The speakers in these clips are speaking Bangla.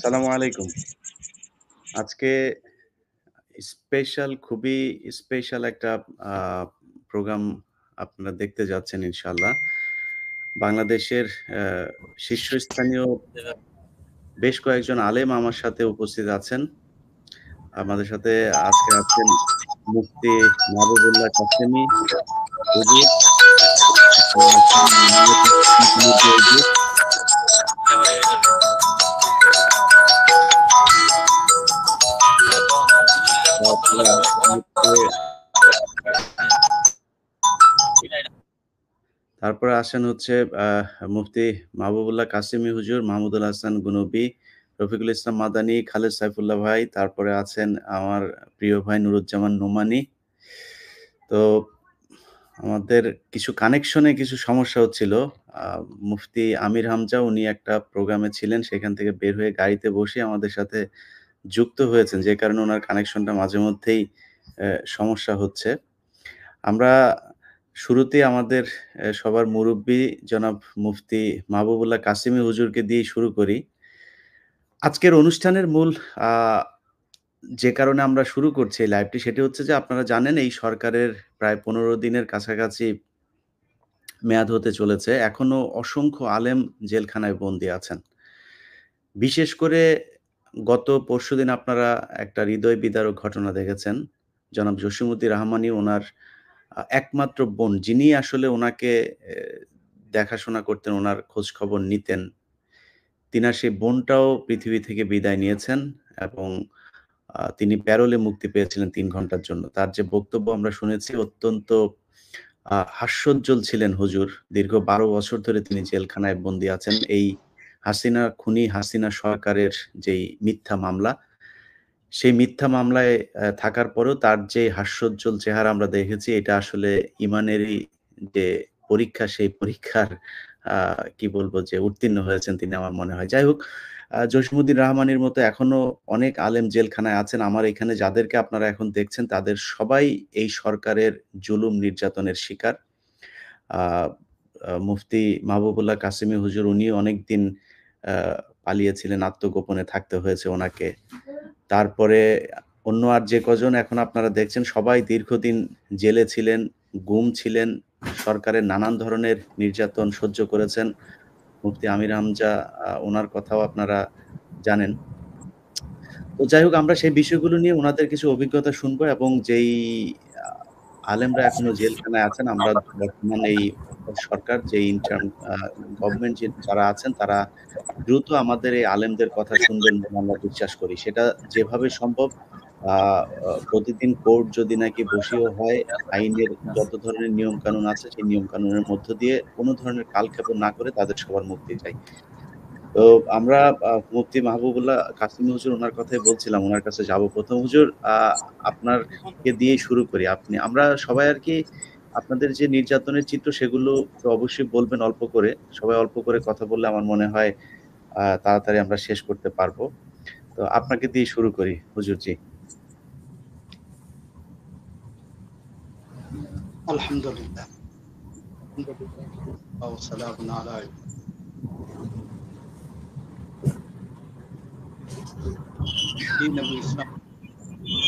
আসসালামু আলাইকুম। আজকে খুবই স্পেশাল একটা আ প্রোগ্রাম আপনারা দেখতে যাচ্ছেন ইনশাআল্লাহ। বাংলাদেশের অ্যা শীর্ষস্থানীয় বেশ কয়েকজন আলেম আমার সাথে উপস্থিত আছেন। আমাদের সাথে আজকে আছেন মুফতি মাহবুবুল্লাহ কাসেমী হুজুর, তারপরে আছেন মোহাম্মদ হুজুর, তারপরে আছেন হচ্ছে মুফতি মাহবুবুল্লাহ কাসেমী হুজুর, মাহমুদুল হাসান গুনবী, রফিকুল ইসলাম মাদানী, খালেদ সাইফুল্লাহ ভাই, তারপরে আছেন আমার প্রিয় ভাই নুরুজ্জামান নোমানী। তো আমাদের কিছু কানেকশনে কিছু সমস্যা হচ্ছিল। আ মুফতি আমির হামজা উনি একটা প্রোগ্রামে ছিলেন। সেখান থেকে বের হয়ে গাড়িতে বসে আমাদের সাথে যুক্ত হয়েছেন। যে কারণে উনার কানেকশনটা মাঝেমধ্যেই সমস্যা হচ্ছে। আমরা শুরুতেই আমাদের সবার মুরুব্বি জনাব মুফতি মাহবুবুল্লাহ কাসেমী হুজুরকে দিয়েই শুরু করি। আজকের অনুষ্ঠানের মূল আ যে কারণে আমরা শুরু করছি এই লাইভটি সেটি হচ্ছে যে আপনারা জানেন এই সরকারের প্রায় ১৫ দিনের কাছাকাছি মেয়াদ হতে চলেছে। এখনো অসংখ্য আলেম জেলখানায় বন্দী আছেন। বিশেষ করে গত পরশুদিন আপনারা একটা হৃদয় বিদারক ঘটনা দেখেছেন। জনাব জসিমউদ্দিন রহমানী উনার একমাত্র বোন যিনি আসলে উনাকে দেখাশোনা করতেন, উনার খোঁজখবর নিতেন। তিনার সেই বোনটাও পৃথিবী থেকে বিদায় নিয়েছেন এবং তিনি প্যারোলে মুক্তি পেয়েছিলেন ৩ ঘন্টার জন্য। তার যে বক্তব্য আমরা শুনেছি অত্যন্ত হাস্যোজ্জ্বল ছিলেন হুজুর। দীর্ঘ ১২ বছর ধরে তিনি জেলখানায় বন্দী আছেন। এই হাসিনা সরকারের যেই মিথ্যা মামলা, সেই মিথ্যা মামলায় থাকার পরেও তার যে হাস্যোজ্জ্বল চেহারা আমরা দেখেছি এটা আসলে ইমানেরই যে পরীক্ষা, সেই পরীক্ষার আ কি বলবো যে উত্তীর্ণ হয়েছেন তিনি আমার মনে হয়। যাই হোক, জসিমউদ্দিন রহমানীর মতো এখনো অনেক আলেম জেলখানায় আছেন। আমার এখানে যাদেরকে আপনারা এখন দেখছেন তাদের সবাই এই সরকারের জুলুম নির্যাতনের শিকার। আ আ মুফতি মাহবুবুল্লাহ কাসেমী হুজুর উনিও অনেকদিন আ পালিয়েছিলেন, আত্মগোপনে থাকতে হয়েছে ওনাকে। তারপরে অন্য আর যে কজন এখন আপনারা দেখছেন সবাই দীর্ঘদিন জেলে ছিলেন, গুম ছিলেন, সরকারের নানান ধরনের নির্যাতন সহ্য করেছেন। মুফতি আমির হামজা উনার কথাও আপনারা জানেন। তো যাই হোক আমরা সেই বিষয়গুলো নিয়ে উনাদের কিছু অভিজ্ঞতা শুনবো এবং যেই আ আলেমরা এখনো জেলখানায় আছেন আমরা বর্তমান এই সরকার যে ইন্টার্ম আ গভর্নমেন্ট যারা আছেন তারা দ্রুত আমাদের এই আলেমদের কথা শুনবেন বলে আমরা বিশ্বাস করি। সেটা যেভাবে সম্ভব আ আ প্রতিদিন কোর্ট যদি নাকি বসিয়ে হয়, আইনের যত ধরনের নিয়মকানুন আছে সেই নিয়মকানুনের মধ্য দিয়ে কোন ধরনের কালক্ষেপণ না করে তাদের সবার মুক্তি চাই। তো আমরা মুফতি মাহবুবুল্লাহ কাসেমী হুজুর উনার কথাই বলছিলাম, উনার কাছে যাবো। ১ম হুজুর আপনারকে দিয়েই শুরু করি। আমরা সবাই আরকি আপনাদের যে নির্যাতনের চিত্র সেগুলো তো অবশ্যই বলবেন অল্প করে। সবাই অল্প করে কথা বললে আমার মনে হয় তাড়াতাড়ি আমরা শেষ করতে পারবো। তো আপনাকে দিয়ে শুরু করি হুজুর জি। আলহামদুলিল্লাহ। ওয়া সালামুন আলা দ্বীন এবং ইসলাম।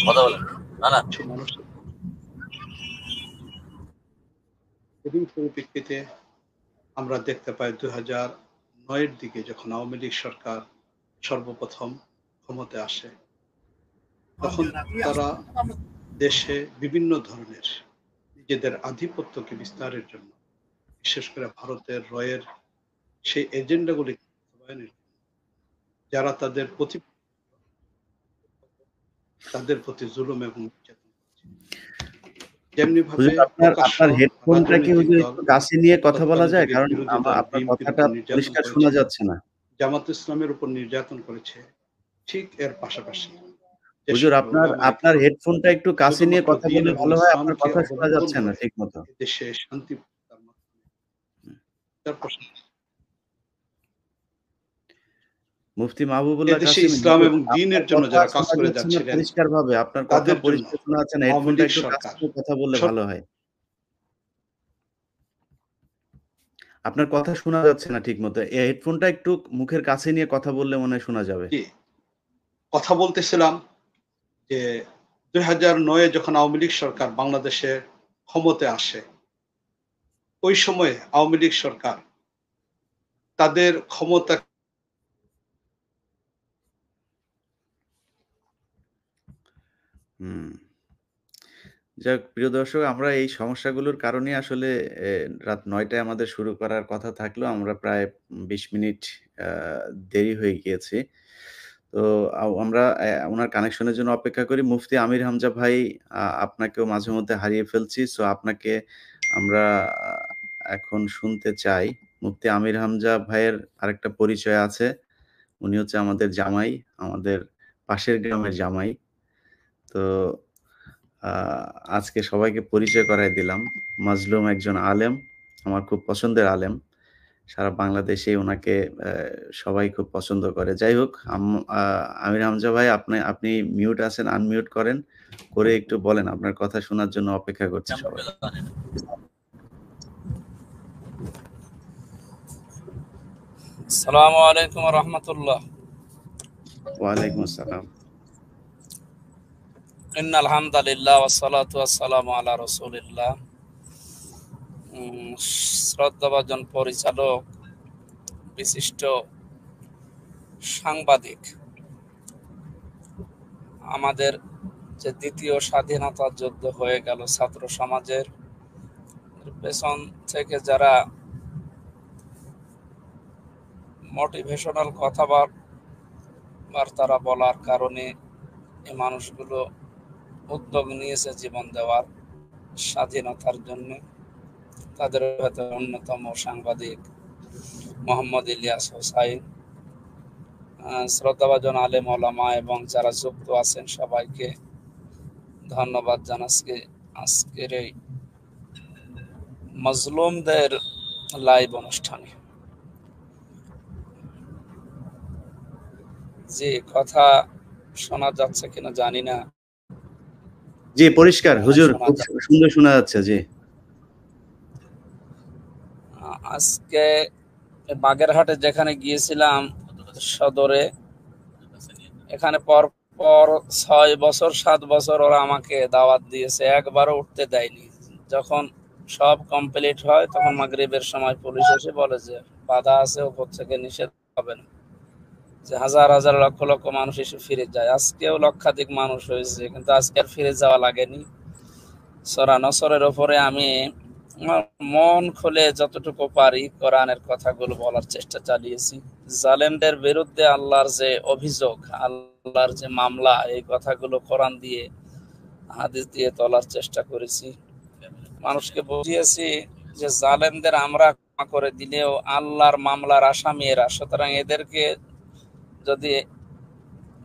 কথা বলেন। না, না। এরই পরিপ্রেক্ষিতে আমরা দেখতে পাই ২০০৯ এর দিকে যখন আওয়ামী লীগ সরকার সর্বপ্রথম ক্ষমতায় আসে, তখন তারা দেশে বিভিন্ন ধরনের নিজেদের আধিপত্যকে বিস্তারের জন্য বিশেষ করে ভারতের রয়ের সেই এজেন্ডাগুলি বাস্তবায়নের জন্য যারা তাদের প্রতি জুলুম এবং নির্যাতন করছে। যেমনি ভাবে হুজুর আপনার হেডফোনটা কি হুজুর একটু কাছে নিয়ে কথা বলা যায়? কারণ আপনার কথাটা পরিষ্কার শোনা যাচ্ছে না। জামাত ইসলামের উপর নির্যাতন করেছে। ঠিক এর পাশাপাশি হুজুর আপনার হেডফোনটা একটু কাছে নিয়ে কথা বললে ভালো হয়। আপনার কথা শোনা যাচ্ছে না ঠিকমতো। দেশে শান্তি প্রতিষ্ঠার মাধ্যমে মুফতি মাহবুবুল্লাহ দেশে কাসেমী ইসলাম এবং দ্বীনের জন্য যারা কাজ করে যাচ্ছিলেন পরিষ্কারভাবে আপনার কথা পরিষ্কার শোনা যাচ্ছে না। হেডফোনটা একটু কাছে নিয়ে কথা বললে ভালো হয়। আপনার কথা শোনা যাচ্ছে না ঠিকমতো। এই হেডফোনটা একটু মুখের কাছে নিয়ে কথা বললে মনে হয় শোনা যাবে। জি, কথা বলতেছিলাম যে ২০০৯-এ যখন আওয়ামী লীগ সরকার বাংলাদেশে ক্ষমতায় আসে, ওই সময়ে আওয়ামী লীগ সরকার তাদের ক্ষমতা হুম। যাক প্রিয় দর্শক, আমরা এই সমস্যাগুলোর কারণে আসলে রাত ৯ টায় আমাদের শুরু করার কথা থাকলেও আমরা প্রায় ২০ মিনিট আ দেরি হয়ে গিয়েছি। তো আমরা উনার কানেকশনের জন্য অপেক্ষা করি। মুফতি আমির হামজা ভাই, আপনাকেও মাঝে মধ্যে হারিয়ে ফেলছি। সো আপনাকে আমরা আ এখন শুনতে চাই। মুফতি আমির হামজা ভাইয়ের আরেকটা পরিচয় আছে। উনি হচ্ছে আমাদের জামাই, আমাদের পাশের গ্রামের জামাই। তো আ আজকে সবাইকে পরিচয় করায় দিলাম। মাজলুম একজন আলেম, আমার খুব পছন্দের আলেম। সারা বাংলাদেশেই উনাকে সবাই খুব পছন্দ করে। যাই হোক, আ আমির হামজা ভাই, আপনি মিউট আছেন, আনমিউট করেন। করে একটু বলেন, আপনার কথা শোনার জন্য অপেক্ষা করছে সবাই। আসসালামু আলাইকুম ওয়া রাহমাতুল্লাহ। ওয়ালাইকুম আসসালাম। ইন্নাল হামদালিল্লাহ ওয়াস সালাতু ওয়াস সালামু আলা রাসূলিল্লাহ। শ্রদ্ধাভাজন পরিচালক, বিশিষ্ট সাংবাদিক, আমাদের যে দ্বিতীয় স্বাধীনতা যুদ্ধ হয়ে গেল ছাত্র সমাজের, পেছন থেকে যারা মোটিভেশনাল কথাবার্তা বলার কারণে এই মানুষগুলো উদ্যোগ নিয়েছে জীবন দেওয়ার স্বাধীনতার জন্য, তাদের ভেতরে অন্যতম সাংবাদিক মোহাম্মদ ইলিয়াস হোসাইন। শ্রদ্ধাভাজন আলেম ওলামা এবং যারা যুক্ত আছেন সবাইকে ধন্যবাদ জানাচ্ছি আজকের এই মজলুমদের লাইভ অনুষ্ঠানে। যে কথা শোনা যাচ্ছে কিনা জানি না। জি, পরিষ্কার হুজুর, খুব সুন্দর শোনা যাচ্ছে। জি। আজকে বাগেরহাটে যেখানে গিয়েছিলাম সদরে, এখানে পর 6 বছর 7 বছর ওরা আমাকে দাওয়াত দিয়েছে, একবারও উঠতে দেয়নি। যখন সব কমপ্লিট হয় তখন মাগরিবের সময় পুলিশ এসে বলে যে বাধা আছে, উপর থেকে নিষেধ হবে না, যে হাজার হাজার লক্ষ লক্ষ মানুষ এসে ফিরে যায়। আজকেও লক্ষাধিক মানুষ হয়েছে, কিন্তু আজকে আর ফিরে যাওয়া লাগেনি। সূরা নসরের উপরে আমি মন খুলে যতটুকু পারি কোরআনের কথাগুলো বলার চেষ্টা চালিয়েছি। জালেমদের বিরুদ্ধে আল্লাহর যে অভিযোগ, আল্লাহর যে মামলা, এই কথাগুলো কোরআন দিয়ে হাদিস দিয়ে তোলার চেষ্টা করেছি। মানুষকে বুঝিয়েছি যে জালেমদের আমরা ক্ষমা করে দিলেও আল্লাহর মামলার আসামি এরা, সুতরাং এদেরকে যদি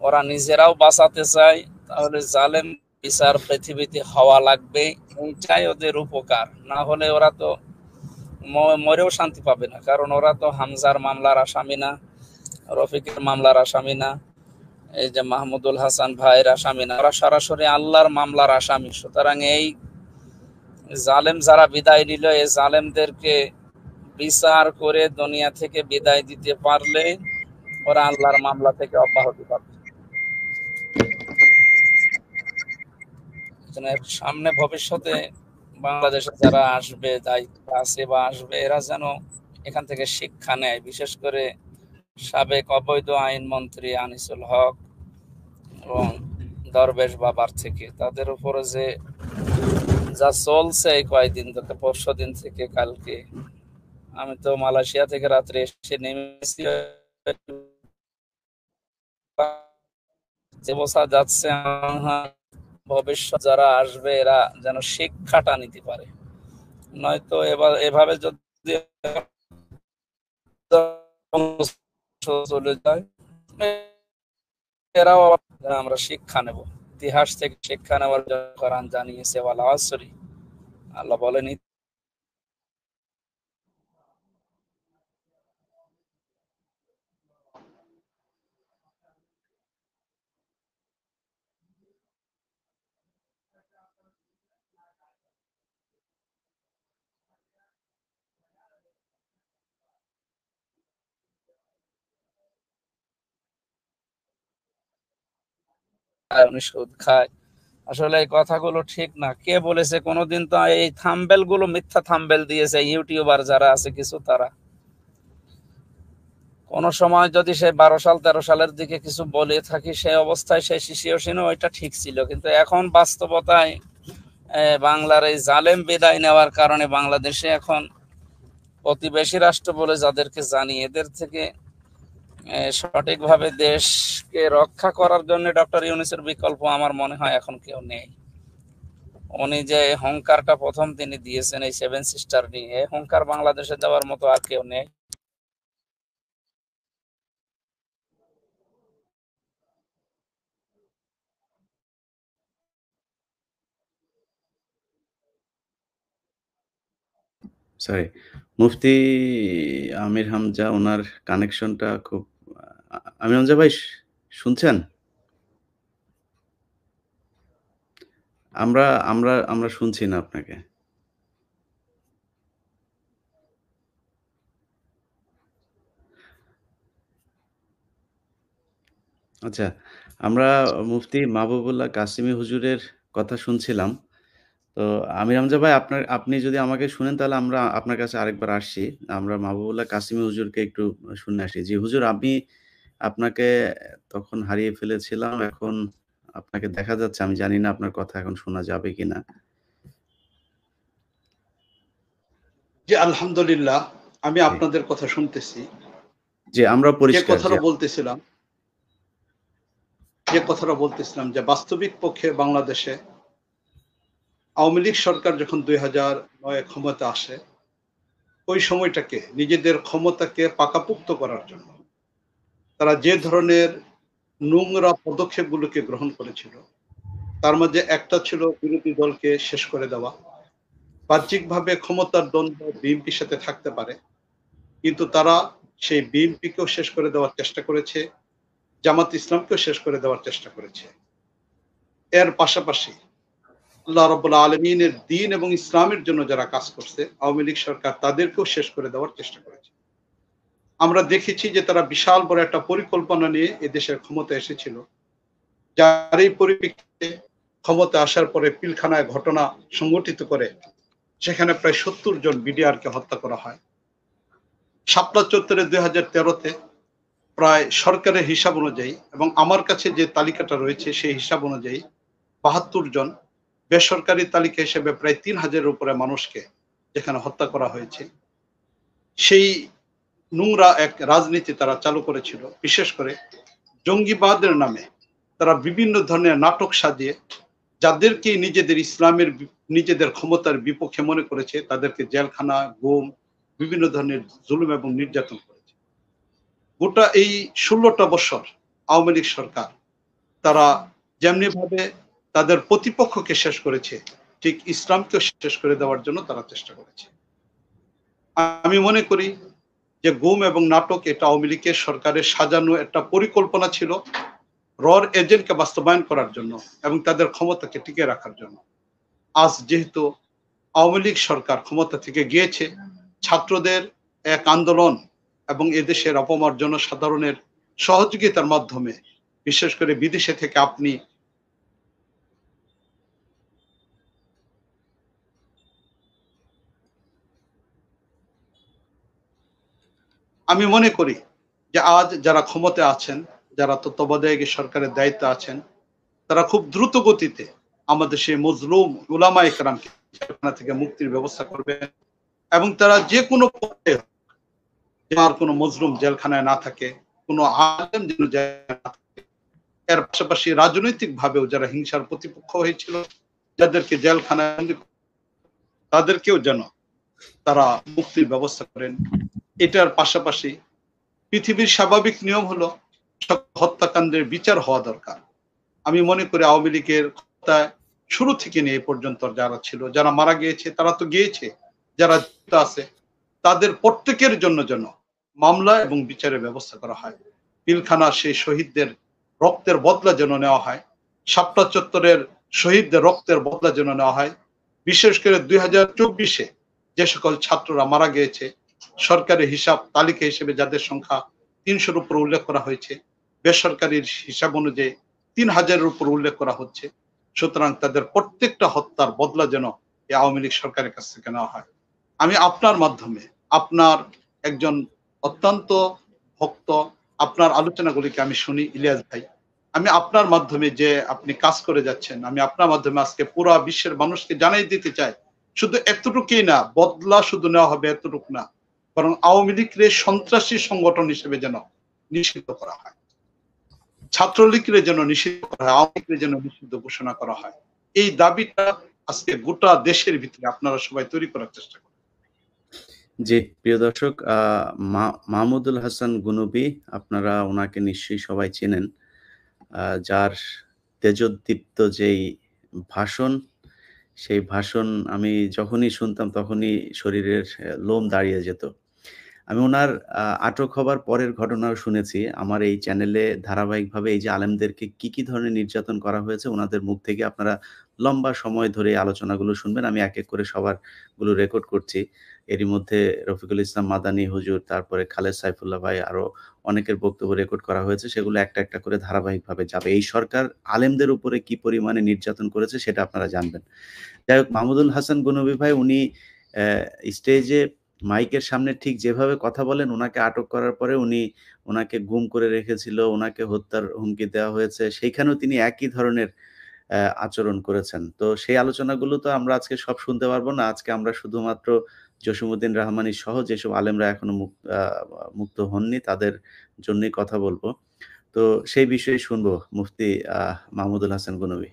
ওরা নিজেরাও বাঁচাতে চায় তাহলে জালেম বিচার পৃথিবীতে হওয়া লাগবে। এইটাই ওদের উপকার, না হলে ওরা তো মরেও শান্তি পাবে না। কারণ ওরা তো হামজার মামলার আসামি না, রফিকের মামলার আসামি না, এই যে মাহমুদুল হাসান ভাইয়ের আসামি না, ওরা সরাসরি আল্লাহর মামলার আসামি। সুতরাং এই জালেম যারা বিদায় নিল, এই জালেমদেরকে বিচার করে দুনিয়া থেকে বিদায় দিতে পারলে ওরা আল্লাহর মামলা থেকে অব্যাহতি পাবে। সামনে ভবিষ্যতে বাংলাদেশে যারা আসবে, দায়িত্ব আছে বা আসবে, এরা যেন এখান থেকে শিক্ষা নেয়। বিশেষ করে সাবেক অবৈধ আইনমন্ত্রী আনিসুল হক এবং দরবেশ বাবার থেকে, তাদের উপরে যে যা চলছে এই কয়েকদিন থেকে, পরশু দিন থেকে কালকে, আমি তো মালয়েশিয়া থেকে রাত্রে এসে নেমেছি, যে বোঝা যাচ্ছে ভবিষ্যৎ যারা আসবে এরা যেন শিক্ষাটা নিতে পারে। নয়তো এভাবে যদি চলে যায়, এরাও আমরা শিক্ষা নেব। ইতিহাস থেকে শিক্ষা নেওয়ার জন্য কোরআন জানিয়েছে ওয়াল আসরি, আল্লাহ বলেন খায়, উনি সুদ খায়। আসলে এই কথাগুলো ঠিক না। কে বলেছে? কোনোদিন তো এই থাম্বেল গুলো মিথ্যা থাম্বেল দিয়েছে ইউটিউবার যারা আছে কিছু, তারা কোন সময় যদি সে 12 সাল 13 সালের দিকে কিছু বলে থাকি, সেই অবস্থায় সেই সিচুয়েশনে ওইটা ঠিক ছিল, কিন্তু এখন বাস্তবতায় বাংলার এই জালেম বিদায় নেওয়ার কারণে বাংলাদেশে এখন প্রতিবেশী রাষ্ট্র বলে যাদেরকে জানি, এদের থেকে সঠিকভাবে দেশকে রক্ষা করার জন্য ডক্টর ইউনূসের বিকল্প আমার মনে হয় এখন কেউ নেই। উনি যে হুঙ্কারটা প্রথম তিনি দিয়েছেন এই 7 সিস্টার নিয়ে, হুঙ্কার বাংলাদেশে দেওয়ার মতো আর কেউ নেই। সরি, মুফতি আমির হামজা, ওনার কানেকশনটা খুব আমির হামজা ভাই শুনছেন? আমরা আমরা আমরা শুনছি না আপনাকে। আচ্ছা, আমরা মুফতি মাহবুবুল্লাহ কাসিমি হুজুরের কথা শুনছিলাম। তো আমির হামজা ভাই, আপনি যদি আমাকে শুনেন তাহলে আমরা আপনার কাছে আরেকবার আসছি। আমরা মাহবুবুল্লাহ কাসিমি হুজুরকে একটু শুনে আসি। জি হুজুর, আমি আপনাকে তখন হারিয়ে ফেলেছিলাম। এখন আপনাকে দেখা যাচ্ছে। আমি জানি না আপনার কথা এখন শোনা যাবে কিনা? জি আলহামদুলিল্লাহ, আমি জি। আপনাদের কথা শুনতেছি। জি, আমরা যে পরিষ্কার। জি। কথাটা বলতেছিলাম যে বাস্তবিক পক্ষে বাংলাদেশে আওয়ামী লীগ সরকার যখন 2009 ক্ষমতা আসে, ওই সময়টাকে নিজেদের ক্ষমতাকে পাকাপোক্ত করার জন্য তারা যে ধরনের নোংরা পদক্ষেপগুলোকে গ্রহণ করেছিল, তার মধ্যে একটা ছিল বিরোধী দলকে শেষ করে দেওয়া। বাহ্যিকভাবে ক্ষমতার দ্বন্দ্ব বিএনপির সাথে থাকতে পারে, কিন্তু তারা সেই বিএনপিকেও শেষ করে দেওয়ার চেষ্টা করেছে, জামাত ইসলামকেও শেষ করে দেওয়ার চেষ্টা করেছে। এর পাশাপাশি আল্লাহ রাব্বুল আলামিনের দ্বীন এবং ইসলামের জন্য যারা কাজ করছে, আওয়ামী লীগ সরকার তাদেরকেও শেষ করে দেওয়ার চেষ্টা করেছে। আমরা দেখেছি যে তারা বিশাল বড় একটা পরিকল্পনা নিয়ে এদেশের ক্ষমতা এসেছিল, যার এই পরিপ্রেক্ষিতে ক্ষমতা আসার পরে পিলখানায় ঘটনা সংঘটিত করে সেখানে প্রায় 70 জন বিডিআরকে হত্যা করা হয়। শাপলা চত্বরে 2013-তে প্রায় সরকারের হিসাব অনুযায়ী, এবং আমার কাছে যে তালিকাটা রয়েছে সেই হিসাব অনুযায়ী 72 জন, বেসরকারি তালিকা হিসেবে প্রায় 3000-এর উপরে মানুষকে যেখানে হত্যা করা হয়েছে। সেই নোংরা এক রাজনীতি তারা চালু করেছিল। বিশেষ করে জঙ্গিবাদের নামে তারা বিভিন্ন ধরনের নাটক সাজিয়ে যাদেরকে নিজেদের ইসলামের নিজেদের ক্ষমতার বিপক্ষে মনে করেছে তাদেরকে জেলখানা, গুম, বিভিন্ন ধরনের জুলুম এবং নির্যাতন করেছে। গোটা এই 16টা বছর আওয়ামী লীগ সরকার তারা যেমনি ভাবে তাদের প্রতিপক্ষকে শেষ করেছে, ঠিক ইসলামকেও শেষ করে দেওয়ার জন্য তারা চেষ্টা করেছে। আমি মনে করি যে গুম এবং নাটক এটা আওয়ামী লীগের সরকারের সাজানো একটা পরিকল্পনা ছিল রর এজেন্টকে বাস্তবায়ন করার জন্য এবং তাদের ক্ষমতাকে টিকে রাখার জন্য। আজ যেহেতু আওয়ামী লীগ সরকার ক্ষমতা থেকে গিয়েছে, ছাত্রদের এক আন্দোলন এবং এদেশের অপমর জনসাধারণের সহযোগিতার মাধ্যমে, বিশেষ করে বিদেশে থেকে আপনি আমি মনে করি যে আজ যারা ক্ষমতায় আছেন, যারা তত্ত্বাবধায়ক সরকারের দায়িত্বে আছেন, তারা খুব দ্রুত গতিতে আমাদের সেই মজলুম উলামা ইকরামকে জেলখানা থেকে মুক্তির ব্যবস্থা করবেন, এবং তারা যে কোনো পথে আর কোনো মজলুম জেলখানায় না থাকে, কোনো আলেম যেন জেলখানায় না থাকে। এর পাশাপাশি রাজনৈতিক ভাবেও যারা হিংসার প্রতিপক্ষ হয়েছিল, যাদেরকে জেলখানায় তাদেরকেও যেন তারা মুক্তির ব্যবস্থা করেন। এটার পাশাপাশি পৃথিবীর স্বাভাবিক নিয়ম হলো হত্যাকাণ্ডের বিচার হওয়া দরকার। আমি মনে করি আওয়ামী লীগের ক্ষমতায় শুরু থেকে নিয়ে এই পর্যন্ত যারা ছিল, যারা মারা গিয়েছে তারা তো গিয়েছে, যারা আছে তাদের প্রত্যেকের জন্য যেন মামলা এবং বিচারের ব্যবস্থা করা হয়। পিলখানা সেই শহীদদের রক্তের বদলা যেন নেওয়া হয়, শাপলা চত্বরের শহীদদের রক্তের বদলা যেন নেওয়া হয়। বিশেষ করে 2024-এ যে সকল ছাত্ররা মারা গিয়েছে, সরকারি হিসাব তালিকা হিসেবে যাদের সংখ্যা 300-র উপর উল্লেখ করা হয়েছে, বেসরকারির হিসাব অনুযায়ী 3000-এর উপর উল্লেখ করা হচ্ছে। সুতরাং তাদের প্রত্যেকটা হত্যার বদলা যেন এই আওয়ামী লীগ সরকারের কাছ থেকে নেওয়া হয়। আমি আপনার মাধ্যমে, আপনার একজন অত্যন্ত ভক্ত, আপনার আলোচনাগুলিকে আমি শুনি ইলিয়াস ভাই। আমি আপনার মাধ্যমে যে আপনি কাজ করে যাচ্ছেন, আমি আপনার মাধ্যমে আজকে পুরো বিশ্বের মানুষকে জানিয়ে দিতে চাই, শুধু এতটুকুই না, বদলা শুধু নেওয়া হবে এতটুকু না, বরং আওয়ামী লীগকে সন্ত্রাসী সংগঠন হিসেবে যেন নিষিদ্ধ করা হয়, ছাত্রলীগের যেন নিষিদ্ধ করা হয়, আওয়ামী লীগের যেন নিষিদ্ধ ঘোষণা করা হয়। এই দাবিটা আজকে গোটা দেশের ভিতরে আপনারা সবাই তৈরি করার চেষ্টা করেন। জি, প্রিয় দর্শক, মাহমুদুল হাসান গুনবী, আপনারা ওনাকে নিশ্চয়ই সবাই চেনেন, যার তেজোদ্দীপ্ত যেই ভাষণ, সেই ভাষণ আমি যখনই শুনতাম তখনই শরীরের লোম দাঁড়িয়ে যেত। আমি ওনার আটক হবার পরের ঘটনাও শুনেছি। আমার এই চ্যানেলে ধারাবাহিকভাবে এই যে আলেমদেরকে কি ধরনের নির্যাতন করা হয়েছে ওনাদের মুখ থেকে আপনারা লম্বা সময় ধরে এই আলোচনাগুলো শুনবেন। আমি এক করে সবারগুলো রেকর্ড করছি। এরই মধ্যে রফিকুল ইসলাম মাদানী হুজুর, তারপরে খালেদ সাইফুল্লাহ ভাই, আরো অনেকের বক্তব্য রেকর্ড করা হয়েছে। সেগুলো একটা করে ধারাবাহিকভাবে যাবে। এই সরকার আলেমদের উপরে কি পরিমাণে নির্যাতন করেছে সেটা আপনারা জানবেন। যাই হোক, মাহমুদুল হাসান গুনবী ভাই উনি স্টেজে মাইকের সামনে ঠিক যেভাবে কথা বলেন, ওনাকে আটক করার পরে ওনাকে গুম করে রেখেছিল, ওনাকে হত্যার হুমকি দেওয়া হয়েছে। সেইখানেও তিনি একই ধরনের আচরণ করেছেন। তো সেই আলোচনাগুলো তো আমরা আজকে সব শুনতে পারবো না। আজকে আমরা শুধুমাত্র জসিমউদ্দিন রহমানী সহ যেসব আলেমরা এখনো মুক্ত হননি তাদের জন্যই কথা বলবো। তো সেই বিষয়ে শুনবো মুফতি মাহমুদুল হাসান গুনবী।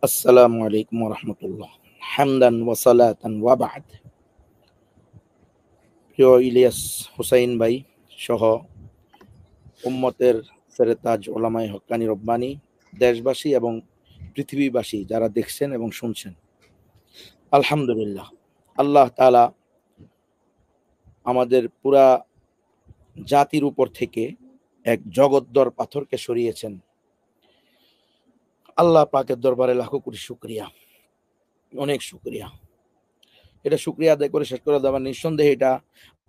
আসসালামু আলাইকুম ওয়া রাহমাতুল্লাহ। হামদান ওয়া সালাতান ওয়া বা'দ। প্রিয় ইলিয়াস হুসাইন ভাই সহ উম্মতের ফেরেতাজ ওলামায়ে হক্কানি রব্বানি, দেশবাসী এবং পৃথিবীবাসী যারা দেখছেন এবং শুনছেন, আলহামদুলিল্লাহ, আল্লাহ তাআলা আমাদের পুরা জাতির উপর থেকে এক জগদ্দর পাথরকে সরিয়েছেন। আল্লাহ পাকের দরবারে লাখো কোটি শুকরিয়া, অনেক শুকরিয়া। এটা শুকরিয়া আদায় করে শেষ করে দেওয়ার নিঃসন্দেহে এটা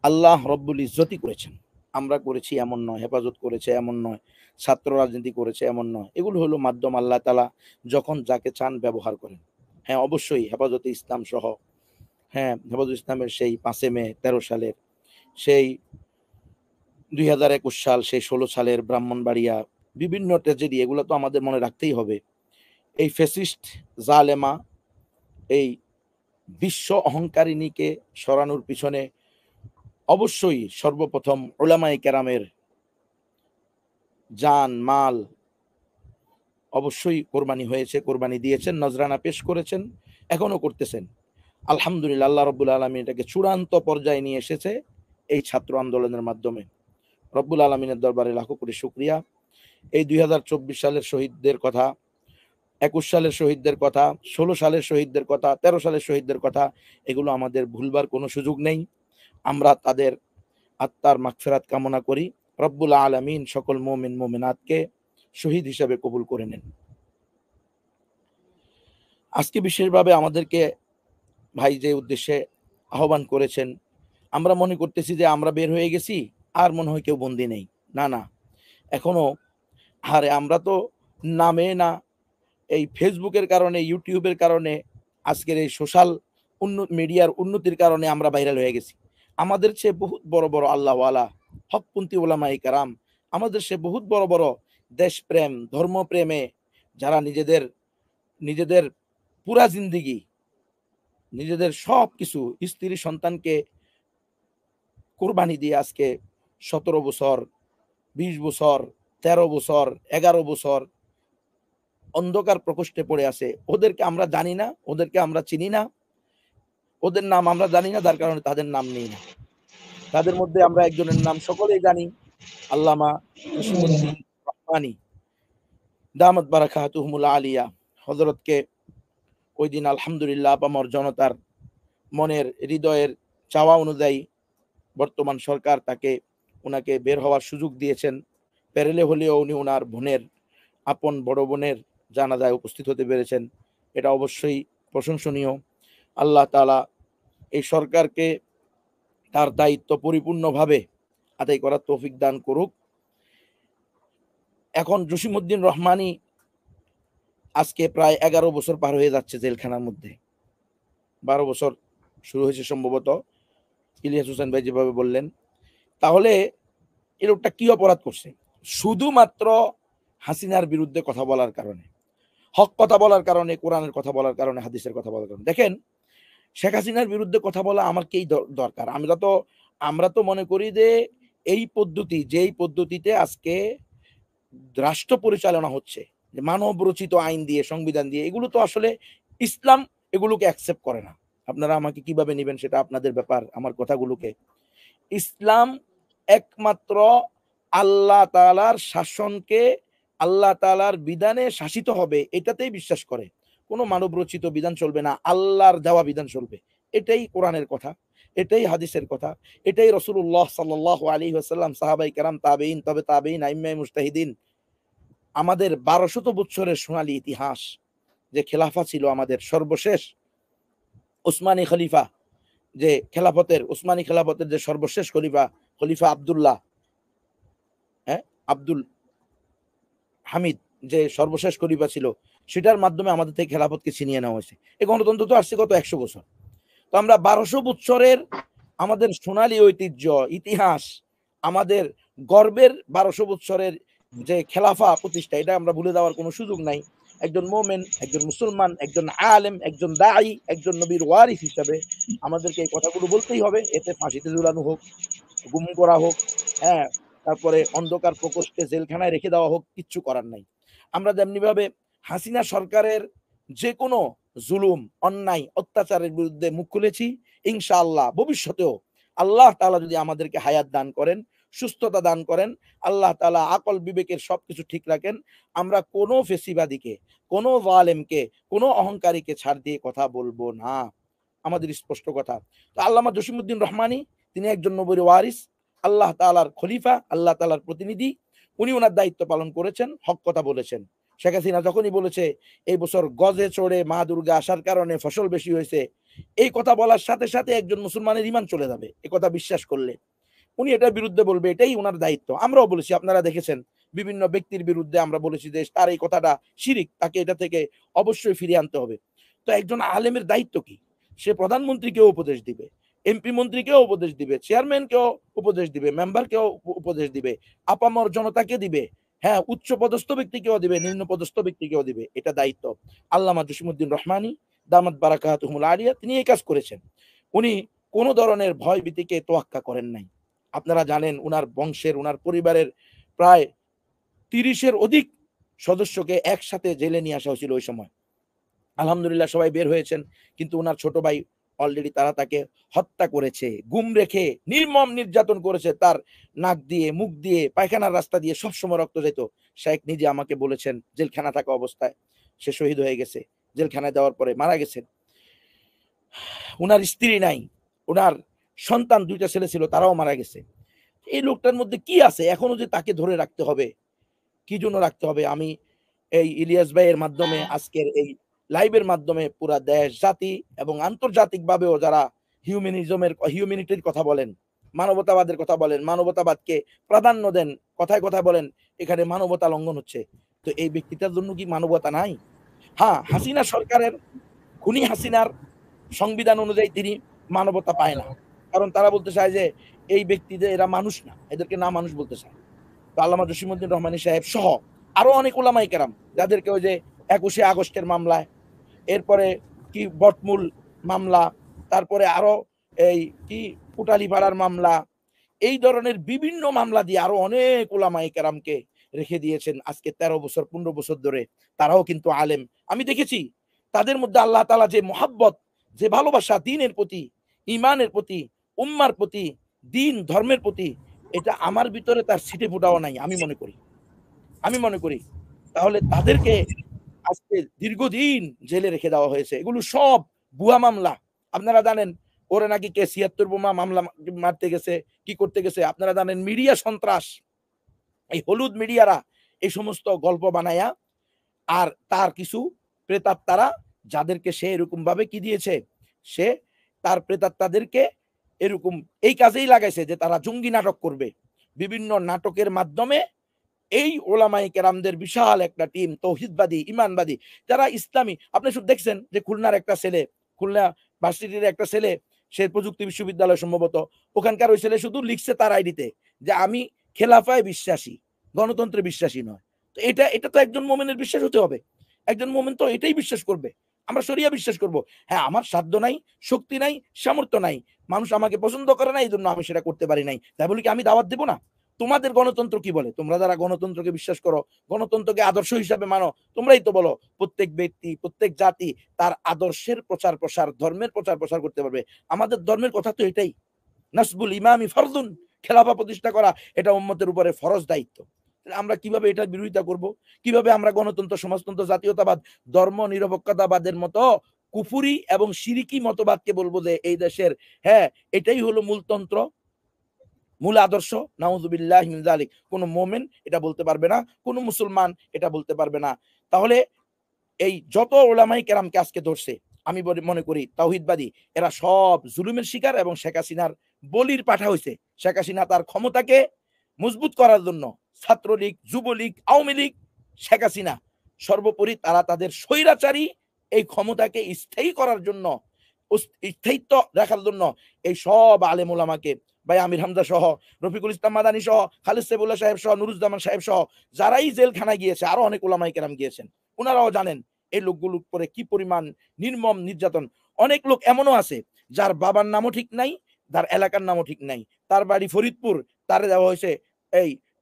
আল্লাহ রব্বুল ইজ্জতই করেছেন। আমরা করেছি এমন নয়, হেফাজত করেছে এমন নয়, ছাত্র রাজনীতি করেছে এমন নয়। এগুলো হলো মাধ্যম, আল্লাহ তাআলা যখন যাকে চান ব্যবহার করেন। হ্যাঁ, অবশ্যই হেফাজতে ইসলাম সহ, হ্যাঁ, হেফাজত ইসলামের সেই 5 মে 13 সালের, সেই 2021 সাল, সেই 16 সালের ব্রাহ্মণবাড়িয়া বিভিন্ন ট্র্যাজেডি, এগুলো তো আমাদের মনে রাখতেই হবে। এই ফ্যাসিস্ট জালেমা, এই বিশ্ব অহংকারিণীকে সরানোর পিছনে অবশ্যই সর্বপ্রথম উলামায়ে কেরামের জান মাল অবশ্যই কোরবানি হয়েছে, কোরবানি দিয়েছেন, নজরানা পেশ করেছেন, এখনো করতেছেন। আলহামদুলিল্লাহ, আল্লাহ রব্বুল আলামিন এটাকে চূড়ান্ত পর্যায়ে নিয়ে এসেছে এই ছাত্র আন্দোলনের মাধ্যমে। রব্বুল আলামিনের দরবারে লাখো কোটি শুকরিয়া। এই 2024 সালের শহীদদের কথা, 21 সালের শহীদদের কথা, 16 সালের শহীদদের কথা, 13 সালের শহীদদের কথা, এগুলো আমাদের ভুলবার কোনো সুযোগ নেই। আমরা তাদের আত্মার মাগফিরাত কামনা করি। রব্বুল আলামিন সকল মুমিন মুমিনাতকে শহীদ হিসেবে কবুল করে নেন। আজকে বিশেষভাবে আমাদেরকে ভাই যে উদ্দেশ্যে আহ্বান করেছেন, আমরা মনে করতেছি যে আমরা বের হয়ে গেছি, আর মনে হয় কেউ বন্দী নেই। না না, এখনো, আরে আমরা তো নামে না, এই ফেসবুকের কারণে, ইউটিউবের কারণে, আজকের এই সোশ্যাল মিডিয়ার উন্নতির কারণে আমরা ভাইরাল হয়ে গেছি। আমাদের চেয়ে বহুত বড় বড় আল্লাহওয়ালা হকপন্থী ওলামায়ে কেরাম, আমাদের চেয়ে বহুত বড় বড় দেশপ্রেম ধর্মপ্রেমে যারা নিজেদের পুরা জিন্দিগি, নিজেদের সব কিছু, স্ত্রী সন্তানকে কোরবানি দিয়ে আজকে 17 বছর, 20 বছর, 13 বছর, 11 বছর অন্ধকার প্রকোষ্ঠে পড়ে আছে। ওদেরকে আমরা জানি না, ওদেরকে আমরা চিনি না, ওদের নাম আমরা জানি না, তার কারণে তাদের নাম নেই না। তাদের মধ্যে আমরা একজনের নাম সকলেই জানি, আল্লামা জসিমউদ্দিন রহমানী দামাত বারাকাতুহুমুল আলিয়া। হযরতকে ওই দিন আলহামদুলিল্লাহ আপামর জনতার মনের হৃদয়ের চাওয়া অনুযায়ী বর্তমান সরকার ওনাকে বের হওয়ার সুযোগ দিয়েছেন। প্যারেলে হলেও উনি ওনার বোনের, আপন বড় বোনের জানাজায় উপস্থিত হতে পেরেছেন। এটা অবশ্যই প্রশংসনীয়। আল্লাহ তাআলা এই সরকারকে তার দায়িত্ব পরিপূর্ণভাবে আদায় করার তৌফিক দান করুক। এখন জসিমউদ্দিন রহমানী আজকে প্রায় 11 বছর পার হয়ে যাচ্ছে জেলখানার মধ্যে। 12 বছর শুরু হয়েছে সম্ভবত, ইলিয়াস হোসেন ভাই যেভাবে বললেন। তাহলে এই লোকটা কি অপরাধ করছে? শুধুমাত্র হাসিনার বিরুদ্ধে কথা বলার কারণে, হক কথা বলার কারণে, কোরআনের কথা বলার কারণে, হাদিসের কথা বলার কারণে। দেখেন, শেখ হাসিনার বিরুদ্ধে কথা বলা আমার কি দরকার? আমরা তো মনে করি যে এই পদ্ধতি, যেই পদ্ধতিতে আজকে রাষ্ট্র পরিচালনা হচ্ছে, যে মানব রচিত আইন দিয়ে, সংবিধান দিয়ে, এগুলো তো আসলে ইসলাম এগুলোকে অ্যাকসেপ্ট করে না। আপনারা আমাকে কিভাবে নেবেন সেটা আপনাদের ব্যাপার। আমার কথাগুলোকে, ইসলাম একমাত্র আল্লাহ তাআলার শাসনকে, আল্লাহ তাআলার বিধানে শাসিত হবে এটাতেই বিশ্বাস করে। কোনো মানব রচিত বিধান চলবে না, আল্লাহর দেওয়া বিধান চলবে। এটাই কোরআনের কথা, এটাই হাদিসের কথা, এটাই রাসূলুল্লাহ সাল্লাল্লাহু আলাইহি ওয়াসাল্লাম, সাহাবায়ে কেরাম, তাবেঈন, তবে তাবেঈন, আইম্মায়ে মুজতাহিদিন, আমাদের 1200 বছরের সোনালী ইতিহাস, যে খেলাফা ছিল আমাদের সর্বশেষ উসমানী খলিফা, যে খেলাফতের, উসমানী খেলাফতের যে সর্বশেষ খলিফা আব্দুল্লাহ, আব্দুল হামিদ যে সর্বশেষ খলিফা ছিল, সেটার মাধ্যমে আমাদের থেকে খেলাফতকে ছিনিয়ে নেওয়া হয়েছে। এই গণতন্ত্র তো আসছে কত 100 বছর। তো আমরা 1200 বছরের আমাদের সোনালী ঐতিহ্য, ইতিহাস, আমাদের গর্বের 1200 বছরের যে খেলাফা প্রতিষ্ঠা, এটা আমরা ভুলে যাওয়ার কোনো সুযোগ নাই। একজন মোমেন, একজন মুসলমান, একজন আলেম, একজন দাঈ, একজন নবীর ওয়ারিস হিসাবে আমাদেরকে এই কথাগুলো বলতেই হবে। এতে ফাঁসিতে ঝুলানো হোক, গুম করা হোক, হ্যাঁ, তারপরে অন্ধকার প্রকোষ্ঠে জেলখানায় রেখে দেওয়া হোক, কিচ্ছু করার নাই। আমরা যেমনি ভাবে হাসিনা সরকারের যে কোনো জুলুম, অন্যায়, অত্যাচারের বিরুদ্ধে মুখ খুলেছি, ইনশাআল্লাহ ভবিষ্যতেও আল্লাহ তাআলা যদি আমাদেরকে হায়াত দান করেন, সুস্থতা দান করেন, আল্লাহ তাআলা আকল বিবেকের সবকিছু ঠিক রাখেন, আমরা কোনো ফেসিবাদীকে, কোনো জালেমকে, কোনো অহংকারীকে ছাড় দিয়ে কথা বলবো না। আমাদের স্পষ্ট কথা। তো আল্লামা জসিমউদ্দিন রহমানী, তিনি একজন নবীর ওয়ারিস, আল্লাহ তাআলার খলিফা, আল্লাহ তাআলার প্রতিনিধি। উনি ওনার দায়িত্ব পালন করেছেন, হক কথা বলেছেন। শেখ হাসিনা যখনই বলেছে এই বছর গজে চড়ে মা দুর্গা আসার কারণে ফসল বেশি হয়েছে, এই কথা বলার সাথে সাথে একজন মুসলমানের ঈমান চলে যাবে এ কথা বিশ্বাস করলে। উনি এটার বিরুদ্ধে বলবে, এটাই ওনার দায়িত্ব। আমরাও বলেছি, আপনারা দেখেছেন, বিভিন্ন ব্যক্তির বিরুদ্ধে আমরা বলেছি যে তার এই কথাটা শিরিক, তাকে এটা থেকে অবশ্যই ফিরিয়ে আনতে হবে। তো একজন আলেমের দায়িত্ব কি? সে প্রধানমন্ত্রীকেও উপদেশ দিবে, এমপি মন্ত্রীকেও উপদেশ দিবে, চেয়ারম্যানকেও উপদেশ দিবে, মেম্বারকেও উপদেশ দিবে, আপামর জনতাকে দিবে, হ্যাঁ, উচ্চ পদস্থ ব্যক্তিকেও দিবে, নিম্ন পদস্থ ব্যক্তিকেও দিবে। এটা দায়িত্ব। আল্লামা জসিমউদ্দিন রহমানী দামাত বারাকাতুহুমুল আলিয়া, তিনি এই কাজ করেছেন। উনি কোন ধরনের ভয় ভীতিকে তোয়াক্কা করেন নাই। আপনারা জানেন, উনার বংশের, উনার পরিবারের প্রায় 30-এর অধিক সদস্যকে একসাথে জেলে নিয়ে আসা হয়েছিল ওই সময়। আলহামদুলিল্লাহ সবাই বের হয়েছেন, কিন্তু উনার ছোট ভাই অলরেডি তারা তাকে হত্যা করেছে, গুম রেখে নির্মম নির্যাতন করেছে। তার নাক দিয়ে, মুখ দিয়ে, পায়খানার রাস্তা দিয়ে সবসময় রক্ত যেত। শেখ নিজে আমাকে বলেছেন, জেলখানা থাকা অবস্থায় সে শহীদ হয়ে গেছে, জেলখানায় দেওয়ার পরে মারা গেছেন। উনার স্ত্রী নাই, উনার সন্তান 2টা ছেলে ছিল, তারাও মারা গেছে। এই লোকটার মধ্যে কি আছে এখনো যে তাকে ধরে রাখতে হবে? কি জন্য রাখতে হবে? আমি এই ইলিয়াস ভাইয়ের মাধ্যমে, আজকের এই লাইভের মাধ্যমে পুরা দেশ, জাতি এবং আন্তর্জাতিক ভাবেও যারা হিউম্যানিটির কথা বলেন, মানবতাবাদের কথা বলেন, মানবতাবাদকে প্রাধান্য দেন, কথায় কথায় বলেন এখানে মানবতা লঙ্ঘন হচ্ছে, তো এই ব্যক্তিটার জন্য কি মানবতা নাই? হ্যাঁ, হাসিনা সরকারের, খুনি হাসিনার সংবিধান অনুযায়ী তিনি মানবতা পায় না, কারণ তারা বলতে চায় যে এই ব্যক্তিদের, এরা মানুষ না, এদেরকে না মানুষ বলতে চায়। তো আল্লামা জসিমউদ্দিন রহমানী সাহেব সহ আরো অনেক উলামায়ে কেরাম, যাদেরকে ওই যে 21শে আগস্টের মামলায়, এরপরে কি বটমূল মামলা, তারপরে আরো এই কি পুটালিপাড়ার মামলা, এই ধরনের বিভিন্ন মামলা দিয়ে আরো অনেক উলামায়ে কেরামকে রেখে দিয়েছেন আজকে 13 বছর 15 বছর ধরে। তারাও কিন্তু আলেম। আমি দেখেছি তাদের মধ্যে আল্লাহ তাআলা যে মহব্বত, যে ভালোবাসা দ্বীনের প্রতি, ঈমানের প্রতি, উম্মার প্রতি, দ্বীন ধর্মের প্রতি, এটা আমার ভিতরে তার ছিটে ফোটাও নাই আমি মনে করি। তাহলে তাদেরকে আজকে দীর্ঘদিন জেলে রেখে দেওয়া হয়েছে। এগুলো সব ভুয়া মামলা। আপনারা জানেন ওরে নাকি কে 76 বোমা মামলা মারতে গেছে, কি করতে গেছে। আপনারা জানেন মিডিয়া সন্ত্রাস, এই হলুদ মিডিয়ারা এই সমস্ত গল্প বানায়া, আর তার কিছু প্রেতাত্মারা যাদেরকে সে এরকম ভাবে কি দিয়েছে, সে তার প্রেতাত্মাদেরকে এরকম এই কাজেই লাগাইছে যে তারা জঙ্গি নাটক করবে। বিভিন্ন নাটকের মাধ্যমে এই ওলামায়ে কেরামদের বিশাল একটা টিম, তৌহিদবাদী, ইমানবাদী, যারা ইসলামী। আপনি শুধু দেখছেন যে খুলনার একটা ছেলে, খুলনা ভার্সিটির একটা ছেলে, সে প্রযুক্তি বিশ্ববিদ্যালয় সম্ভবত, ওখানকার ওই ছেলে শুধু লিখছে তার আইডিতে যে আমি খেলাফায় বিশ্বাসী, গণতন্ত্রে বিশ্বাসী নয়। তো এটা তো একজন মোমেনের বিশ্বাস হতে হবে। একজন মোমেন তো এটাই বিশ্বাস করবে, আমরা শরিয়া বিশ্বাস করব। হ্যাঁ, আমার সাধ্য নাই, শক্তি নাই, সামর্থ্য নাই, মানুষ আমাকে পছন্দ করে না, এই জন্য আমি সেটা করতে পারি নাই, তাই বলি কি আমি দাওয়াত দেবো না? তোমাদের গণতন্ত্র কি বলে? তোমরা যারা গণতন্ত্রকে বিশ্বাস করো, গণতন্ত্রকে আদর্শ হিসাবে মানো, তোমরাই তো বলো প্রত্যেক ব্যক্তি, প্রত্যেক জাতি তার আদর্শের প্রচার প্রসার, ধর্মের প্রচার প্রসার করতে পারবে। আমাদের ধর্মের কথা তো এটাই, নাসবুল ইমামি ফরজুন, খেলাফা প্রতিষ্ঠা করা এটা উম্মতের উপরে ফরজ দায়িত্ব। আমরা কিভাবে এটার বিরোধিতা করব? কিভাবে আমরা গণতন্ত্র, সমাজতন্ত্র, জাতীয়তাবাদ, ধর্ম নিরপেক্ষতাবাদের মতো কুফুরি এবং শিরিকি মতবাদকে বলবো যে এই দেশের, হ্যাঁ, এটাই হলো মূলতন্ত্র, মূল আদর্শ? নাউযুবিল্লাহি মিন যালিক। কোন মোমেন এটা বলতে পারবে না, কোন মুসলমান এটা বলতে পারবে না। তাহলে এই যত ওলামায়ে কেরামকে আজকে ধরছে, আমি মনে করি তাওহীদবাদী, এরা সব জুলুমের শিকার এবং শেখ হাসিনার বলির পাঠা হয়েছে। শেখ হাসিনা তার ক্ষমতাকে মজবুত করার জন্য, ছাত্রলীগ, যুবলীগ, আওয়ামী লীগ, শেখ হাসিনা সর্বোপরি তারা তাদের স্বৈরাচারী এই ক্ষমতাকে স্থায়ী করার জন্য, স্থায়িত্ব রাখার জন্য এই সব আলেম ওলামাকে, ভাই আমির হামজা সহ, রফিকুল ইসলাম মাদানী সহ, খালিদ সাইফুল্লাহ সাহেব সহ, নুরুজ্জামান সাহেব সহ, যারাই জেলখানায় গিয়েছে, আরো অনেক ওলামায়ে কেরাম গিয়েছেন, ওনারাও জানেন এই লোকগুলোর উপরে কি পরিমাণ নির্মম নির্যাতন। অনেক লোক এমনও আছে যার বাবার নামও ঠিক নাই, তার এলাকার নামও ঠিক নাই, তার বাড়ি ফরিদপুর, তার দেওয়া হয়েছে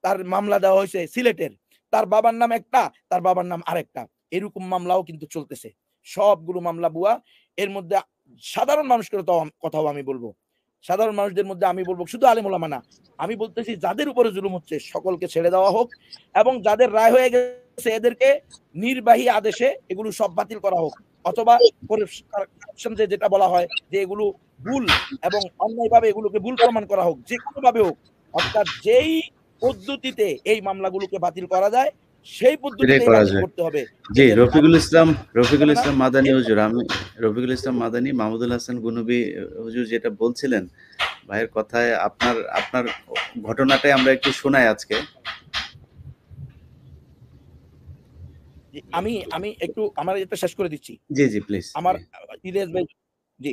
তার মামলা দেওয়া হয়েছে সিলেটের, তার বাবার নাম একটা, তার বাবার নাম আরেকটা, এরকম মামলাও কিন্তু চলতেছে। সবগুলো মামলা বুয়া। এর মধ্যে সাধারণ মানুষকে কথাও আমি বলবো, সাধারণ মানুষদের মধ্যে আমি বলবো, শুধু আলেম ওলামা না, আমি বলতেছি যাদের উপরে জুলুম হচ্ছে সকলকে ছেড়ে দেওয়া হোক, এবং যাদের রায় হয়ে গেছে এদেরকে নির্বাহী আদেশে এগুলো সব বাতিল করা হোক, অথবা যেটা বলা হয় যে এগুলো ভুল এবং অন্যায়ভাবে এগুলোকে ভুল প্রমাণ করা হোক, যে কোনো ভাবে হোক। অর্থাৎ যেই পদ্ধতিতে এই মামলাগুলোকে বাতিল করা যায় সেই পদ্ধতিতে বাতিল করতে হবে। জি, রফিকুল ইসলাম মাদানী হুজুর, আমি রফিকুল ইসলাম মাদানী, মাহমুদুল হাসান গুনবী হুজুর যেটা বলছিলেন, ভাইয়ের কথায় আপনার ঘটনাটাই আমরা একটু শোনাই আজকে। আমি একটু আমার এটা শেষ করে দিচ্ছি। জি জি প্লিজ। আমার ইলিয়াস ভাই, জি,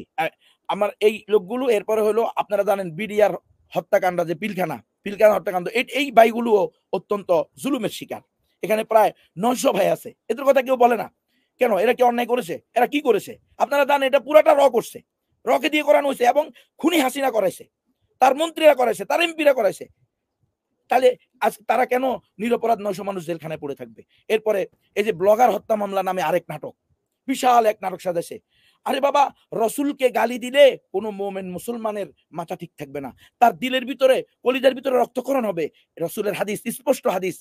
আমার এই লোকগুলো, এরপরে হলো আপনারা জানেন বিডিআর হত্যাকাণ্ড, যে পিলখানা হত্যাকাণ্ড, এই ভাইগুলো অত্যন্ত জুলুমের শিকার। এখানে প্রায় 900 ভাই আছে, এদের কথা কেউ বলে না কেন? এরা কি অন্যায় করেছে? এরা কি করেছে? আপনারা জানেন এটা পুরাটা করছে, রকে দিয়ে করানো হয়েছে, এবং খুনি হাসিনা করাইছে, তার মন্ত্রীরা করাইছে, তার এমপিরা করাইছে। তাহলে আজ তারা কেন নিরপরাধ 900 মানুষ জেলখানায় পড়ে থাকবে? এরপরে এই যে ব্লগার হত্যা মামলা নামে আরেক নাটক, বিশাল এক নাটক সাজাইছে। আরে বাবা, রসুলকে গালি দিলে কোনো মোমেন মুসলমানের মাথা ঠিক থাকবে না, তার দিলের ভিতরে, কলিজার ভিতরে রক্তক্ষরণ হবে। রসুলের হাদিস, স্পষ্ট হাদিস,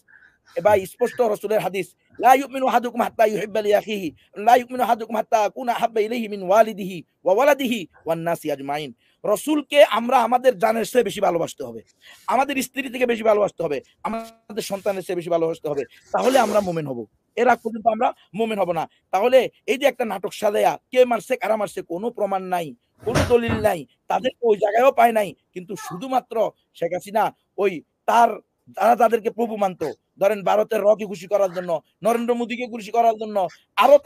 ভাই স্পষ্ট রসুলের হাদিস, লা ইউমিনু আহাদুকুম হাত্তা ইউহিব্বা লিআখিহি, লা ইউমিনু আহাদুকুম হাত্তা আকুনা আহাব্বা ইলাইহি মিন ওয়ালিদিহি ওয়া ওয়ালাদিহি ওয়ান নাসি আজমাইন। রসুলকে আমরা আমাদের জানের চেয়ে বেশি ভালোবাসতে হবে, আমাদের স্ত্রী থেকে বেশি ভালোবাসতে হবে, আমাদের সন্তানের চেয়ে বেশি ভালোবাসতে হবে, তাহলে আমরা মুমিন হব। এর আগ পর্যন্ত আমরা মুমিন হব না। তাহলে এই যে একটা নাটক সাজায়া কে মারছে কারা মারছে কোনো প্রমাণ নাই, কোনো দলিল নাই, তাদেরকে ওই জায়গায়ও পায় নাই, কিন্তু শুধুমাত্র শেখ হাসিনা ওই তারা তাদেরকে প্রভু মানতো, ধরেন ভারতের রকে খুশি করার জন্য, নরেন্দ্র মোদীকে খুশি করার জন্য, আরো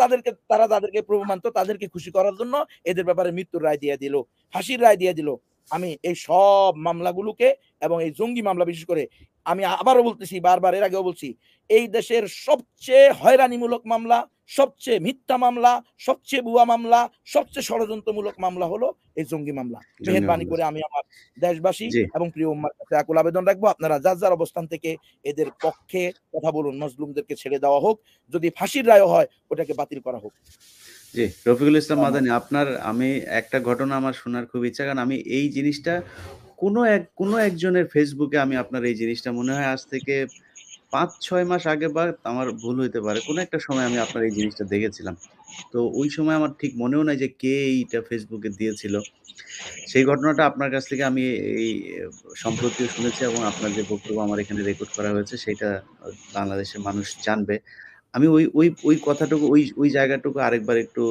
তারা তাদেরকে প্রভু মানতো, তাদেরকে খুশি করার জন্য এদের ব্যাপারে মৃত্যুর রায় দিয়ে দিল, ফাঁসির রায় দিয়ে দিল। আমি এই সব মামলাগুলোকে, এবং এই জঙ্গি মামলা বিশেষ করে, আমি আবারও বলতেছি, বারবার এর আগেও বলছি, এই দেশের সবচেয়ে হয়রানিমূলক মামলা, সবচেয়ে মিথ্যা মামলা, সবচেয়ে ভুয়া মামলা, সবচেয়ে ষড়যন্ত্রমূলক মামলা হলো এই জঙ্গি মামলা। মেহেরবানি করে আমি আমার দেশবাসী এবং প্রিয় উম্মার কাছে আকুল আবেদন রাখবো, আপনারা যার যার অবস্থান থেকে এদের পক্ষে কথা বলুন, মজলুমদেরকে ছেড়ে দেওয়া হোক, যদি ফাঁসির রায় হয় ওটাকে বাতিল করা হোক। জি, রফিকুল ইসলাম মাদানী, আমি একটা ঘটনা আমার শোনার খুব ইচ্ছা, কারণ আমি এই জিনিসটা কোনো একজনের ফেসবুকে, আমি আপনার এই জিনিসটা মনে হয় আজ থেকে 5-6 মাস আগে, বা আমার ভুল হইতে পারে, কোনো একটা সময় আমি আপনার এই জিনিসটা দেখেছিলাম। তো ওই সময় আমার ঠিক মনেও নাই যে কে এইটা ফেসবুকে দিয়েছিল। সেই ঘটনাটা আপনার কাছ থেকে আমি এই সম্প্রতিও শুনেছি, এবং আপনার যে বক্তব্য আমার এখানে রেকর্ড করা হয়েছে সেটা বাংলাদেশের মানুষ জানবে। আমি ওই কথাটুকু, ওই জায়গাটুকু আরেকবার একটু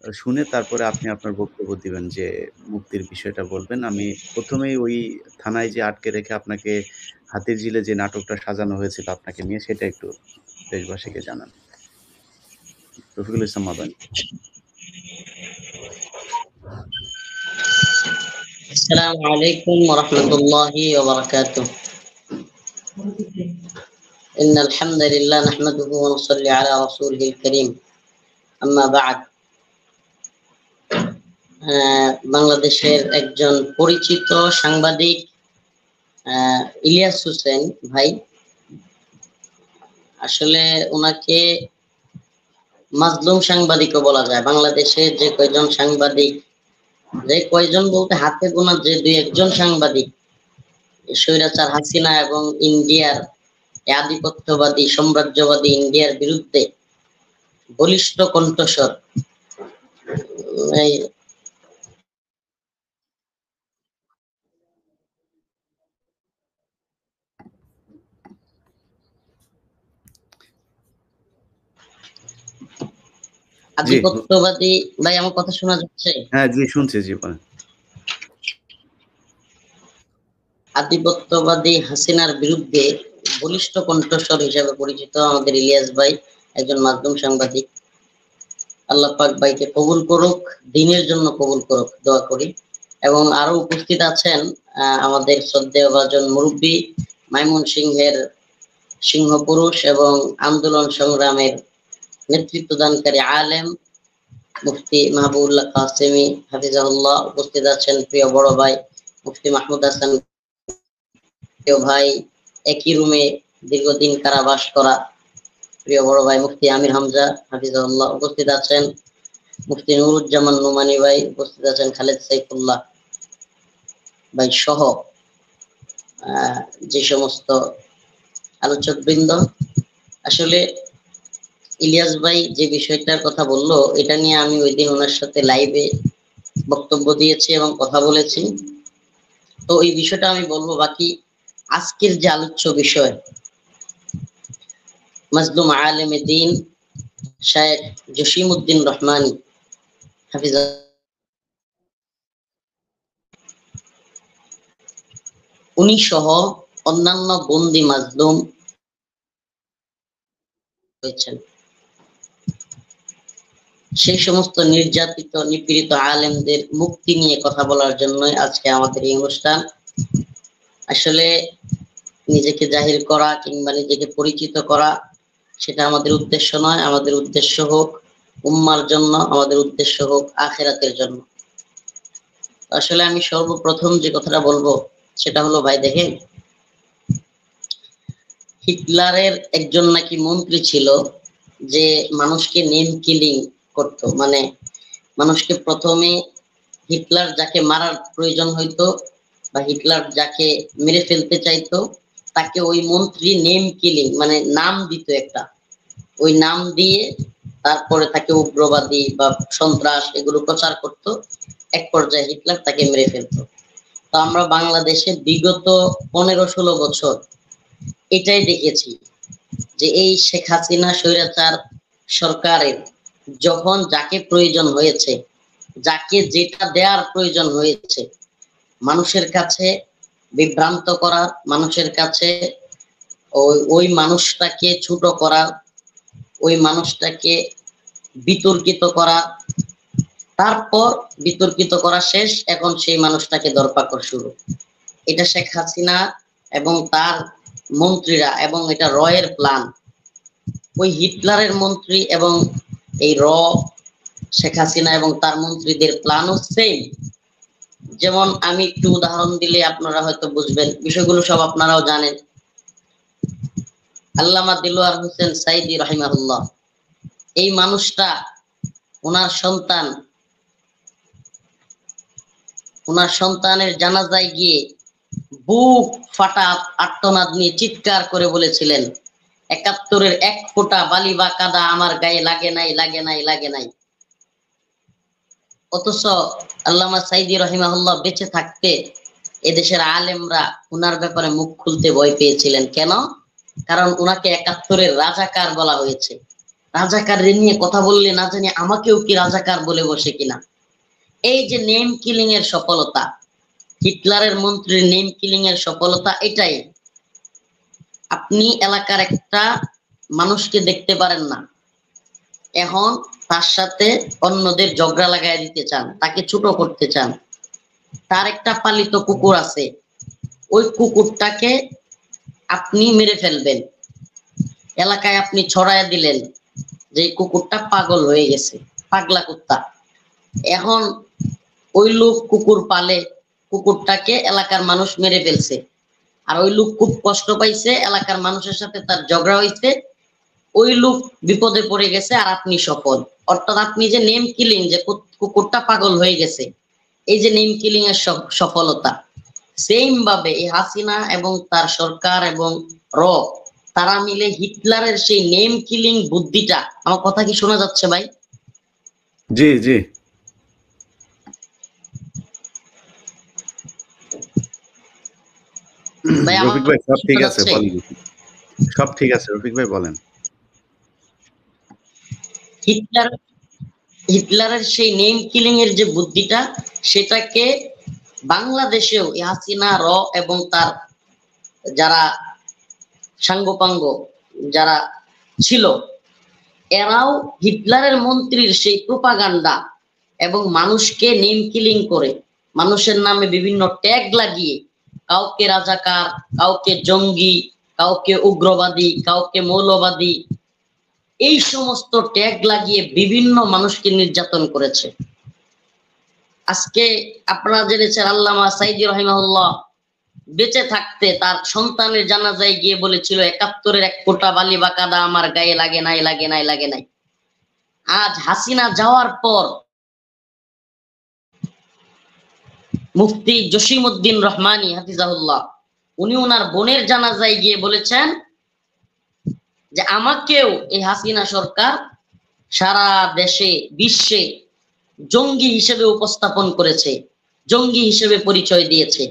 শুনে তারপরে আপনি আপনার বক্তব্য দিবেন যে মুক্তির বিষয়টা বলবেন। আমি ১ম এই ওই থানায় যে আটকে রেখে আপনাকে হাতিরঝিলে যে নাটকটা সাজানো হয়েছিল আপনাকে নিয়ে সেটা একটু দেশবাসীকে জানান। রফিকুল ইসলাম মাদানী। السلام عليكم ورحمة الله وبركاته. إن الحمد لله نحمده ونصلي على رسوله الكريم. أما بعد, বাংলাদেশের একজন পরিচিত সাংবাদিক ইলিয়াস হোসেন ভাই, আসলে ওনাকে মাজলুম সাংবাদিকও বলা যায়। বাংলাদেশে যে কয়জন সাংবাদিক, যে কয়জন বলতে হাতে গোনা যে দুই একজন সাংবাদিক স্বৈরাচার হাসিনা এবং ইন্ডিয়ার আধিপত্যবাদী সাম্রাজ্যবাদী ইন্ডিয়ার বিরুদ্ধে বলিষ্ঠ কণ্ঠস্বর আধিপত্যবাদী ভাই, আমার কথা শোনা যাচ্ছে? হ্যাঁ জি, শুনছি জি, বলেন। আধিপত্যবাদী হাসিনার বিরুদ্ধে বলিষ্ঠ কণ্ঠস্বর হিসেবে পরিচিত আমাদের ইলিয়াস ভাই একজন মাধ্যম সাংবাদিক। আল্লাহ পাক ভাইকে কবুল করুক, দিনের জন্য কবুল করুক, দোয়া করি। এবং আরো উপস্থিত আছেন আমাদের শ্রদ্ধেয় ভাজন মুরব্বী, মাইমন সিংহের সিংহ পুরুষ এবং আন্দোলন সংগ্রামের নেতৃত্বদানকারী আলেম মুফতি মাহবুবুল্লাহ কাসেমি হাফিজাহুল্লাহ। উপস্থিত আছেন প্রিয় বড় ভাই মুফতি মাহমুদ হাসান প্রিয় ভাই, একই রুমে দীর্ঘদিন কারাবাস করা প্রিয় বড় ভাই মুফতি আমির হামজা হাফিজাহুল্লাহ। উপস্থিত আছেন মুফতি নুরুজ্জামান নোমানি ভাই, উপস্থিত আছেন খালেদ সাইফুল্লাহ ভাই সহ যে সমস্ত আলোচক বৃন্দ। আসলে ইলিয়াস ভাই যে বিষয়টার কথা বললো, এটা নিয়ে আমি ওই দিন ওনার সাথে লাইভে বক্তব্য দিয়েছি এবং কথা বলেছি। তো এই বিষয়টা আমি বলবো। বাকি আজকের যে আলোচ্য বিষয়, মাজলুম আলেমে দ্বীন শায়েখ জসিমউদ্দিন রহমানী হাফিজা, উনি সহ অন্যান্য বন্দী মাজলুম হয়েছেন, সেই সমস্ত নির্যাতিত নিপীড়িত আলেমদের মুক্তি নিয়ে কথা বলার জন্য আজকে আমাদের এই অনুষ্ঠান। আসলে নিজেকে জাহির করা কিংবা নিজেকে পরিচিত করা সেটা আমাদের উদ্দেশ্য নয়। আমাদের উদ্দেশ্য হোক উম্মার জন্য, আমাদের উদ্দেশ্য হোক আখিরাতের জন্য। আসলে আমি সর্বপ্রথম যে কথাটা বলবো সেটা হলো, ভাই দেখেন, হিটলারের একজন নাকি মন্ত্রী ছিল যে মানুষকে নেম কিলিং করতো। মানে মানুষকে প্রথমে হিটলার যাকে মারার প্রয়োজন হইতো বা হিটলার যাকে মেরে ফেলতে চাইতো, তাকে ওই মন্ত্রী নেম কিলিং মানে নাম দিত একটা, ওই নাম দিয়ে তারপরে তাকে উগ্রবাদী বা সন্ত্রাস এগুলো প্রচার করত। এক পর্যায়ে হিটলার তাকে মেরে ফেলতো। তো আমরা বাংলাদেশে বিগত 15-16 বছর এটাই দেখেছি যে এই শেখ হাসিনা স্বৈরাচার সরকারের যখন যাকে প্রয়োজন হয়েছে, যাকে যেটা দেওয়ার প্রয়োজন হয়েছে, মানুষের কাছে বিভ্রান্ত করা, মানুষের কাছে ওই মানুষটাকে ছোট করা, ওই মানুষটাকে বিতর্কিত করা, তারপর বিতর্কিত করা শেষ, এখন সেই মানুষটাকে দরপাকড় শুরু। এটা শেখ হাসিনা এবং তার মন্ত্রীরা, এবং এটা রয়ের প্ল্যান। ওই হিটলারের মন্ত্রী এবং এই শেখ হাসিনা এবং তার মন্ত্রীদের প্ল্যানও সেম। যেমন আমি একটু উদাহরণ দিলে আপনারা হয়তো বুঝবেন, বিষয়গুলো সব আপনারাও জানেন। আল্লামা দিলওয়ার হোসেন সাইদি রাহিমাহুল্লাহ, এই মানুষটা ওনার সন্তানের জানাজায় গিয়ে বুক ফাটা আর্তনাদ নিয়ে চিৎকার করে বলেছিলেন, ৭১-এর ১ ফোঁটা বালি বা কাদা আমার গায়ে লাগে নাই, লাগে নাই, লাগে নাই। অথচ আল্লামা সাইদি রহিমাহুল্লাহ বেঁচে থাকতে এদেশের আলেমরা উনার ব্যাপারে মুখ খুলতে ভয় পেয়েছিলেন। কেন? কারণ উনাকে ৭১-এর রাজাকার বলা হয়েছে। রাজাকারদের নিয়ে কথা বললে না জানি আমাকেও কি রাজাকার বলে বসে কিনা। এই যে নেম কিলিং এর সফলতা, হিটলারের মন্ত্রীর নেম কিলিং এর সফলতা এটাই। আপনি এলাকার একটা মানুষকে দেখতে পারেন না, এখন তার সাথে অন্যদের ঝগড়া লাগাই দিতে চান, তাকে ছোট করতে চান। তার একটা পালিত কুকুর আছে, ওই কুকুরটাকে আপনি মেরে ফেলবেন, এলাকায় আপনি ছড়াইয়া দিলেন যে কুকুরটা পাগল হয়ে গেছে, পাগলা কুত্তা। এখন ওই লোক কুকুর পালে, কুকুরটাকে এলাকার মানুষ মেরে ফেলছে, আর ওই লোক খুব কষ্ট পাইছে, এলাকার মানুষের সাথে তার ঝগড়া হইছে, ওই লোক বিপদে পড়ে গেছে আর আপনি সফল। অর্থাৎ আপনি যে নেম কিলিং, যে কুকুরটা পাগল হয়ে গেছে, এই যে নেম কিলিং এর সফলতা, সেম ভাবে এই হাসিনা এবং তার সরকার এবং তারা মিলে হিটলারের সেই নেম কিলিং বুদ্ধিটা, আমার কথা কি শোনা যাচ্ছে ভাই? জি জি ভাই রফিক ভাই সব ঠিক আছে, যাচ্ছে? বলেন। সব ঠিক আছে রফিক ভাই, বলেন। হিটলারের সেই নেম কিলিং এর যে বুদ্ধিটা, সেটাকে বাংলাদেশেও হাসিনা এবং তার যারা সাঙ্গপাঙ্গ যারা ছিল, এরাও হিটলারের মন্ত্রীর সেই প্রোপাগান্ডা এবং মানুষকে নেম কিলিং করে, মানুষের নামে বিভিন্ন ট্যাগ লাগিয়ে, কাউকে রাজাকার, কাউকে জঙ্গি, কাউকে উগ্রবাদী, কাউকে মৌলবাদী, এই সমস্ত ট্যাগ লাগিয়ে বিভিন্ন মানুষকে নির্যাতন করেছে। আজকে আপনারা জেনেছেন আল্লামা সাইদি রহিমাহুল্লাহ বেঁচে থাকতে তার সন্তানের জানাজায় গিয়ে বলেছিল, ৭১-এর এক ফোঁটা বালি বা কাদা আমার গায়ে লাগে নাই, লাগে নাই, লাগে নাই। আজ হাসিনা যাওয়ার পর মুফতি জসিমউদ্দিন রহমানী হাফিজাহুল্লাহ, উনি ওনার বোনের জানাজায় গিয়ে বলেছেন যে আমাকেও এই হাসিনা সরকার সারা দেশে বিশ্বে জঙ্গি হিসেবে উপস্থাপন করেছে, জঙ্গি হিসেবে পরিচয় দিয়েছে।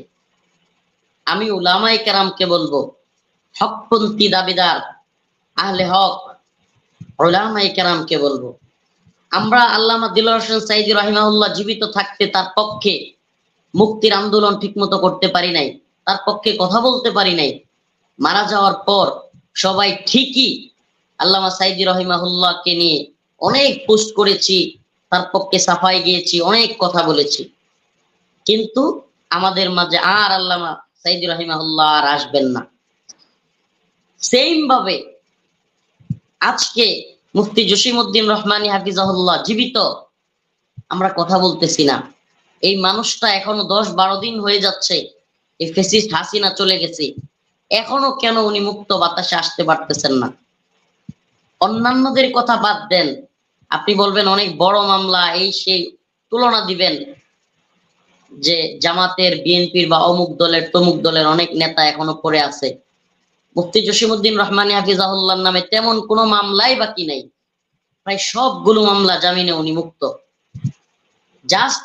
আমি উলামায়ে কেরামকে বলবো, হকপন্থী দাবিদার আহলে হক উলামায়ে কেরামকে বলবো, আমরা আল্লামা দিলওয়ার হোসেন সাইদি রাহিমাহুল্লাহ জীবিত থাকতে তার পক্ষে মুক্তির আন্দোলন ঠিকমতো করতে পারি নাই, তার পক্ষে কথা বলতে পারি নাই। মারা যাওয়ার পর সবাই ঠিকই আল্লামা সাইদি রাহিমাহুল্লাহকে নিয়ে অনেক পোস্ট করেছি, তার পক্ষে সাফাই গিয়েছি, অনেক কথা বলেছি, কিন্তু আমাদের মাঝে আর আল্লামা সাইদি রাহিমাহুল্লাহ আর আসবেন না। সেম ভাবে আজকে মুফতি জসিমউদ্দিন রহমানী হাফিজাহুল্লাহ জীবিত, আমরা কথা বলতেছি না। এই মানুষটা এখনো ১০-১২ দিন হয়ে যাচ্ছে, এই ফ্যাসিস্ট হাসিনা চলে গেছে, এখনো কেন উনি মুক্ত বাতাসে আসতে পারতেছেন না? অন্যান্যদের কথা বাদ দেন, আপনি বলবেন অনেক বড় মামলা, এই সেই তুলনা দিবেন যে জামাতের, বিএনপির বা অমুক দলের তমুক দলের অনেক নেতা এখনো পড়ে আছে। মুফতি জসিমউদ্দিন রহমানী হাফিজাহুল্লাহর নামে তেমন কোনো মামলাই বাকি নাই, প্রায় সবগুলো মামলা জামিনে উনি মুক্ত। জাস্ট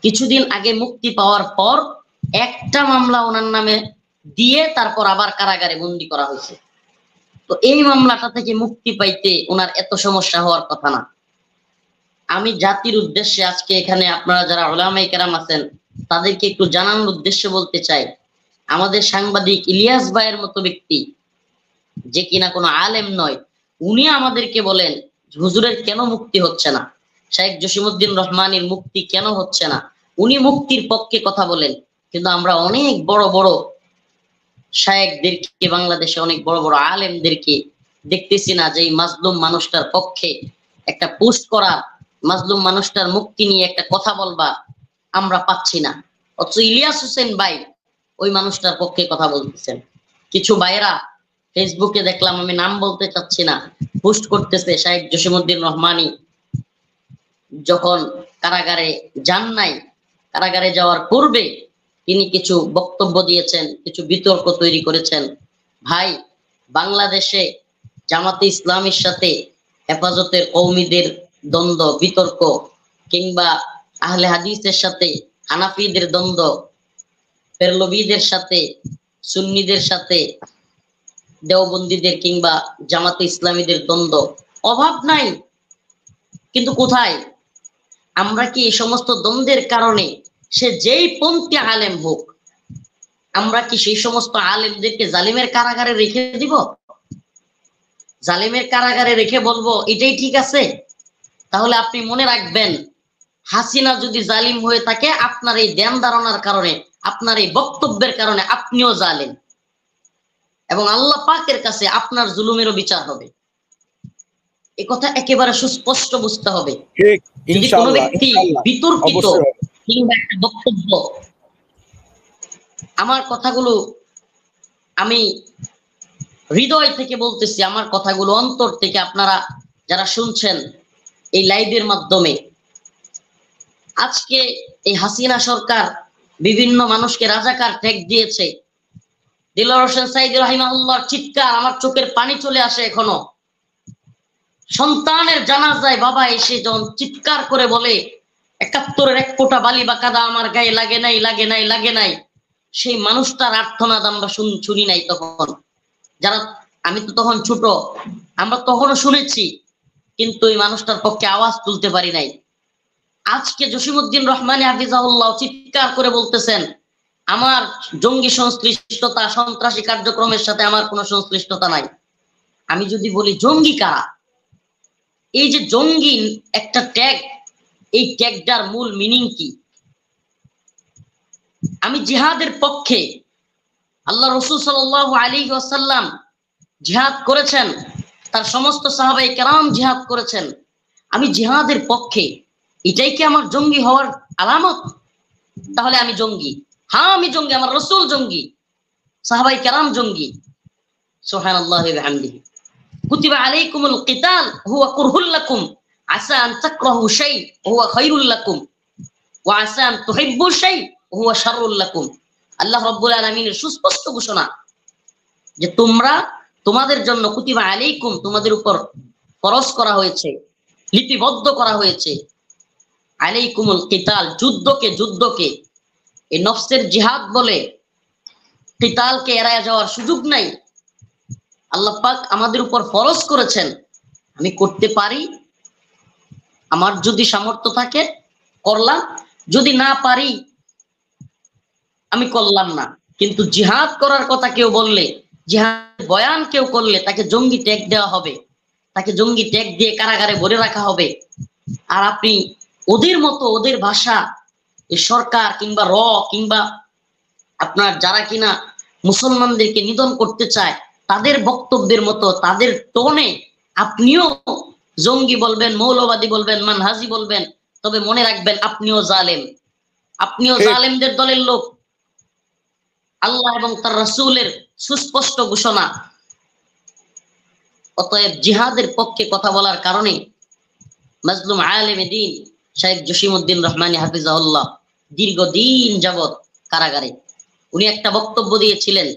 কিছুদিন আগে মুক্তি পাওয়ার পর একটা মামলা ওনার নামে দিয়ে তারপর আবার কারাগারে বন্দী করা হয়েছে। তো এই মামলাটা থেকে মুক্তি পাইতে ওনার এত সমস্যা হওয়ার কথা না। আমি জাতির উদ্দেশ্যে আজকে এখানে আপনারা যারা উলামায়ে কেরাম আছেন তাদেরকে একটু জানানোর উদ্দেশ্যে বলতে চাই, আমাদের সাংবাদিক ইলিয়াস ভাইয়ের মতো ব্যক্তি, যে কিনা কোনো আলেম নয়, উনি আমাদেরকে বলেন হুজুরের কেন মুক্তি হচ্ছে না, শাইখ জসিমউদ্দিন রহমানীর মুক্তি কেন হচ্ছে না। উনি মুক্তির পক্ষে কথা বলেন, কিন্তু আমরা অনেক বড় বড় শায়েখদেরকে, বাংলাদেশে অনেক বড় বড় আলেমদেরকে দেখতেছি না যে এই মাজলুম মানুষটার পক্ষে একটা পোস্ট করা, মাজলুম মানুষটার মুক্তি নিয়ে একটা কথা বলবা আমরা পাচ্ছি না। অথচ ইলিয়াস হোসেন ভাই ওই মানুষটার পক্ষে কথা বলতেছেন। কিছু ভাইয়েরা ফেসবুকে দেখলাম, আমি নাম বলতে চাচ্ছি না, পোস্ট করতেছে শাইখ জসিমউদ্দিন রহমানী যখন কারাগারে যান নাই, কারাগারে যাওয়ার পূর্বে তিনি কিছু বক্তব্য দিয়েছেন, কিছু বিতর্ক তৈরি করেছেন। ভাই, বাংলাদেশে জামাতে ইসলামীর সাথে হেফাজতের কওমীদের দ্বন্দ্ব, বিতর্ক, কিংবা আহলে হাদিসের সাথে হানাফিদের দ্বন্দ্ব, পেরলবীদের সাথে সুন্নিদের সাথে দেওবন্দীদের কিংবা জামাতে ইসলামীদের দ্বন্দ্ব অভাব নাই, কিন্তু কোথায়? আমরা কি এই সমস্ত দ্বন্দ্বের কারণে সে যেই পন্থী আলেম হোক, আমরা কি সেই সমস্ত আলেমদেরকে জালিমের কারাগারে রেখে দিব? জালিমের কারাগারে রেখে বলবো এটাই ঠিক আছে? তাহলে আপনি মনে রাখবেন, হাসিনা যদি জালিম হয়ে থাকে, আপনার এই ধ্যান ধারণার কারণে, আপনার এই বক্তব্যের কারণে আপনিও জালিম, এবং আল্লাহ পাকের কাছে আপনার জুলুমেরও বিচার হবে। এ কথা একেবারে সুস্পষ্ট বুঝতে হবে। ঠিক, যদি কোনো ইনশাআল্লাহ, ব্যক্তি ইনশাআল্লাহ, বিতর্কিত অবশ্যই। কিংবা একটা বক্তব্য, আমার কথাগুলো আমি হৃদয় থেকে বলতেছি, আমার কথাগুলো অন্তর থেকে আপনারা যারা শুনছেন এই লাইভের মাধ্যমে, আজকে এই হাসিনা সরকার বিভিন্ন মানুষকে রাজাকার ট্যাগ দিয়েছে। দিলওয়ার হোসেন সাইদি রাহিমাহুল্লাহর চিৎকার, আমার চোখের পানি চলে আসে এখনো। সন্তানের জানাজায় বাবা এসে যখন চিৎকার করে বলে ৭১-এর এক ফোঁটা বালি বা কাদা আমার গায়ে লাগে নাই, লাগে নাই, লাগে নাই, সেই মানুষটার আর্তনাদ আমরা শুনি নাই তখন। যারা, আমি তো তখন ছোট, আমরা তখনও শুনেছি, কিন্তু এই মানুষটার পক্ষে আওয়াজ তুলতে পারি নাই। আজকে জসিমউদ্দিন রহমানী হাফিজাহুল্লাহ চিৎকার করে বলতেছেন আমার জঙ্গি সংশ্লিষ্টতা, সন্ত্রাসী কার্যক্রমের সাথে আমার কোনো সংশ্লিষ্টতা নাই। আমি যদি বলি জঙ্গি কারা, এই যে জঙ্গি একটা ট্যাগ, এই ট্যাগটার মূল মিনিং কি? আমি জিহাদের পক্ষে, আল্লাহ রাসূল সাল্লাল্লাহু আলাইহি ওয়াসাল্লাম জিহাদ করেছেন, তার সমস্ত সাহাবায়ে কেরাম জিহাদ করেছেন, আমি জিহাদের পক্ষে, এটাই কি আমার জঙ্গি হওয়ার আলামত? তাহলে আমি জঙ্গি? হ্যাঁ আমি জঙ্গি, আমার রাসূল জঙ্গি, সাহাবায়ে কেরাম জঙ্গি। সুবহানাল্লাহি ওয়া বিহামদিহি। কুতিবা আলাইকুমুল কিতাল হুয়া কুরহুল লাকুম আসা আন তাকরাহু শাই হুয়া খায়রুল লাকুম ওয়া আসা আন তুহিব্বু শাই হুয়া শাররুল লাকুম। আল্লাহ রাব্বুল আলামিনের সুস্পষ্ট ঘোষণা যে তোমরা, তোমাদের জন্য কুতিবা আলাইকুম, তোমাদের উপর ফরজ করা হয়েছে, লিপিবদ্ধ করা হয়েছে, আলাইকুমুল কিতাল, যুদ্ধকে। এই নফসের জিহাদ বলে কিতালকে এড়ায় যাওয়ার সুযোগ নাই। আল্লাহ পাক আমাদের উপর ফরজ করেছেন, আমি করতে পারি, আমার যদি সামর্থ্য থাকে করলাম, যদি না পারি আমি করলাম না। কিন্তু জিহাদ করার কথা কেউ বললে, জিহাদ বয়ান কেউ করলে তাকে জঙ্গি ট্যাগ দেওয়া হবে, তাকে জঙ্গি ট্যাগ দিয়ে কারাগারে ভরে রাখা হবে। আর আপনি ওদের মতো, ওদের ভাষা, এই সরকার কিংবা কিংবা আপনার যারা কিনা মুসলমানদেরকে নিধন করতে চায়, তাদের বক্তব্যের মতো, তাদের টোনে আপনিও জঙ্গি বলবেন, মৌলবাদী বলবেন, মানহাজি বলবেন, তবে মনে রাখবেন আপনিও জালেম, আপনিও জালেমদের দলের লোক। আল্লাহ এবং তার রাসূলের সুস্পষ্ট ঘোষণা। অতএব জিহাদের পক্ষে কথা বলার কারণে মাজলুম আলেমে দ্বীন শাইখ জসিমউদ্দিন রহমানী হাফিজাহুল্লাহ দীর্ঘদিন যাবত কারাগারে। উনি একটা বক্তব্য দিয়েছিলেন,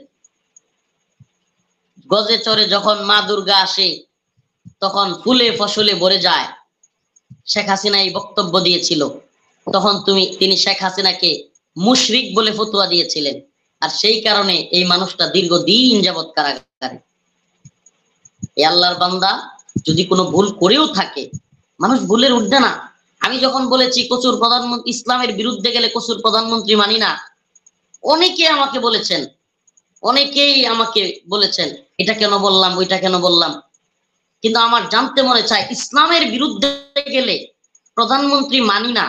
গজে চরে যখন মা দুর্গা আসে তখন ফুলে ফসলে ভরে যায়। শেখ হাসিনা এই বক্তব্য দিয়েছিল, তখন তিনি শেখ হাসিনাকে মুশরিক বলে ফতোয়া দিয়েছিলেন। আর সেই কারণে এই মানুষটা দীর্ঘদিন যাবত কারাগারে। এই আল্লাহর বান্দা যদি কোনো ভুল করেও থাকে, মানুষ ভুলের ঊর্ধ্বে না। আমি যখন বলেছি কচুর প্রধানমন্ত্রী, ইসলামের বিরুদ্ধে গেলে কচুর প্রধানমন্ত্রী মানি না, অনেকেই আমাকে বলেছেন এটা কেন বললাম, ওইটা কেন বললাম। কিন্তু আমার জানতে মনে চায়, ইসলামের বিরুদ্ধে গেলে প্রধানমন্ত্রী মানি না,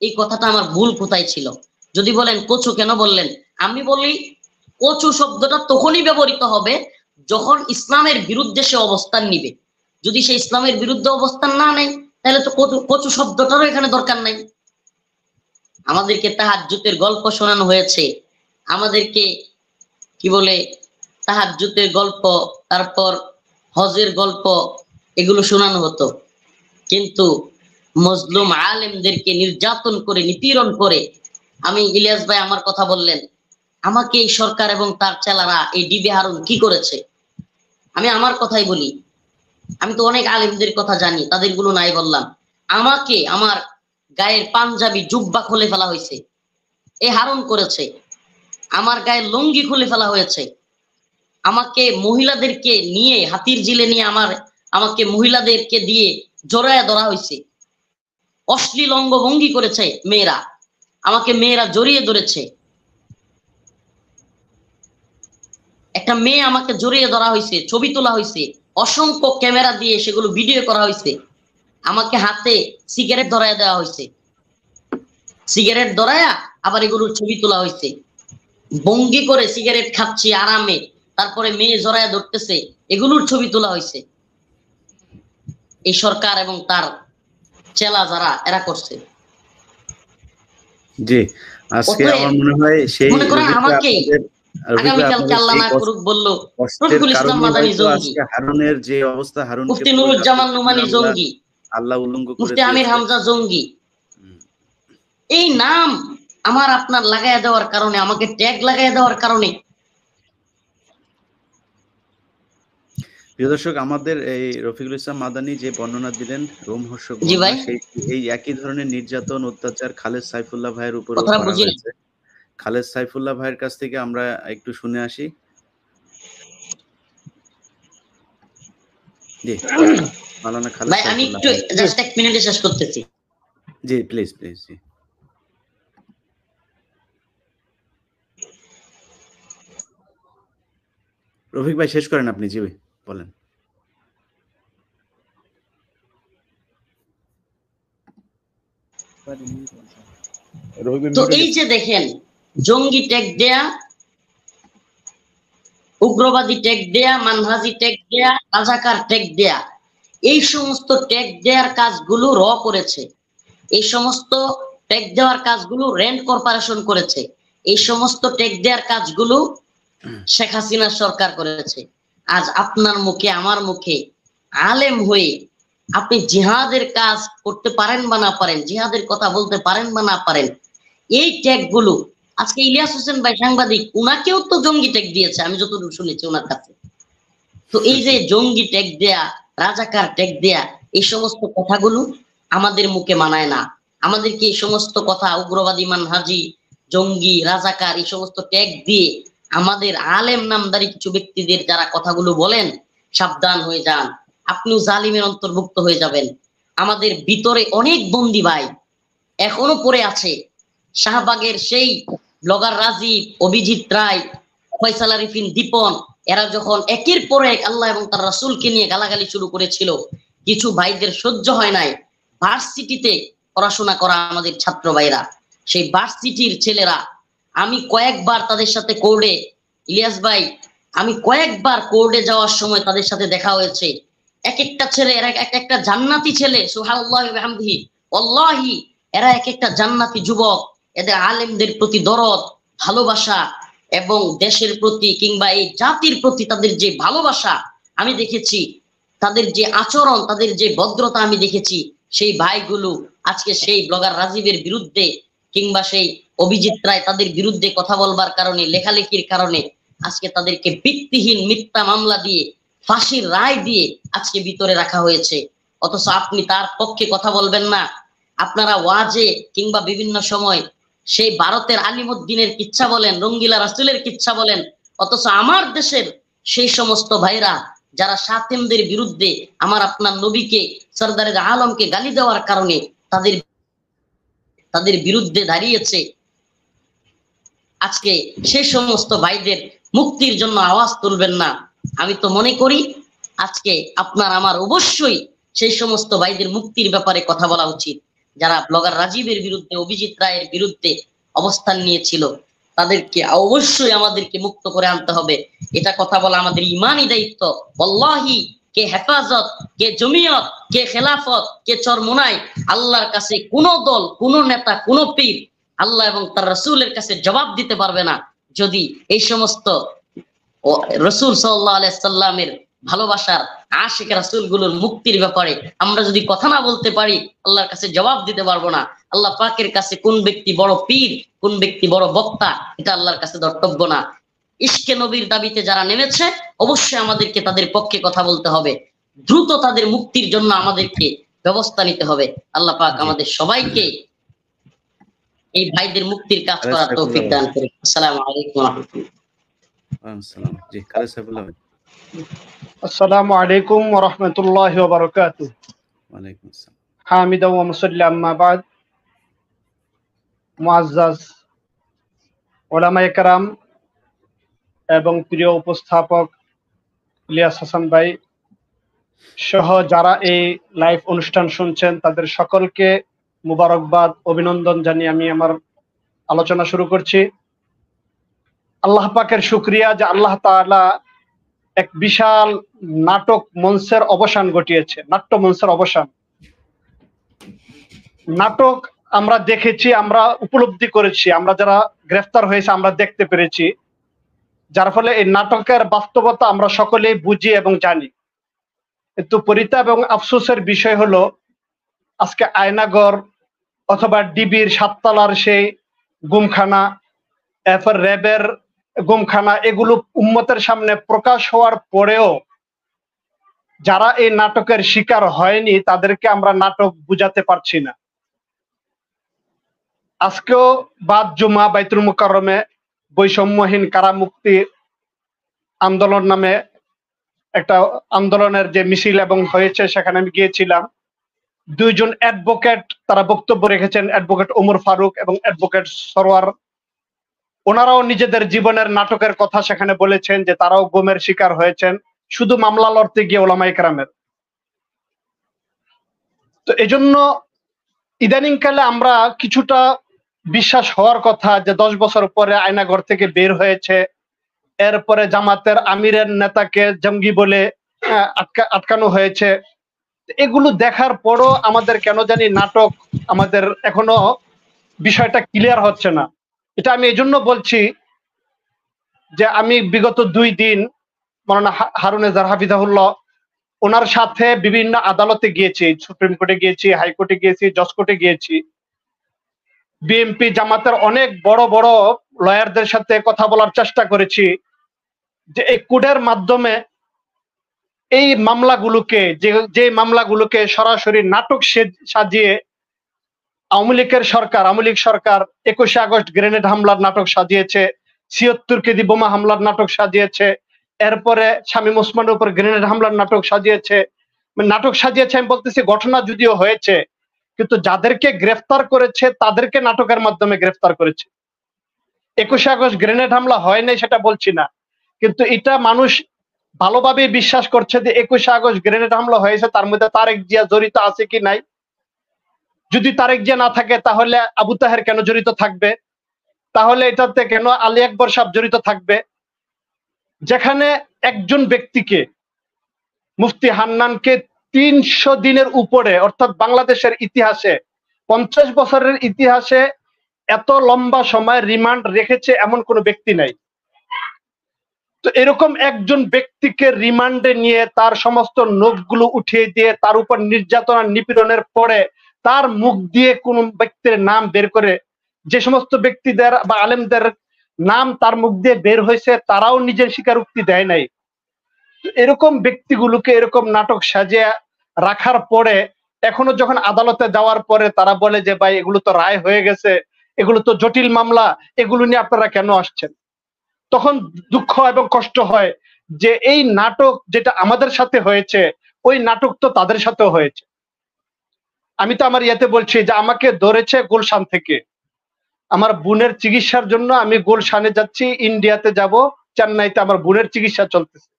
এই কথাটা আমার ভুল কোথায় ছিল? যদি বলেন কচু কেন বললেন, আমি বলি কচু শব্দটা তখনই ব্যবহৃত হবে যখন ইসলামের বিরুদ্ধে সে অবস্থান নিবে। যদি সে ইসলামের বিরুদ্ধে অবস্থান না নেয়, তাহলে তো কচু শব্দটারও এখানে দরকার নাই। আমাদেরকে তাহাজ্জুদের গল্প শোনানো হয়েছে, আমাদেরকে কি বলে তাহাজ্জুদের গল্প, তারপর হজের গল্প, এগুলো শোনানো হতো। কিন্তু মজলুম আলেমদেরকে নির্যাতন করে, নিপীড়ন করে, আমি ইলিয়াস ভাই আমার কথা বললেন, আমাকে এই সরকার এবং তার চেলারা, এই ডিবি হারুন কি করেছে? আমি আমার কথাই বলি, আমি তো অনেক আলেমদের কথা জানি, তাদের গুলো নাই বললাম। আমাকে আমার গায়ের পাঞ্জাবি জুব্বা খুলে ফেলা হয়েছে, এই হারুন করেছে। আমার গায়ের লুঙ্গি খুলে ফেলা হয়েছে। আমাকে মহিলাদেরকে নিয়ে হাতির জিলে নিয়ে আমার আমাকে মহিলাদেরকে দিয়ে জড়ায় ধরা হয়েছে, অশ্লীল অঙ্গভঙ্গি করেছে মেয়েরা, আমাকে মেয়েরা জড়িয়ে ধরেছে। একটা মেয়ে আমাকে জড়িয়ে ধরা হয়েছে, ছবি তোলা হয়েছে, অসংখ্য ক্যামেরা দিয়ে সেগুলো ভিডিও করা হয়েছে। আমাকে হাতে সিগারেট ধরায় দেওয়া হয়েছে, সিগারেট ধরায়া আবার এগুলোর ছবি তোলা হয়েছে, ভঙ্গি করে সিগারেট খাচ্ছি আরামে, তারপরে মেয়ে জড়ায় ধরতেছে, এগুলোর ছবি তোলা হয়েছে। এই সরকার এবং তার চেলা যারা এরা করছে। জি, আজকে আমার মনে হয় সেই মনে করেন আমাকে আগামীকালকে আল্লাহ না করুক বললো রফিকুল ইসলাম মাদানী জঙ্গি, হারুনের যে অবস্থা, হারুন মুফতি নুরুজ্জামান নুমানী জঙ্গি, আল্লাহ উল্লঙ্ঘ করে মুফতি আমির হামজা জঙ্গি, এই নাম আমার আপনার লাগাইয়া দেওয়ার কারণে, আমাকে ট্যাগ লাগাইয়া দেওয়ার কারণে। প্রিয় দর্শক, আমাদের এই রফিকুল ইসলাম মাদানী যে বর্ণনা দিলেন রোমহর্ষক, এই একই ধরনের নির্যাতন অত্যাচার খালেদ সাইফুল্লাহ ভাইয়ের উপর করা হয়েছে। খালেদ সাইফুল্লাহ ভাইয়ের কাছ থেকে আমরা একটু শুনে আসি। জি মাওলানা খালেদ ভাই, আমি একটু জাস্ট এক মিনিটে শেষ করতেছি। জি প্লিজ প্লিজ। জি রফিক ভাই শেষ করেন আপনি। জি ভাই বলেন। তো এই যে দেখেন, জঙ্গি ট্যাগ দেয়া, উগ্রবাদী ট্যাগ দেয়া, মানহাজি ট্যাগ দেয়া, রাজাকার ট্যাগ দেয়া, এই সমস্ত ট্যাগ দেওয়ার কাজগুলো র করেছে, এই সমস্ত ট্যাগ দেওয়ার কাজগুলো রেন্ট কর্পোরেশন করেছে, এই সমস্ত ট্যাগ দেওয়ার কাজগুলো শেখ হাসিনা সরকার করেছে। আজ আপনার মুখে আমার মুখে আলেম হয়ে আপনি জিহাদের কাজ করতে পারেন বা না পারেন, জিহাদের কথা বলতে পারেন বা না পারেন, এই ট্যাগ গুলো আজকে ইলিয়াস হোসেন ভাই সাংবাদিক, উনাকেও তো জঙ্গি ট্যাগ দিয়েছে আমি যতদূর শুনেছি ওনার কাছে। তো এই যে জঙ্গি ট্যাগ দেয়া, রাজাকার ট্যাগ দেয়া, এই সমস্ত কথাগুলো আমাদের মুখে মানায় না। আমাদেরকে এই সমস্ত কথা, উগ্রবাদী, মানহাজি, জঙ্গি, রাজাকার, এই সমস্ত ট্যাগ দিয়ে আমাদের আলেম নামদারি কিছু ব্যক্তিদের যারা কথাগুলো বলেন, সাবধান হয়ে যান, আপনিও জালিমের অন্তর্ভুক্ত হয়ে যাবেন। আমাদের ভিতরে অনেক বন্দী ভাই এখনো পড়ে আছে। শাহবাগের সেই ব্লগার রাজীব, অভিজিৎ রায়, ফয়সাল আরিফিন, দীপন, এরা যখন একের পর এক আল্লাহ এবং তার রাসূলকে নিয়ে গালাগালি শুরু করেছিল, কিছু ভাইদের সহ্য হয় নাই। ভার্সিটিতে পড়াশোনা করা আমাদের ছাত্র ভাইরা, সেই ভার্সিটির ছেলেরা, আমি কয়েকবার তাদের সাথে কোর্টে, ইলিয়াস ভাই আমি কয়েকবার কোর্টে যাওয়ার সময় তাদের সাথে দেখা হয়েছে। এক একটা ছেলে, এরা এক একটা জান্নাতি ছেলে, সুবহানাল্লাহি ওয়া বিহামদিহি, ওয়াল্লাহি এরা এক একটা জান্নাতি যুবক। এদের আলেমদের প্রতি দরদ, ভালোবাসা এবং দেশের প্রতি কিংবা এই জাতির প্রতি তাদের যে ভালোবাসা আমি দেখেছি, তাদের যে আচরণ, তাদের যে ভদ্রতা আমি দেখেছি, সেই ভাইগুলো আজকে সেই ব্লগার রাজীবের বিরুদ্ধে কিংবা সেই অভিজিৎ রায় তাদের বিরুদ্ধে কথা বলবার কারণে, লেখালেখির কারণে আজকে তাদেরকে ভিত্তিহীন মিথ্যা মামলা দিয়ে, ফাঁসির রায় দিয়ে আজকে ভিতরে রাখা হয়েছে। অথচ আপনি তার পক্ষে কথা বলবেন না। আপনারা ওয়াজে কিংবা বিভিন্ন সময় সেই ভারতের আলিমুদ্দিনের কিচ্ছা বলেন, রঙ্গিলা রাসূলের কিচ্ছা বলেন, অথচ আমার দেশের সেই সমস্ত ভাইরা যারা শাতিমদের বিরুদ্ধে, আমার আপনার নবীকে, সরদারের আলমকে গালি দেওয়ার কারণে তাদের বিরুদ্ধে দাঁড়িয়েছে, আজকে সেই সমস্ত ভাইদের মুক্তির জন্য আওয়াজ তুলবেন না। আমি তো মনে করি আজকে আপনার আমার অবশ্যই সেই সমস্ত ভাইদের মুক্তির ব্যাপারে কথা বলা উচিত। যারা ব্লগার রাজীবের বিরুদ্ধে, অভিজিৎ রায়ের বিরুদ্ধে অবস্থান নিয়েছিল, তাদেরকে অবশ্যই আমাদেরকে মুক্ত করে আনতে হবে। এটা কথা বলা আমাদের ইমানি দায়িত্ব। ওয়াল্লাহি কে হেফাজত, কে জমিয়ত, কে খেলাফত, কে চরমোনাই, আল্লাহর কাছে কোন দল, কোন নেতা, কোন পীর আল্লাহ এবং তার রাসূলের কাছে জবাব দিতে পারবে না যদি এই সমস্ত রাসূল সাল্লাল্লাহু আলাইহি সাল্লামের ভালোবাসার আশিক রাসূলগুলোর মুক্তির ব্যাপারে আমরা যদি কথা না বলতে পারি, আল্লাহর কাছে জবাব দিতে পারবো না। আল্লাহ পাকের কাছে কোন ব্যক্তি বড় পীর, কোন ব্যক্তি বড় বক্তা, এটা আল্লাহর কাছে ধর্তব্য না। ইশকে নবীর দাবিতে যারা নেমেছে, অবশ্যই আমাদেরকে তাদের পক্ষে কথা বলতে হবে। দ্রুত তাদের মুক্তির জন্য আমাদেরকে ব্যবস্থা নিতে হবে। আল্লাহ পাক আমাদের সবাইকে এই ভাইদের মুক্তির কাজ করার তৌফিক দান করুন। আসসালামু আলাইকুম ওয়া রাহমাতুল্লাহ। আসসালাম। জি খালেদ সাইফুল্লাহ। আসসালামু আলাইকুম ওয়া রাহমাতুল্লাহি ওয়া বারাকাতুহু। ওয়ালাইকুম আসসালাম। হামিদা ওয়া মুসাল্লি আম্মা বাদ। মুআজ্জাজ উলামায়ে কেরাম এবং প্রিয় উপস্থাপক ইলিয়াস হাসান ভাই সহ যারা এই লাইভ অনুষ্ঠান শুনছেন তাদের সকলকে মুবারকবাদ, অভিনন্দন জানিয়ে আমি আমার আলোচনা শুরু করছি। আল্লাহ পাকের শুকরিয়া যে আল্লাহ তাআলা এক বিশাল নাটক মঞ্চের অবসান ঘটিয়েছে, নাট্য মঞ্চের অবসান। নাটক আমরা দেখেছি, আমরা উপলব্ধি করেছি, আমরা যারা গ্রেফতার হয়েছে আমরা দেখতে পেরেছি, যার ফলে এই নাটকের বাস্তবতা আমরা সকলেই বুঝি এবং জানি। কিন্তু পরিতাপ এবং আফসোসের বিষয় হলো আজকে আয়নাগর অথবা ডিবির 7 তলার সেই গুমখানা, এরপর র্যাবের গুমখানা, এগুলো উম্মতের সামনে প্রকাশ হওয়ার পরেও যারা এই নাটকের শিকার হয়নি তাদেরকে আমরা নাটক বুঝাতে পারছি না। আজকেও বাদ জুমা বাইতুল মুকাররমে বৈষম্যহীন কারামুক্তি আন্দোলন নামে একটা আন্দোলনের যে মিছিল এবং হয়েছে সেখানে আমি গিয়েছিলাম। 2 জন অ্যাডভোকেট তারা বক্তব্য রেখেছেন, অ্যাডভোকেট ওমর ফারুক এবং অ্যাডভোকেট সরওয়ার। ওনারাও নিজেদের জীবনের নাটকের কথা সেখানে বলেছেন যে তারাও গুমের শিকার হয়েছেন শুধু মামলা লড়তে গিয়ে ওলামায়ে কেরামের। তো এজন্য ইদানিংকালে আমরা কিছুটা বিশ্বাস হওয়ার কথা যে 10 বছর পরে আয়নাঘর থেকে বের হয়েছে, এরপরে জামাতের আমিরের নেতাকে জঙ্গি বলে আটকানো হয়েছে। এগুলো দেখার পরও আমাদের কেন জানি নাটক আমাদের এখনো বিষয়টা ক্লিয়ার হচ্ছে না। এটা আমি এই জন্য বলছি যে আমি বিগত 2 দিন মাওলানা হারুন এজার হাফিজাহুল্লাহ ওনার সাথে বিভিন্ন আদালতে গিয়েছি, সুপ্রিম কোর্টে গিয়েছি, হাইকোর্টে গিয়েছি, জজ কোর্টে গিয়েছি। বিএনপি জামাতের অনেক বড় বড় লয়ারদের সাথে কথা বলার চেষ্টা করেছি যে এই কোর্টের মাধ্যমে এই মামলাগুলোকে যে মামলাগুলোকে সরাসরি নাটক সাজিয়ে আওয়ামী লীগ সরকার 21শে আগস্ট গ্রেনেড হামলার নাটক সাজিয়েছে, ৭৬ কেজি বোমা হামলার নাটক সাজিয়েছে, এরপরে শামীম ওসমানের উপর গ্রেনেড হামলার নাটক সাজিয়েছে। আমি বলতেছি ঘটনা যদিও হয়েছে কিন্তু যাদেরকে গ্রেফতার করেছে তাদেরকে নাটকের মাধ্যমে গ্রেফতার করেছে। 21শে আগস্ট গ্রেনেড হামলা হয় নাই সেটা বলছি না, কিন্তু এটা মানুষ ভালোভাবে বিশ্বাস করছে যে 21শে আগস্ট গ্রেনেড হামলা হয়েছে, তার মধ্যে তারেক জিয়া জড়িত আছে কি নাই। যদি তারেক জিয়া না থাকে তাহলে আবু তাহের কেন জড়িত থাকবে, তাহলে এটাতে কেন আলী আকবর সাহেব জড়িত থাকবে। যেখানে একজন ব্যক্তিকে মুফতি হান্নানকে 300 দিনের উপরে, অর্থাৎ বাংলাদেশের ইতিহাসে 50 বছরের ইতিহাসে এত লম্বা সময় রিমান্ড রেখেছে এমন কোন ব্যক্তি নাই। তো এরকম একজন ব্যক্তিকে রিমান্ডে নিয়ে তার সমস্ত নোটগুলো উঠিয়ে দিয়ে তার উপর নির্যাতন নিপীড়নের পরে তার মুখ দিয়ে কোন ব্যক্তির নাম বের করে, যে সমস্ত ব্যক্তিদের বা আলেমদের নাম তার মুখ দিয়ে বের হয়েছে তারাও নিজের স্বীকারোক্তি দেয় নাই। এরকম ব্যক্তিগুলোকে এরকম নাটক সাজিয়ে রাখার পরে এখনো যখন আদালতে যাওয়ার পরে তারা বলে যে ভাই এগুলো তো রায় হয়ে গেছে, এগুলো তো জটিল মামলা, এগুলো নিয়ে আপনারা কেন আসছেন। তখন দুঃখ এবং কষ্ট হয় যে এই নাটক যেটা আমাদের সাথে হয়েছে ওই নাটক তো তাদের সাথেও হয়েছে। আমি তো আমার ইয়েতে বলছি যে আমাকে ধরেছে গুলশান থেকে, আমার বোনের চিকিৎসার জন্য আমি গুলশানে যাচ্ছি, ইন্ডিয়াতে যাব, চেন্নাইতে আমার বোনের চিকিৎসা চলতেছে।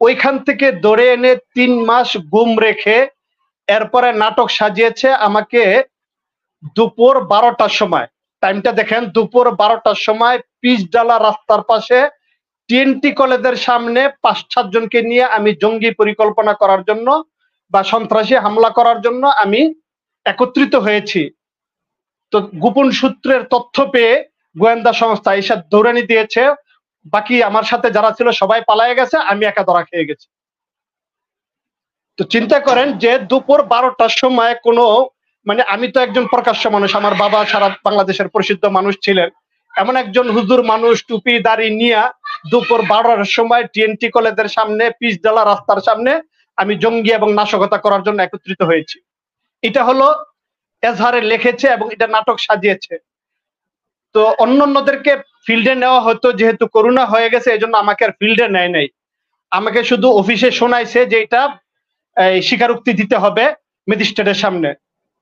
ওইখান থেকে ধরে এনে 3 মাস গুম রেখে এরপরে নাটক সাজিয়েছে আমাকে দুপুর 12টার সময়, টাইমটা দেখেন, দুপুর 12টার সময় পিচডালা রাস্তার পাশে টিএনটি কলেজের সামনে 5-7 জনকে নিয়ে আমি জঙ্গি পরিকল্পনা করার জন্য বা সন্ত্রাসী হামলা করার জন্য আমি একত্রিত হয়েছি। তো গোপন সূত্রের তথ্য পেয়ে গোয়েন্দা সংস্থা এসে দৌড়ানি দিয়েছে, বাকি আমার সাথে যারা ছিল সবাই পালায়ে গেছে, আমি একা ধরা খেয়ে গেছি। তো চিন্তা করেন যে দুপুর 12টার সময় কোনো আমি তো একজন প্রকাশ্য মানুষ, আমার বাবা সারা বাংলাদেশের প্রসিদ্ধ মানুষ ছিলেন, এমন একজন হুজুর মানুষ টুপি দাড়ি নিয়ে দুপুর 12টার সময় টিএনটি কলেজের সামনে পিচডালা রাস্তার সামনে আমি জঙ্গি এবং নাশকতা করার জন্য একত্রিত হয়েছি। এটা হলো এজাহারে লিখেছে এবং এটা নাটক সাজিয়েছে। তো অন্যদেরকে ফিল্ডে নেওয়া হতো, যেহেতু করোনা হয়ে গেছে এই জন্য আমাকে আর ফিল্ডে নেয় নাই। আমাকে শুধু অফিসে শোনাইছে যে এটা স্বীকারোক্তি দিতে হবে ম্যাজিস্ট্রেটের সামনে।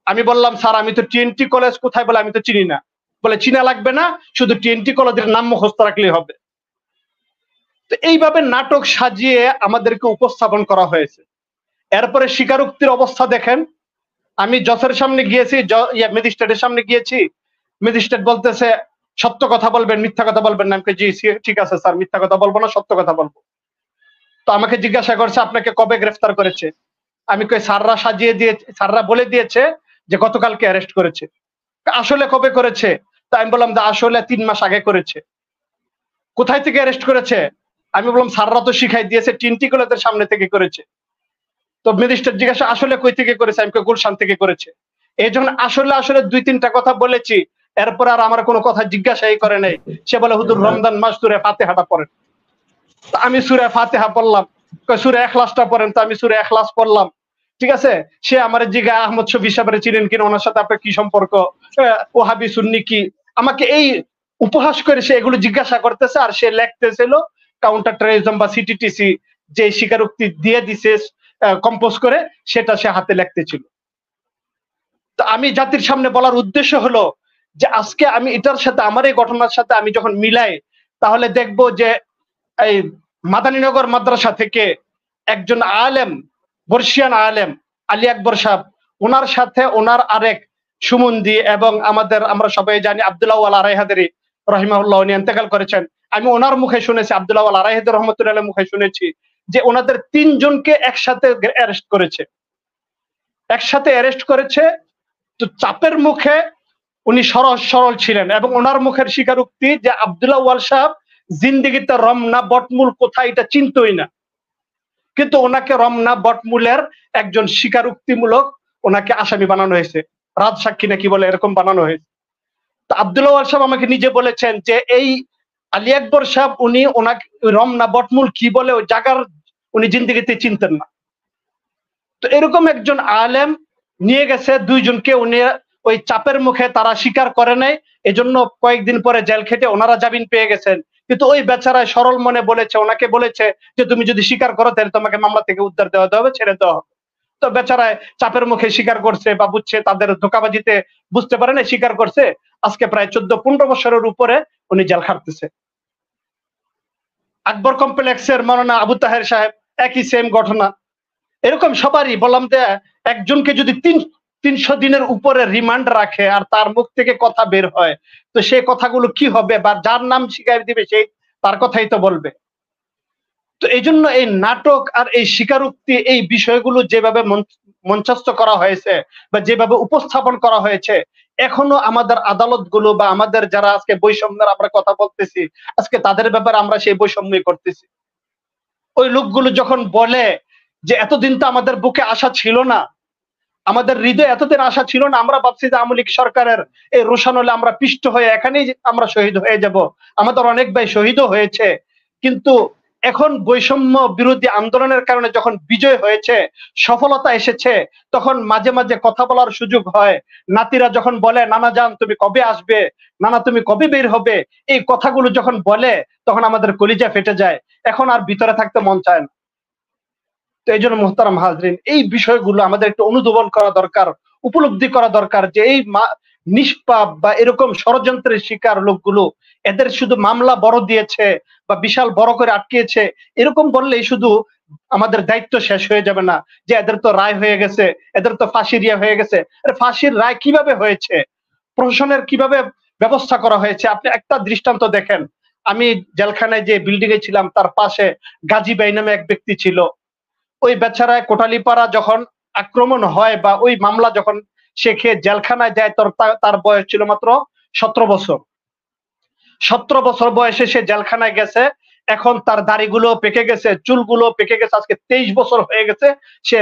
আমি বললাম স্যার আমি তো টিএনটি কলেজ কোথায়, বলে আমি তো চিনি না। বলে চিনা লাগবে না, শুধু টিএনটি কলেজের নাম মুখস্থ রাখলেই হবে। তো এইভাবে নাটক সাজিয়ে আমাদেরকে উপস্থাপন করা হয়েছে। এরপরে স্বীকারোক্তির অবস্থা দেখেন, আমি জজের সামনে গিয়েছি, ম্যাজিস্ট্রেটের সামনে গিয়েছি, ম্যাজিস্ট্রেট বলতেছে সত্য কথা বলবেন, মিথ্যা কথা বলবেন না। আমি জি ঠিক আছে স্যার, মিথ্যা কথা বলবো না, সত্য কথা বলবো। তো আমাকে জিজ্ঞাসা করছে আপনাকে কবে গ্রেফতার করেছে। আমি কই স্যাররা সাজিয়ে দিয়ে, স্যাররা বলে দিয়েছে যে গতকালকে অ্যারেস্ট করেছে। আসলে কবে করেছে? তা আমি বললাম আসলে 3 মাস আগে করেছে। কোথায় থেকে অ্যারেস্ট করেছে? আমি বললাম স্যাররা তো শিখাই দিয়েছে টিএনটি কলেজের সামনে থেকে করেছে। তো ম্যাজিস্ট্রেট জিজ্ঞাসা আসলে কই থেকে করেছে? আমি কই গুলশান থেকে করেছে। এই যখন আসলে 2-3টা কথা বলেছি, এরপর আর আমার কোনো কথা জিজ্ঞাসাই করে নাই। সে বলে হুজুর রমজান মাস সূরা ফাতিহাটা পড়েন। তো আমি সূরা ফাতিহা পড়লাম। সূরা ইখলাসটা পড়েন। তো আমি সূরা ইখলাস পড়লাম। ঠিক আছে, সে আমার জিগা আহমদ শফি সাহেবের চিনেন কিনা, ওনার সাথে আপনার কি সম্পর্ক, ওহাবি সুন্নি কি, আমাকে এই উপহাস করে সে এগুলো জিজ্ঞাসা করতেছে। আর সে লিখতেছিল কাউন্টার টেররিজম বা সিটিটিসি যে স্বীকারোক্তি দিয়ে দিছে কম্পোজ করে, সেটা সে হাতে লিখতেছিল। তো আমি জাতির সামনে বলার উদ্দেশ্য হলো যে আজকে আমি এটার সাথে, আমার এই ঘটনার সাথে আমি যখন মিলাই, তাহলে দেখবো যে এই মাদানীনগর মাদ্রাসা থেকে একজন আলেম, বর্ষিয়ান আলেম আলী আকবর সাহেব, ওনার সাথে ওনার আরেক সুমন্দি, এবং আমরা সবাই জানি আব্দুল্লাহ আল আরাইহাদি রহিমাহুল্লাহ, উনি ইন্তেকাল করেছেন। আমি ওনার মুখে শুনেছি, আব্দুল্লাহ আল আরাইহাদি রহমতুল্লাহ মুখে শুনেছি যে ওনাদের 3 জনকে একসাথে অ্যারেস্ট করেছে। তো চাপের মুখে উনি সহজ সরল ছিলেন, এবং ওনার মুখের স্বীকারোক্তি যে আব্দুল্লাহ ওয়াল সাহেব জিন্দিগিতে রমনা বটমূল কোথায় এটা চিনতই না, কিন্তু ওনাকে রমনা বটমূলের একজন স্বীকারোক্তিমূলক ওনাকে আসামি বানানো হয়েছে, রাজসাক্ষী নাকি বলে এরকম বানানো হয়েছে। তো আব্দুল্লাহ ওয়াল সাহেব আমাকে নিজে বলেছেন যে এই আলী আকবর সাহেব উনি ওনাকে রমনা বটমূল কি বলে ওই জায়গার উনি জিন্দিগিতে চিনতেন না। তো এরকম একজন আলেম নিয়ে গেছে 2 জনকে, উনি ওই চাপের মুখে তারা স্বীকার করে নাই, এজন্য কয়েকদিন পরে জেল খেটে ওনারা জামিন পেয়ে গেছেন। কিন্তু ওই বেচারায় সরল মনে বলেছে, ওনাকে বলেছে যে তুমি যদি স্বীকার করো তাহলে তোমাকে মামলা থেকে উদ্ধার দেওয়া হবে, ছেড়ে দেওয়া হবে। তো বেচারায় চাপের মুখে স্বীকার করছে বা বুঝছে, তাদের ধোকাবাজিতে বুঝতে পারে না, স্বীকার করছে। আজকে প্রায় 14-15 বছরের উপরে উনি জেল খাটতেছে। আকবর কমপ্লেক্সের মাওলানা আবু তাহের সাহেব, একই সেম ঘটনা। এরকম সবারই বললাম যে একজনকে যদি 300 দিনের উপরে রিমান্ড রাখে আর তার মুখ থেকে কথা বের হয়, তো সেই কথাগুলো কি হবে, বা যার নাম স্বীকার দিবে সেই তার কথাই তো বলবে। তো এই জন্য এই নাটক আর এই স্বীকারোক্তি, এই বিষয়গুলো যেভাবে মঞ্চস্থ করা হয়েছে বা যেভাবে উপস্থাপন করা হয়েছে, এখনো আমাদের আদালতগুলো বা আমাদের যারা আজকে বৈষম্যের আমরা কথা বলতেছি, আজকে তাদের ব্যাপারে আমরা সেই বৈষম্যই করতেছি। ওই লোকগুলো যখন বলে যে এতদিন তো আমাদের বুকে আশা ছিল না, আমাদের হৃদয়ে এতদিন আশা ছিল না, আমরা ভাবছি যে আওয়ামী লীগ সরকারের এই রোশন হলে আমরা পিষ্ট হয়ে এখানেই আমরা শহীদ হয়ে যাব, আমাদের অনেক ভাই শহীদও হয়েছে। কিন্তু এখন বৈষম্য বিরোধী আন্দোলনের কারণে যখন বিজয় হয়েছে, সফলতা এসেছে, তখন মাঝে মাঝে কথা বলার সুযোগ হয়। নাতিরা যখন বলে নানা জান তুমি কবে আসবে, নানা তুমি কবে বের হবে, এই কথাগুলো যখন বলে তখন আমাদের কলিজা ফেটে যায়, এখন আর ভিতরে থাকতে মন চায় না। তো এই জন্য মোহতারাম হাজরিন, এই বিষয়গুলো আমাদের একটু অনুধাবন করা দরকার, উপলব্ধি করা দরকার যে এই নিষ্পাপ বা এরকম ষড়যন্ত্রের শিকার লোকগুলো, এদের শুধু মামলা বড় দিয়েছে বা বিশাল বড় করে আটকিয়েছে এরকম বললেই শুধু আমাদের দায়িত্ব শেষ হয়ে যাবে না, যে এদের তো রায় হয়ে গেছে, এদের তো ফাঁসির ইয়ে হয়ে গেছে। ফাঁসির রায় কিভাবে হয়েছে, প্রশাসনের কিভাবে ব্যবস্থা করা হয়েছে, আপনি একটা দৃষ্টান্ত দেখেন। আমি জেলখানায় যে বিল্ডিং এ ছিলাম তার পাশে গাজী ভাই নামে এক ব্যক্তি ছিল। ওই বেচারায় কোটালীপাড়া যখন আক্রমণ হয় বা ওই মামলা যখন সে খেয়ে জেলখানায় যায়, তার বয়স ছিল মাত্র 17 বছর। 17 বছর বয়সে সে জেলখানায় গেছে। এখন তার দাড়িগুলো পেকে গেছে, চুলগুলো পেকে গেছে, আজকে 23 বছর হয়ে গেছে। সে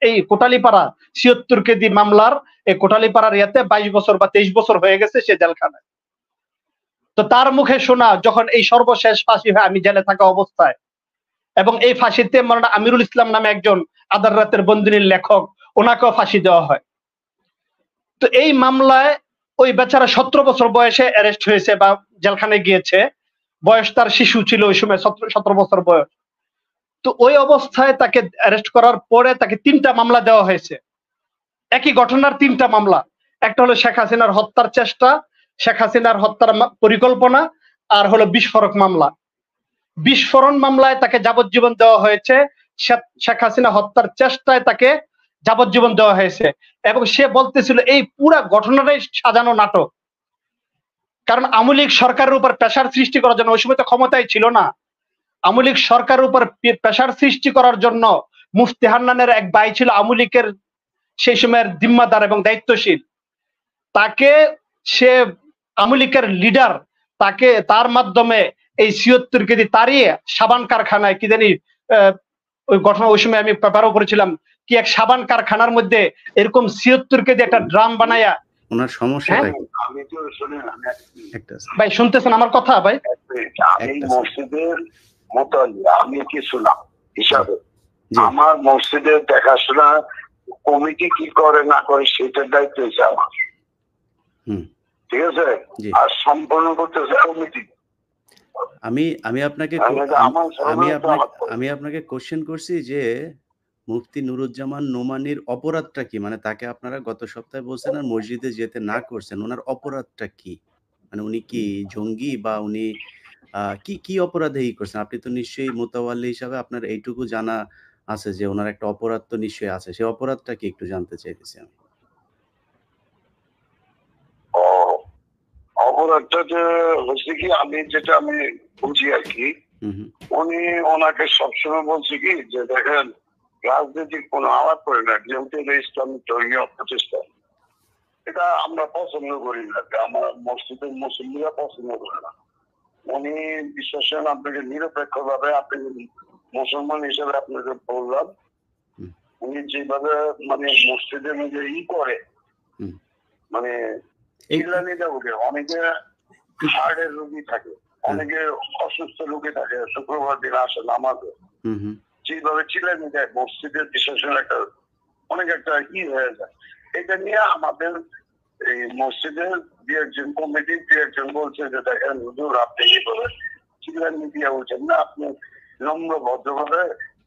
এই কোটালীপাড়া 76 কেদি মামলার এই কোটালীপাড়ার ইয়াতে 22 বছর বা 23 বছর হয়ে গেছে সে জেলখানায়। তো তার মুখে শোনা যখন এই সর্বশেষ ফাঁসি হয় আমি জেলে থাকা অবস্থায়, এবং এই ফাঁসিতে মাওলানা আমিরুল ইসলাম নামে একজন আদার রাতের বন্দিনীর লেখক, ওনাকেও ফাঁসি দেওয়া হয়। তো এই মামলায় ওই বেচারা 17 বছর বয়সে অ্যারেস্ট হয়েছে বা জেলখানায় গিয়েছে। বয়স তার শিশু ছিল ওই সময়, 17 বছর বয়স। তো ওই অবস্থায় তাকে অ্যারেস্ট করার পরে তাকে 3টা মামলা দেওয়া হয়েছে, একই ঘটনার 3টা মামলা। একটা হলো শেখ হাসিনার হত্যার চেষ্টা, শেখ হাসিনার হত্যার পরিকল্পনা, আর হলো বিস্ফোরক মামলা। বিস্ফোরণ মামলায় তাকে যাবজ্জীবন দেওয়া হয়েছে, শেখ হাসিনা হত্যার চেষ্টায় তাকে যাবজ্জীবন দেওয়া হয়েছে। এবং সে বলতেছিল এই পুরা ঘটনাটাই সাজানো নাটক, কারণ আওয়ামী লীগ সরকারের উপর প্রেসার সৃষ্টি করার জন্য, ওই সময় তো ক্ষমতায় ছিল না, আওয়ামী লীগ সরকারের উপর প্রেসার সৃষ্টি করার জন্য মুফতি হান্নানের এক ভাই ছিল আওয়ামী লীগের সেই সময়ের জিম্মাদার এবং দায়িত্বশীল, তাকে সে আওয়ামী লীগের লিডার, তাকে তার মাধ্যমে এই ৭৬ কেজি তাড়িয়ে সাবান কারখানায় কি জানি ওই ঘটনা, ওই সময় আমি পেপারও পড়েছিলাম, কি এক সাবান কারখানার মধ্যে এরকম ৭৬ কেজি একটা ড্রাম বানায়া। ওনার সমস্যাটা কি? আমি তো শুনেন, ভাই শুনতেছেন আমার কথা? ভাই আমি মসজিদের মোতালি, আমি কিছু না হিসাবে আমার মসজিদের দেখাশোনা কমিটি কি করে না করে সেটার দায়িত্ব হচ্ছে আমার, ঠিক আছে, আর সম্পন্ন করতেছে কমিটি। আমি আপনাকে কোশ্চেন করছি যে মুফতি নুরুজ্জামান নোমানীর অপরাধটা কি, মানে তাকে আপনারা গত সপ্তাহে বলছেন আর মসজিদে যেতে না করছেন, ওনার অপরাধটা কি? মানে উনি কি জঙ্গি বা উনি কি অপরাধে করছেন? আপনি তো নিশ্চয়ই মুতাওয়াল্লি হিসাবে আপনার এইটুকু জানা আছে যে ওনার একটা অপরাধ তো নিশ্চয়ই আছে, সেই অপরাধটা কি একটু জানতে চাইতেছি আমি। অপরাধটা যে হচ্ছে কি, আমি যেটা আমি বুঝি আর কি, উনি ওনাকে সবসময় বলছে কি যে দেখেন রাজনীতির কোনো আলাপ করে না, যেহেতু ইসলামিক ধর্মীয় প্রতিষ্ঠান, এটা আমরা পছন্দ করি না, আমার মসজিদের মুসলিমরা পছন্দ করে না। উনি বিশ্বাস করেন আপনাকে নিরপেক্ষ ভাবে, আপনি মুসলমান হিসেবে আপনাকে বললাম, উনি যেভাবে মানে মসজিদের মধ্যে করে মানে চিল্লানিটা উঠে, অনেকে হার্টের রোগী থাকে, অনেকে অসুস্থ রোগী থাকে, শুক্রবার দিন আসে নামাজে, যেভাবে চিল্লানি দেয় মসজিদের বিশেষণ একটা অনেক একটা হয়ে যায়। এটা নিয়ে আমাদের এই মসজিদের দু একজন কমিটি দু একজন বলছে যে দেখেন হুজুর আপনি এইভাবে চিল্লানি দিয়ে উঠছেন না, আপনি নম্র ভদ্রভাবে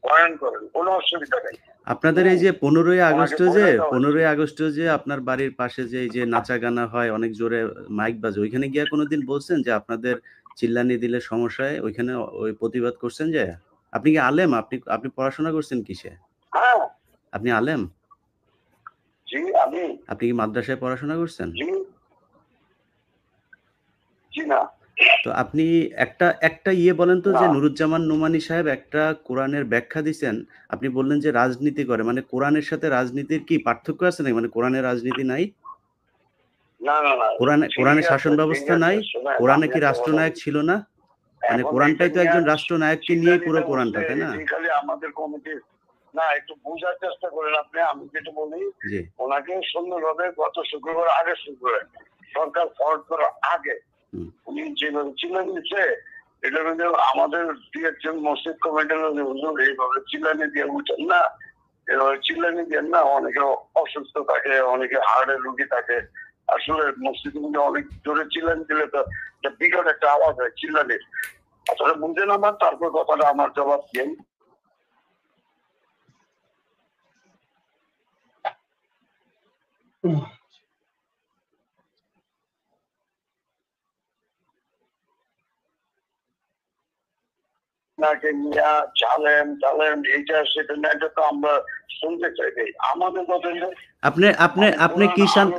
বয়ান করেন, কোনো অসুবিধা নেই। আপনাদের এই যে 15ই আগস্ট যে আপনার বাড়ির পাশে যে এই যে নাচা গানা হয়, অনেক জোরে মাইক বাজে, ওইখানে গিয়া কোনোদিন বলছেন যে আপনাদের চিল্লানি দিলে সমস্যা হয়, ওইখানে ওই প্রতিবাদ করছেন? যে আপনি কি আলেম? আপনি পড়াশোনা করছেন কিসে? আপনি আলেম? জি। আপনি কি মাদ্রাসায় পড়াশোনা করছেন? জি না। তো আপনি একটা বলেন তো, যে নুরুজ্জামান নোমানী সাহেব একটা কোরআনের ব্যাখ্যা দিচ্ছেন, আপনি বললেন যে রাজনীতি করে, মানে কোরআনের সাথে রাজনীতির কি পার্থক্য আছে নাকি? মানে কোরআনের রাজনীতি নাই? কোরআনে শাসন ব্যবস্থা নাই? কোরআনে কি রাষ্ট্রনায়ক ছিল না? মানে কোরআনটাই তো একজন রাষ্ট্রনায়ককে নিয়ে পুরো কোরআনটা, তাই না? আমাদের কমিটি না, একটু বোঝার চেষ্টা করেন আপনি। আমি যেটা বলি, ওনাকে সুন্দরভাবে গত শুক্রবার আগে সরকার ফরজ করার আগে উনি যেভাবে চিল্লানি দিচ্ছে, এটা কিন্তু আমাদের দু একজন মসজিদ কমিটির হুজুর এইভাবে চিল্লানি দিয়ে উঠেন না, এভাবে চিল্লানি দেন না, অনেকে অসুস্থ থাকে, অনেকে হার্টের রোগী থাকে। আসলে মসজিদের মধ্যে অনেক জোরে চিল্লানি দিলে তো বিকট একটা আওয়াজ হয় চিল্লানির। আসলে বুঝেন আমার, তারপর কথাটা আমার জবাব দিন।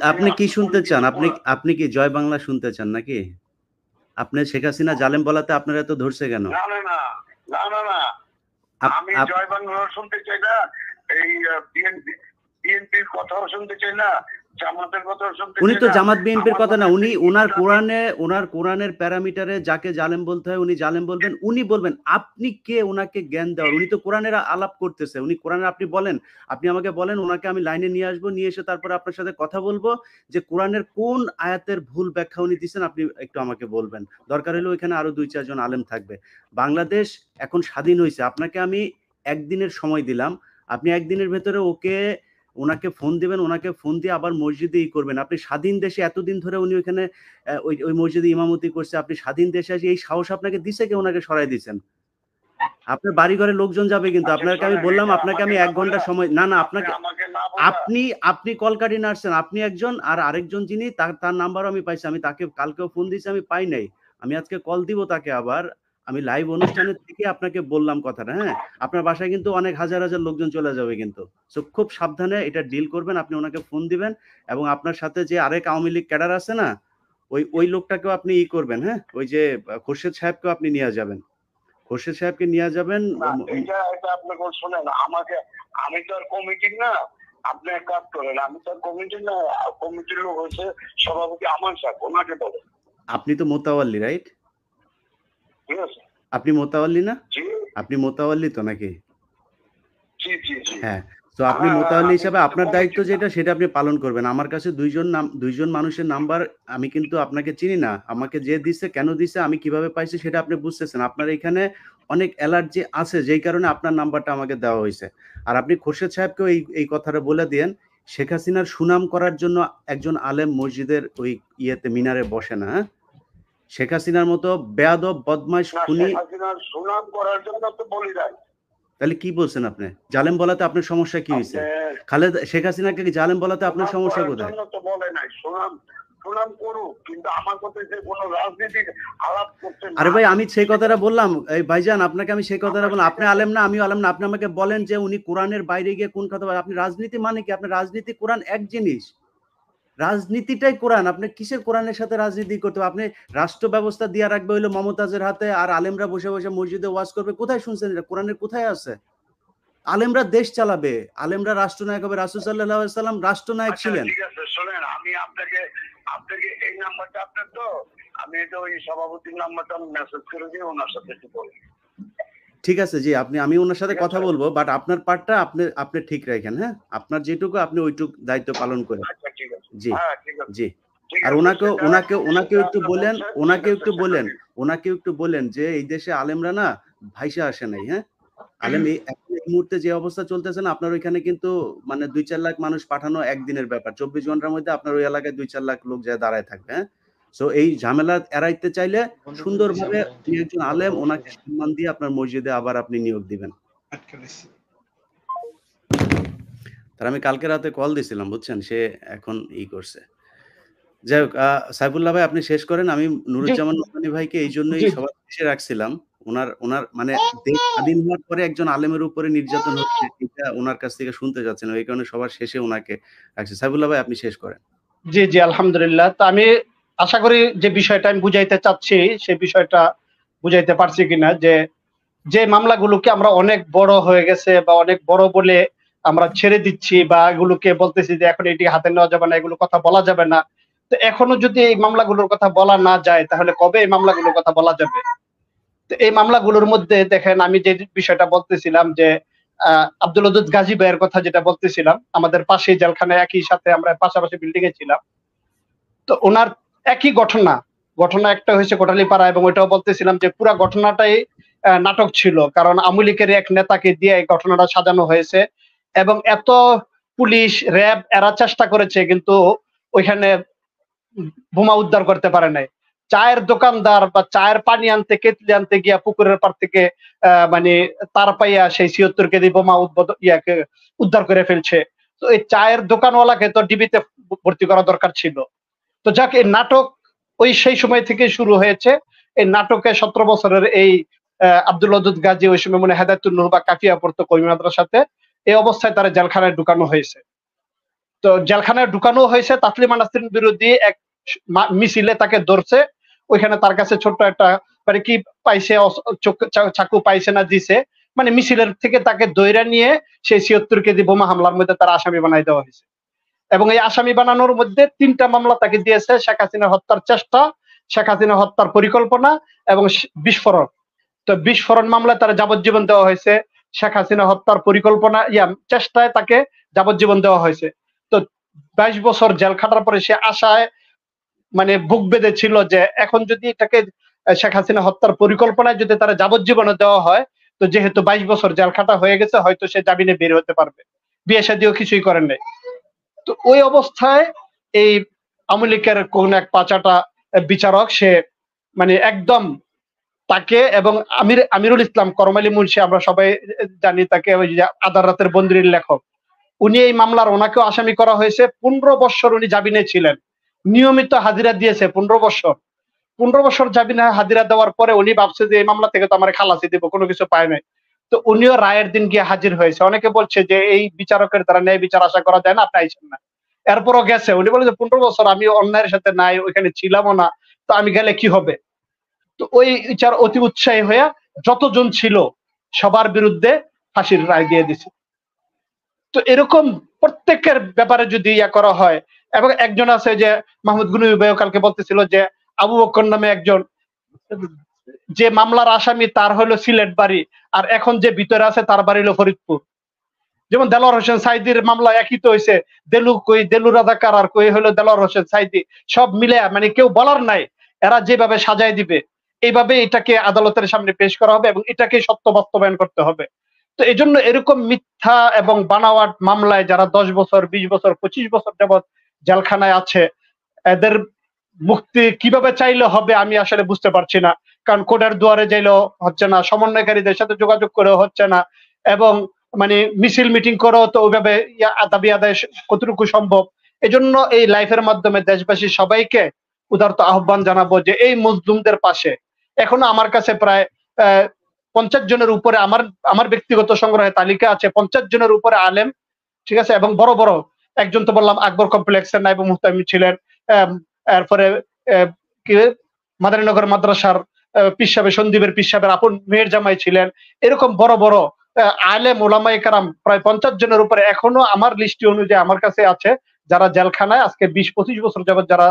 আপনি কি শুনতে চান? আপনি কি জয় বাংলা শুনতে চান নাকি? আপনি শেখ হাসিনা জালেম বলাতে আপনারা এত ধরছে কেন? না, আমি জয় বাংলা শুনতে চাই না, এই বিএনপির কথাও শুনতে চাই না, জামাতের কথাও শুনতে চাই না। উনি তো জামাত বিএনপির কথা না, উনি ওনার কোরআনের প্যারামিটারে যাকে জালেম বলতে হয় উনি জালেম বলবেন, উনি বলবেন। আপনি কে ওনাকে জ্ঞান দেওয়ার? উনি তো কোরআনের আলাপ করতেছে, উনি কোরআনের, আপনি আমাকে বলেন, ওনাকে আমি লাইনে নিয়ে আসবো, নিয়ে এসে তারপরে আপনার সাথে কথা বলবো যে কোরআনের কোন আয়াতের ভুল ব্যাখ্যা উনি দিচ্ছেন, আপনি একটু আমাকে বলবেন। দরকার হলে ওইখানে আরো 2-4 জন আলেম থাকবে। বাংলাদেশ এখন স্বাধীন হয়েছে, আপনাকে আমি একদিনের সময় দিলাম, আপনি একদিনের ভেতরে ওনাকে ফোন দিবেন, ওনাকে ফোন দিয়ে আবার মসজিদে করবেন। আপনি স্বাধীন দেশে এতদিন ধরে উনি ওইখানে ওই মসজিদে ইমামতি করছে, আপনি স্বাধীন দেশে আসে এই সাহস আপনাকে দিছে কে ওনাকে সরাই দিচ্ছেন? আপনার বাড়ি ঘরে লোকজন যাবে, কিন্তু আপনাকে আমি বললাম আপনাকে আমি 1 ঘন্টা সময়, না না আপনাকে, আপনি কল কাটি নাড়ছেন, আপনি একজন আর আরেকজন যিনি তার নাম্বারও আমি পাইছি, আমি তাকে কালকেও ফোন দিয়েছি, আমি পাই নাই, আমি আজকে কল দিব তাকে আবার, আমি লাইভ অনুষ্ঠানে থেকে আপনাকে বললাম কথাটা। হ্যাঁ, আপনার বাসায় কিন্তু অনেক হাজার হাজার লোকজন চলে যাবে কিন্তু, সো খুব সাবধানে এটা ডিল করবেন, আপনি ওনাকে ফোন দিবেন এবং আপনার সাথে যে আরেক আওয়ামী লীগ ক্যাডার আছে না, ওই লোকটাকেও আপনি করবেন। হ্যাঁ, ওই যে খোরশেদ সাহেবকেও আপনি নিয়ে যাবেন, খোরশেদ সাহেবকে নিয়ে যাবেন। এটা আপনি শোনেন, আমাকে, আমি তো আর কমিটি না, আপনি এক কাজ করেন, আমি তো কমিটি না, কমিটির লোক হচ্ছে সভাপতি আমান সাহেব, ওনাকে বলেন। আপনি তো মোতাওয়াল্লি, রাইট? ঠিক আছে, আপনি মোতাওয়াল্লি না? আপনি মোতাওয়াল্লি তো নাকি? হ্যাঁ, তো আপনি মোতাওয়াল্লি হিসাবে আপনার দায়িত্ব যেটা সেটা আপনি পালন করবেন। আমার কাছে দুইজন মানুষের নাম্বার, আমি কিন্তু আপনাকে চিনি না, আমাকে যে দিছে কেন দিছে আমি কিভাবে পাইছি সেটা আপনি বুঝতেছেন। আপনার এখানে অনেক অ্যালার্জি আছে যেই কারণে আপনার নাম্বারটা আমাকে দেওয়া হয়েছে। আর আপনি খোরশেদ সাহেবকেও এই কথাটা বলে দিয়েন, শেখ হাসিনার সুনাম করার জন্য একজন আলেম মসজিদের ওই ইয়েতে মিনারে বসে না। হ্যাঁ, শেখ হাসিনার মতো বেয়াদব বদমাইশ খুনি সুনাম করার জন্য তো বলি নাই। তাহলে কি বলছেন আপনি? জালেম বলাতে আপনার সমস্যা কি হয়েছে? শেখ হাসিনাকে কি জালেম বলাতে আপনার সমস্যা কোথায়? আরে ভাই, আমি সেই কথাটা বললাম, এই ভাইজান আপনাকে আমি সেই কথাটা বললাম, আপনি আলেম না আমিও আলেম না, আপনি আমাকে বলেন যে উনি কোরআনের বাইরে গিয়ে কোন কথা বলেন। আপনি রাজনীতি মানে কি? আপনার রাজনীতি কোরআন এক জিনিস, রাজনীতিটাই কোরআন, আপনি কিসের কোরআনের সাথে রাজনীতি করতে হবে? আপনি রাষ্ট্র ব্যবস্থা দিয়ে রাখবে হইলো মমতাজের হাতে, আর আলেমরা বসে বসে মসজিদে ওয়াজ করবে। কোথায় শুনছেন এটা? কোরআনের কোথায় আছে? আলেমরা দেশ চালাবে, আলেমরা রাষ্ট্রনায়ক হবে। রাসূল সাল্লাল্লাহু আলাইহি ওয়াসাল্লাম রাষ্ট্রনায়ক ছিলেন। ঠিক আছে, শুনেন, আমি আপনাকে এই নাম্বারটা আপনার, তো আমি তো ওই সভাপতির নাম্বারটা মেসেজ করে দিয়ে ওনার সাথে একটু বলি। ঠিক আছে জি, আমি ওনার সাথে কথা বলবো, বাট আপনার পার্টটা আপনি ঠিক রাখেন। হ্যাঁ, আপনার যেটুকু আপনি ওইটুকু দায়িত্ব পালন করেন। জি জি। আর ওনাকে একটু বলেন যে এই দেশে আলেমরা না ভাইসা আসে নাই। হ্যাঁ, আলেম এই মুহূর্তে যে অবস্থা চলতেছে না, আপনার ওইখানে কিন্তু মানে 2-4 লাখ মানুষ পাঠানো একদিনের ব্যাপার, 24 ঘন্টার মধ্যে আপনার ওই এলাকায় 2-4 লাখ লোক যায় দাঁড়ায় থাকবে। হ্যাঁ, সো এই ঝামেলা এড়াইতে চাইলে সুন্দরভাবে একজন আলেম, ওনাকে সম্মান দিয়ে আপনার মসজিদে আবার আপনি নিয়োগ দিবেন। তার আমি কালকে রাতে কল দিছিলাম, বুঝছেন, সে এখন করছে। যাই হোক, সাইফুল্লাহ ভাই আপনি শেষ করেন। আমি নুরুজ্জামান নোমানী ভাইকে এই জন্যই সবার শেষে রাখছিলাম, ওনার মানে দেশ স্বাধীন হওয়ার পরে একজন আলেমের উপরে নির্যাতন হচ্ছে, এটা ওনার কাছ থেকে শুনতে যাচ্ছেন, এই কারণে সবার শেষে ওনাকে রাখছি। সাইফুল্লাহ ভাই আপনি শেষ করেন। জি জি, আলহামদুলিল্লাহ। তো আমি আশা করি যে বিষয়টা আমি বুঝাইতে চাচ্ছি সেই বিষয়টা বুঝাইতে পারছি কিনা, যে মামলাগুলোকে আমরা অনেক বড় হয়ে গেছে বা অনেক বড় বলে আমরা ছেড়ে দিচ্ছি বা এগুলোকে বলতেছি যে এখন এটি হাতে নেওয়া যাবে না, এগুলো কথা বলা যাবে না। তো এখনো যদি এই মামলাগুলোর কথা বলা না যায় তাহলে কবে এই মামলাগুলোর কথা বলা যাবে? তো এই মামলাগুলোর মধ্যে দেখেন, আমি যে বিষয়টা বলতেছিলাম যে আব্দুল ওদুদ গাজী ভাইয়ের কথা যেটা বলতেছিলাম, আমাদের পাশেই জেলখানায় একই সাথে আমরা পাশাপাশি বিল্ডিং এ ছিলাম। তো ওনার একই ঘটনা একটা হয়েছে কোটালীপাড়া, এবং ওইটাও বলতেছিলাম যে পুরো ঘটনাটাই নাটক ছিল, কারণ আওয়ামী লীগের এক নেতাকে দিয়ে এই ঘটনাটা সাজানো হয়েছে এবং এত পুলিশ র্যাব এরা চেষ্টা করেছে কিন্তু ওইখানে বোমা উদ্ধার করতে পারে নাই। চায়ের দোকানদার বা চায়ের পানি আনতে কেতলি আনতে গিয়া পুকুরের পার থেকে মানে তার পাইয়া সেই ৭৬ কেজি বোমা উদ্ধার করে ফেলছে। তো এই চায়ের দোকানওয়ালাকে তো ডিবিতে ভর্তি করা দরকার ছিল। তো যাক, এই নাটক ওই সেই সময় থেকে শুরু হয়েছে। এই নাটকে ১৭ বছরের এই আব্দুল ওদুদ গাজী, ওই সময় মনে হেদায়েতুন নূর বা কাফিয়া পড়তো কওমি মাদ্রাসাতে, এই অবস্থায় তারা জেলখানায় ঢুকানো হয়েছে। তো জেলখানায় ঢুকানো হয়েছে, তাসলিমা নাসরিন বিরোধী এক মিছিলে তাকে ধরছে। ওইখানে তার কাছে ছোট্ট একটা মানে কি পাইছে, চাকু পাইছে না দিছে, মানে মিছিলের থেকে তাকে দইরা নিয়ে সেই ৭৬ কেজি বোমা হামলার মধ্যে তার আসামি বানাই দেওয়া হয়েছে। এবং এই আসামি বানানোর মধ্যে ৩টা মামলা তাকে দিয়েছে: শেখ হাসিনা হত্যার চেষ্টা, শেখ হাসিনা হত্যার পরিকল্পনা এবং বিস্ফোরণ। তো বিস্ফোরণ মামলায় তার যাবজ্জীবন দেওয়া হয়েছে, শেখ হাসিনা হত্যার পরিকল্পনা চেষ্টায় তাকে যাবজ্জীবন দেওয়া হয়েছে। তো ২২ বছর জেল খাটার পরে সে আশায় মানে বুক বেঁধে ছিল যে এখন যদি এটাকে শেখ হাসিনা হত্যার পরিকল্পনায় যদি তারা যাবজ্জীবনে দেওয়া হয়, তো যেহেতু ২২ বছর জেল খাটা হয়ে গেছে, হয়তো সে জামিনে বের হতে পারবে, বিয়ে শাদীও কিছুই করেন নাই। তো ওই অবস্থায় এই আওয়ামী লীগের কোন এক পাচাটা বিচারক সে মানে একদম তাকে এবং আমিরুল ইসলাম করমালী মুন্সি, আমরা সবাই জানি তাকে, ওই যে আদার রাতের বন্দির লেখক, উনি এই মামলার, ওনাকেও আসামি করা হয়েছে। 15 বছর উনি জামিনে ছিলেন, নিয়মিত হাজিরা দিয়েছে 15 বছর। 15 বছর জামিনে হাজিরা দেওয়ার পরে উনি ভাবছে যে এই মামলা থেকে তো আমার খালাসি দিব, কোনো কিছু পায় নাই। তো উনিও রায়ের দিন গিয়ে হাজির হয়েছে। অনেকে বলছে যে এই বিচারকের দ্বারা ন্যায় বিচার আশা করা যায় না, আপনি আইছেন না। এরপরও গেছে। উনি বলে যে 15 বছর আমি অন্যায়ের সাথে নাই, ওইখানে ছিলামও না, তো আমি গেলে কি হবে। তো ওই বিচার অতি উৎসাহী হয়ে যতজন ছিল সবার বিরুদ্ধে ফাঁসির রায় দিয়ে দিছে। তো এরকম প্রত্যেকের ব্যাপারে যদি ইয়া করা হয়, এবং একজন আছে যে মাহমুদ গুনবী ভাইও কালকে বলতেছিল যে আবু বকর নামে একজন, যে মামলার আসামি তার হলো সিলেট বাড়ি, আর এখন যে ভিতরে আছে তার বাড়ি হলো ফরিদপুর। যেমন দেলোয়ার হোসেন সাইদির মামলা একই তো হয়েছে, দেলু রাজাকার আর কই হলো দেলোয়ার হোসেন সাইদি, সব মিলে মানে কেউ বলার নাই, এরা যেভাবে সাজায় দিবে এইভাবে এটাকে আদালতের সামনে পেশ করা হবে এবং এটাকে সত্য বাস্তবায়ন করতে হবে। তো এই জন্য এরকম মিথ্যা এবং বানাওয়াট মামলায় যারা 10 বছর 20 বছর 25 বছর যাবৎ জেলখানায় আছে, এদের মুক্তি কিভাবে চাইলে হবে আমি আসলে বুঝতে পারছি না। কারণ কোর্টের দুয়ারে যাইলেও হচ্ছে না, সমন্বয়কারীদের সাথে যোগাযোগ করেও হচ্ছে না, এবং মানে মিছিল মিটিং করেও তো ওইভাবে দাবি আদায় কতটুকু সম্ভব। এজন্য এই লাইফের মাধ্যমে দেশবাসী সবাইকে উদারত আহ্বান জানাবো যে এই মজলুমদের পাশে। এখনো আমার কাছে প্রায় 50 জনের উপরে আমার ব্যক্তিগত সংগ্রহে তালিকা আছে, 50 জনের উপরে আলেম, ঠিক আছে, এবং বড় বড়, একজন তো বললাম আকবর কমপ্লেক্সের নায়েব মুহতামিম ছিলেন, এরপরে কি মাদারীনগর মাদ্রাসার পীর সাহেব, সন্দীপের পীর সাহেবের আপন মেয়ের জামাই ছিলেন। এরকম বড় বড় আলেম ওলামায়ে কেরাম প্রায় 50 জনের উপরে এখনো আমার লিস্টি অনুযায়ী আমার কাছে আছে, যারা জেলখানায় আজকে 20-25 বছর যাবত যারা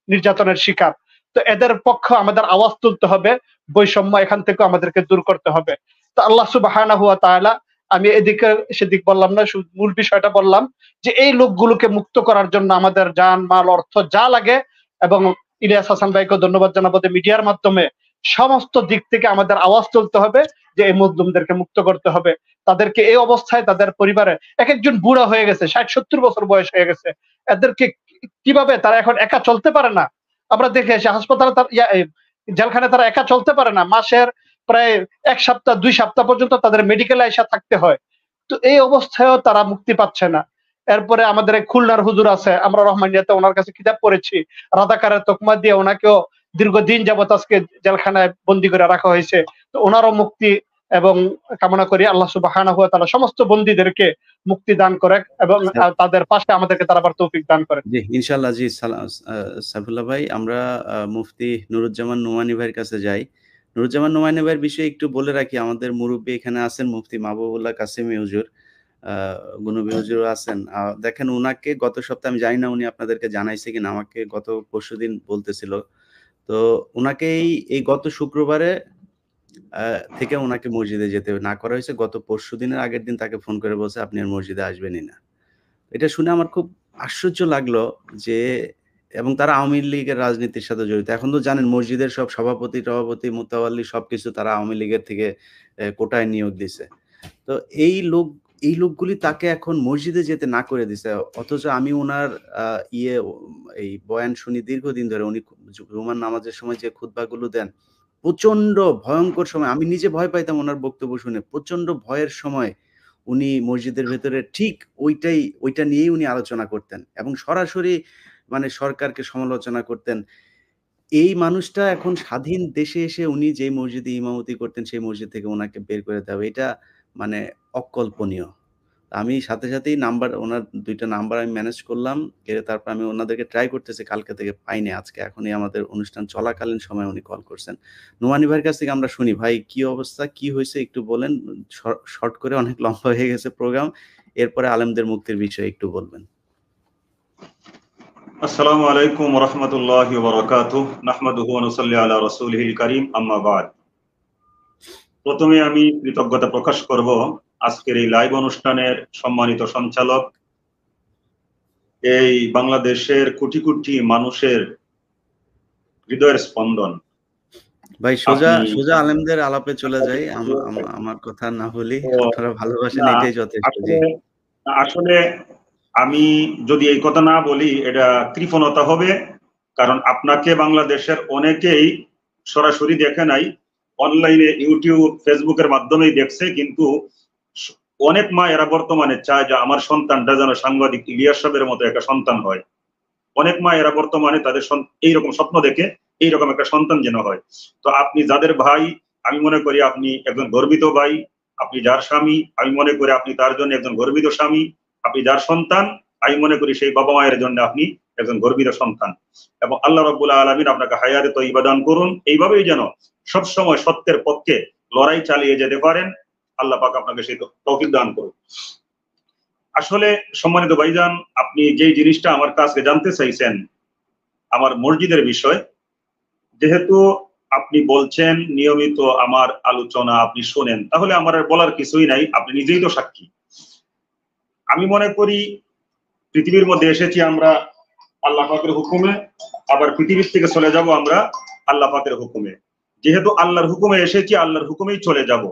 নির্যাতনের শিকার। তো এদের পক্ষে আমাদের আওয়াজ তুলতে হবে, বৈষম্য এখান থেকে আমাদেরকে দূর করতে হবে। তো আল্লাহ সুবহানাহু ওয়া তাআলা, আমি এদিকে সেদিক বললাম না, মূল বিষয়টা বললাম যে এই লোকগুলোকে মুক্ত করার জন্য আমাদের জান মাল অর্থ যা লাগে, এবং ইলিয়াস হাসান ভাইকে ধন্যবাদ জানাবো যে মিডিয়ার মাধ্যমে সমস্ত দিক থেকে আমাদের আওয়াজ তুলতে হবে যে এই মজলুমদেরকে মুক্ত করতে হবে। তাদেরকে এই অবস্থায় তাদের পরিবারে এক একজন বুড়া হয়ে গেছে, 60-70 বছর বয়স হয়ে গেছে, এদেরকে কিভাবে, তারা এখন একা চলতে পারে না। আমরা দেখে এসে হাসপাতালে জেলখানায় তারা একা চলতে পারে না, মাসের প্রায় 1 সপ্তাহ 2 সপ্তাহ পর্যন্ত তাদের মেডিকেলে এসে থাকতে হয়। তো এই অবস্থায়ও তারা মুক্তি পাচ্ছে না। এরপরে আমাদের খুলনার হুজুর আছে, আমরা রহমানিয়াতে ওনার কাছে কিতাব পড়েছি, রাজাকারের তকমা দিয়ে ওনাকেও দীর্ঘদিন যাবত আজকে জেলখানায় বন্দি করে রাখা হয়েছে। তো ওনারও মুক্তি এবং কামনা করি, আল্লাহ সুবহানাহু ওয়া তাআলা সমস্ত বন্দীদেরকে মুক্তি দান করে এবং তাদের পাশে আমাদেরকে তার আবার তৌফিক দান করে। জি ইনশাআল্লাহ। জি সাইফুল্লাহ ভাই, আমরা মুফতি নুরুজ্জামান নোমানী ভাইয়ের কাছে যাই। নুরুজ্জামান নোমানী ভাইয়ের বিষয়ে একটু বলে রাখি, আমাদের মুরব্বী এখানে আছেন মুফতি মাহবুবুল্লাহ কাসেমি হুজুর, গুনবী হুজুরও আছেন। দেখেন উনাকে গত সপ্তাহে, আমি জানি না উনি আপনাদেরকে জানাইছে কিনা, আমাকে গত পরশুদিন বলতেছিল। তো উনাকে এই গত শুক্রবারে থেকে ওনাকে মসজিদে যেতে না করা হয়েছে। গত পরশুদিনের আগের দিন তাকে ফোন করে বলছে আপনি আর মসজিদে আসবেনই না। এটা শুনে আমার খুব আশ্চর্য লাগলো যে, এবং তারা আওয়ামী লীগের রাজনীতির সাথে জড়িত। এখন তো জানেন মসজিদের সব সভাপতি মুতাওয়াল্লি সবকিছু তারা আওয়ামী লীগের থেকে কোটায় নিয়োগ দিছে। তো এই লোকগুলি তাকে এখন মসজিদে যেতে না করে দিছে। অথচ আমি ওনার এই বয়ান শুনি দীর্ঘদিন ধরে। উনি জুমার নামাজের সময় যে খুতবাগুলো দেন, প্রচন্ড ভয়ঙ্কর সময়, আমি নিজে ভয় পাইতাম ওনার বক্তব্য শুনে। প্রচন্ড ভয়ের সময় উনি মসজিদের ভেতরে ঠিক ওইটা নিয়েই উনি আলোচনা করতেন এবং সরাসরি মানে সরকারকে সমালোচনা করতেন। এই মানুষটা এখন স্বাধীন দেশে এসে উনি যে মসজিদে ইমামতি করতেন সেই মসজিদ থেকে ওনাকে বের করে দেওয়া, এটা মানে অকল্পনীয়। আমি সাথে সাথেই ওনার 2টা নাম্বার আমি ম্যানেজ করলাম। তারপর আমি ওনাদেরকে ট্রাই করতেছি, কালকে থেকে পাইনি। আজকে এখনই আমাদের অনুষ্ঠান চলাকালীন সময় উনি কল করছেন। নোমানী ভাইয়ের কাছ থেকে আমরা শুনি, ভাই কি অবস্থা, কি হয়েছে একটু বলেন। শর্ট করে, অনেক লম্বা হয়ে গেছে প্রোগ্রাম। এরপরে আলেমদের মুক্তির বিষয়ে একটু বলবেন। আসসালামু আলাইকুম ওয়া রাহমাতুল্লাহি ওয়া বারাকাতুহু। নাহমাদুহু ওয়া নুসাল্লি আলা রাসূলিহিল কারীম, আম্মা বা'দ। প্রথমে আমি কৃতজ্ঞতা প্রকাশ করব আজকের এই লাইভ অনুষ্ঠানের সম্মানিত সঞ্চালক, এই বাংলাদেশের কোটি কোটি মানুষের হৃদয়ের স্পন্দন। ভাই সোজা আলেমদের আলাপে চলে যাই, আমার কথা না বলি, আপনারা ভালোবাসেন, এটাই যথেষ্ট। আসলে আমি যদি এই কথা না বলি এটা কৃপণতা হবে, কারণ আপনাকে বাংলাদেশের অনেকেই সরাসরি দেখে নাই, অনলাইনে ইউটিউব ফেসবুকের মাধ্যমেই দেখছে, কিন্তু অনেক মা এরা বর্তমানে চায় যে আমার সন্তানটা যেন সাংবাদিক ইলিয়াস সাহেবের মতো একটা সন্তান হয়। অনেক মা এরা বর্তমানে তাদের এইরকম স্বপ্ন দেখে এইরকম একটা সন্তান যেন হয়। তো আপনি যাদের ভাই, আমি মনে করি আপনি একজন গর্বিত ভাই। আপনি যার স্বামী, আমি মনে করি আপনি তার জন্য একজন গর্বিত স্বামী। আপনি যার সন্তান, আমি মনে করি সেই বাবা মায়ের জন্য আপনি একজন গর্বিত সন্তান। এবং আল্লাহ রাব্বুল আলামিন আপনাকে হায়াতে তয়্যিবা দান করুন। এইভাবেই যেন সবসময় সত্যের পক্ষে লড়াই চালিয়ে যেতে পারেন। আল্লাহ পাক আপনাকে সেই তৌফিক দান করুন। আসলে সম্মানিত ভাইজান, আপনি যে জিনিসটা আমার কাছে জানতে চাইছেন আমার মসজিদের বিষয়, যেহেতু আপনি বলছেন নিয়মিত আমার আলোচনা আপনি শোনেন, তাহলে আমার আর বলার কিছুই নাই, আপনি নিজেই তো সাক্ষী। আমি মনে করি পৃথিবীর মধ্যে এসেছি আমরা আল্লাহ পাকের হুকুমে, আবার পৃথিবীর থেকে চলে যাব আমরা আল্লাহ পাকের হুকুমে। যেহেতু আল্লাহর হুকুমে এসেছি, আল্লাহর হুকুমেই চলে যাব।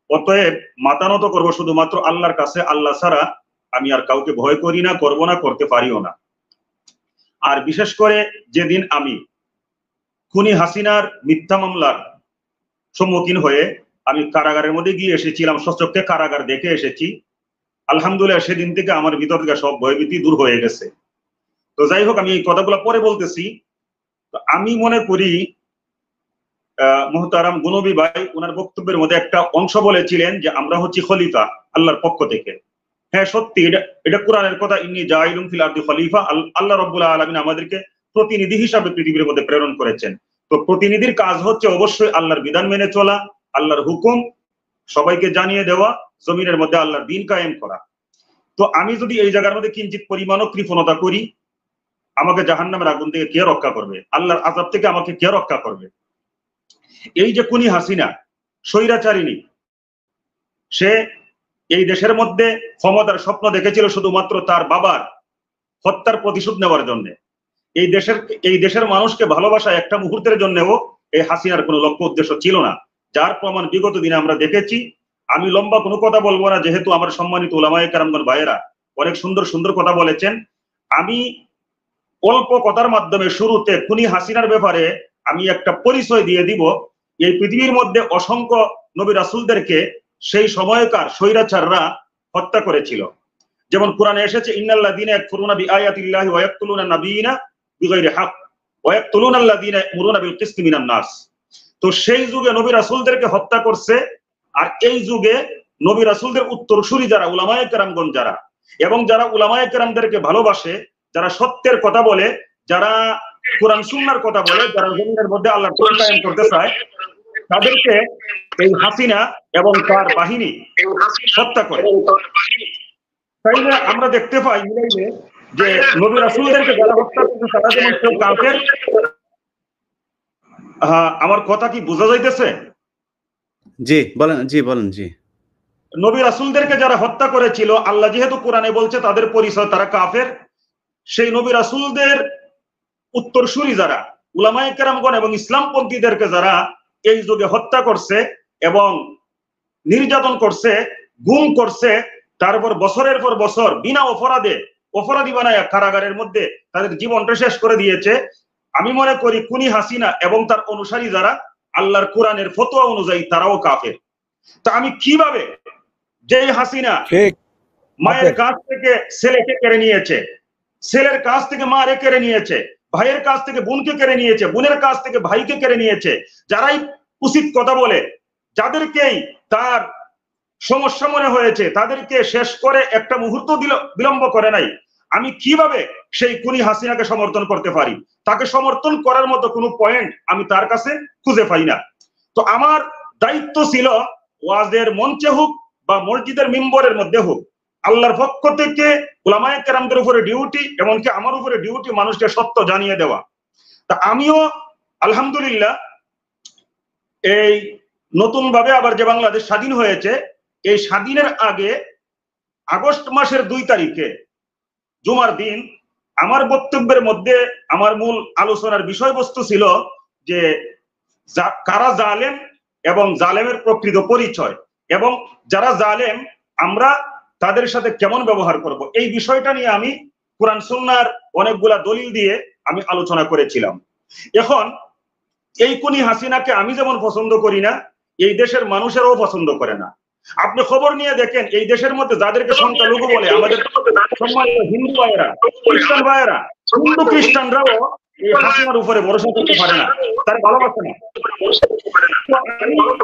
অতএব মাথা নত করবো শুধুমাত্র আল্লাহর কাছে। আল্লাহ ছাড়া আমি আর কাউকে ভয় করি না, করবো না, করতে পারিও না। আর বিশেষ করে যেদিন আমি খুনি হাসিনার মিথ্যা মামলার সম্মুখীন হয়ে আমি কারাগারের মধ্যে গিয়ে এসেছিলাম, সচক্ষে কারাগার দেখে এসেছি, আলহামদুলিল্লাহ সেদিন থেকে আমার ভিতর থেকে সব ভয়ভীতি দূর হয়ে গেছে। তো যাই হোক, আমি এই কথাগুলো পরে বলতেছি। তো আমি মনে করি মুহতারাম গুনবী ভাই ওনার বক্তব্যের মধ্যে একটা অংশ বলেছিলেন যে আমরা হচ্ছি খলিফা আল্লাহর পক্ষ থেকে। হ্যাঁ সত্যি, এটা কোরআনের কথা, ইন্নী জাইলুন ফিল আরদি খলিফা। আল্লাহ রাব্বুল আলামিন আমাদেরকে প্রতিনিধি হিসাবে পৃথিবীর মধ্যে প্রেরণ করেছেন। তো প্রতিনিধির কাজ হচ্ছে অবশ্যই আল্লাহর বিধান মেনে চলা, আল্লাহর হুকুম সবাইকে জানিয়ে দেওয়া, জমিনের মধ্যে আল্লাহর দ্বীন কায়েম করা। তো আমি যদি এই জায়গার মধ্যে কিঞ্চিত পরিমাণও কৃপণতা করি, আমাকে জাহান্নামের আগুন থেকে কে রক্ষা করবে? আল্লাহর আযাব থেকে আমাকে কে রক্ষা করবে? এই যে খুনি হাসিনা স্বৈরাচারিণী, সে এই দেশের মধ্যে ক্ষমতার স্বপ্ন দেখেছিল শুধুমাত্র তার বাবার হত্যার প্রতিশোধ নেওয়ার জন্য। এই দেশের মানুষকে ভালোবাসা একটা মুহূর্তের জন্যও এই হাসিনার কোনো লক্ষ্য উদ্দেশ্য ছিল না, যার প্রমাণ বিগত দিনে আমরা দেখেছি। আমি লম্বা কোনো কথা বলবো না, যেহেতু আমার সম্মানিত উলামায়ে কেরামগণ ভাইয়েরা অনেক সুন্দর সুন্দর কথা বলেছেন। আমি অল্প কথার মাধ্যমে শুরুতে খুনি হাসিনার ব্যাপারে আমি একটা পরিচয় দিয়ে দিব। এই পৃথিবীর মধ্যে অসংখ্য নবী রাসূলদেরকে সেই সময়কার স্বৈরাচাররা হত্যা করেছিল। যেমন কোরআনে এসেছে, ইন্নাল্লাযীনা ইয়াকফুরুনা বিআয়াতিল্লাহি ওয়া ইয়াকতুলুনা নাবিয়িনা বিগাইরি হক ওয়া ইয়াকতুলুনা আল্লাযীনা ইয়া'মুরুনা বিল কিসতি মিনান নাস। তো সেই যুগে নবী রাসূলদেরকে হত্যা করছে, আর এই যুগে নবী রাসূলদের উত্তরসূরি যারা উলামায়ে কেরামগণ যারা, এবং যারা উলামায়ে কেরামদেরকে ভালোবাসে, যারা সত্যের কথা বলে, যারা কোরআন সুন্নাহর কথা বলে, যারা জমিনের মধ্যে আল্লাহর কোরআন কায়েম করতে চায়, তাদেরকে এই হাসিনা এবং তার বাহিনী হত্যা করে। তাই না আমরা দেখতে পাই মিলাইলে যে নবী রাসূলদেরকে যারা হত্যা করছে তারা যেমন কেউ কাফের। আমার কথা কি বোঝা যাইতেছে? জি বলেন, জি বলেন। জি, নবী রাসূলদেরকে যারা হত্যা করেছিল, আল্লাহ যেহেতু কোরআনে বলছে তাদের পরিচয় তারা কাফের, সেই নবী রাসূলদের উত্তরসূরি যারা উলামায়ে কেরামগণ এবং ইসলামপন্থীদেরকে যারা এই যুগে হত্যা করছে এবং নির্যাতন করছে, গুম করছে, তারপর বছরের পর বছর বিনা অপরাধী বানায় কারাগারের মধ্যে তাদের জীবনটা শেষ করে দিয়েছে, আমি মনে করি খুনি হাসিনা এবং তার অনুসারী যারা আল্লাহর কোরআনের ফতোয়া অনুযায়ী তারাও কাফের। তা আমি কিভাবে, যে হাসিনা মায়ের কাছ থেকে ছেলেকে কেড়ে নিয়েছে, ছেলের কাছ থেকে মারে কেড়ে নিয়েছে, ভাইয়ের কাছ থেকে বোনকে কেড়ে নিয়েছে, বোনের কাছ থেকে ভাইকে কেড়ে নিয়েছে, যারাই উচিত কথা বলে, যাদেরকেই তার সমস্যা মনে হয়েছে, তাদেরকে শেষ করে একটা মুহূর্ত বিলম্ব করে নাই, আমি কিভাবে সেই খুনি হাসিনাকে সমর্থন করতে পারি? তাকে সমর্থন করার মতো কোনো পয়েন্ট আমি তার কাছে খুঁজে পাই না। তো আমার দায়িত্ব ছিল, ওয়াজের মঞ্চে হোক বা মসজিদের মিম্বরের মধ্যে হোক, আল্লাহর পক্ষ থেকে উলামায়ে কেরামদের উপরে ডিউটি, এমনকি আমার উপরে ডিউটি মানুষকে সত্য জানিয়ে দেওয়া। তা আমিও আলহামদুলিল্লাহ এই নতুন ভাবে আবার যে বাংলাদেশ স্বাধীন হয়েছে, এই স্বাধীনের আগে আগস্ট মাসের 2 তারিখে জুমার দিন আমার বক্তব্যের মধ্যে আমার মূল আলোচনার বিষয়বস্তু ছিল যে কারা জালেম এবং জালেমের প্রকৃত পরিচয়, এবং যারা জালেম আমরা তাদের সাথে কেমন ব্যবহার করব, এই বিষয়টা নিয়ে আমি কোরআন সুন্নাহর অনেকগুলা দলিল দিয়ে আমি আলোচনা করেছিলাম। এখন এই খুনি হাসিনাকে আমি যেমন পছন্দ করি না, এই দেশের মানুষেরও পছন্দ করে না। আপনি খবর নিয়ে দেখেন, এই দেশের মধ্যে যাদেরকে সংখ্যালঘু বলে, আমাদের সম্মানিত হিন্দু ভাইয়েরা, খ্রিস্টান ভাইয়েরা, হিন্দু খ্রিস্টানরাও এই হাসিনার উপরে ভরসা করতে পারে না, তারা ভালোবাসে না।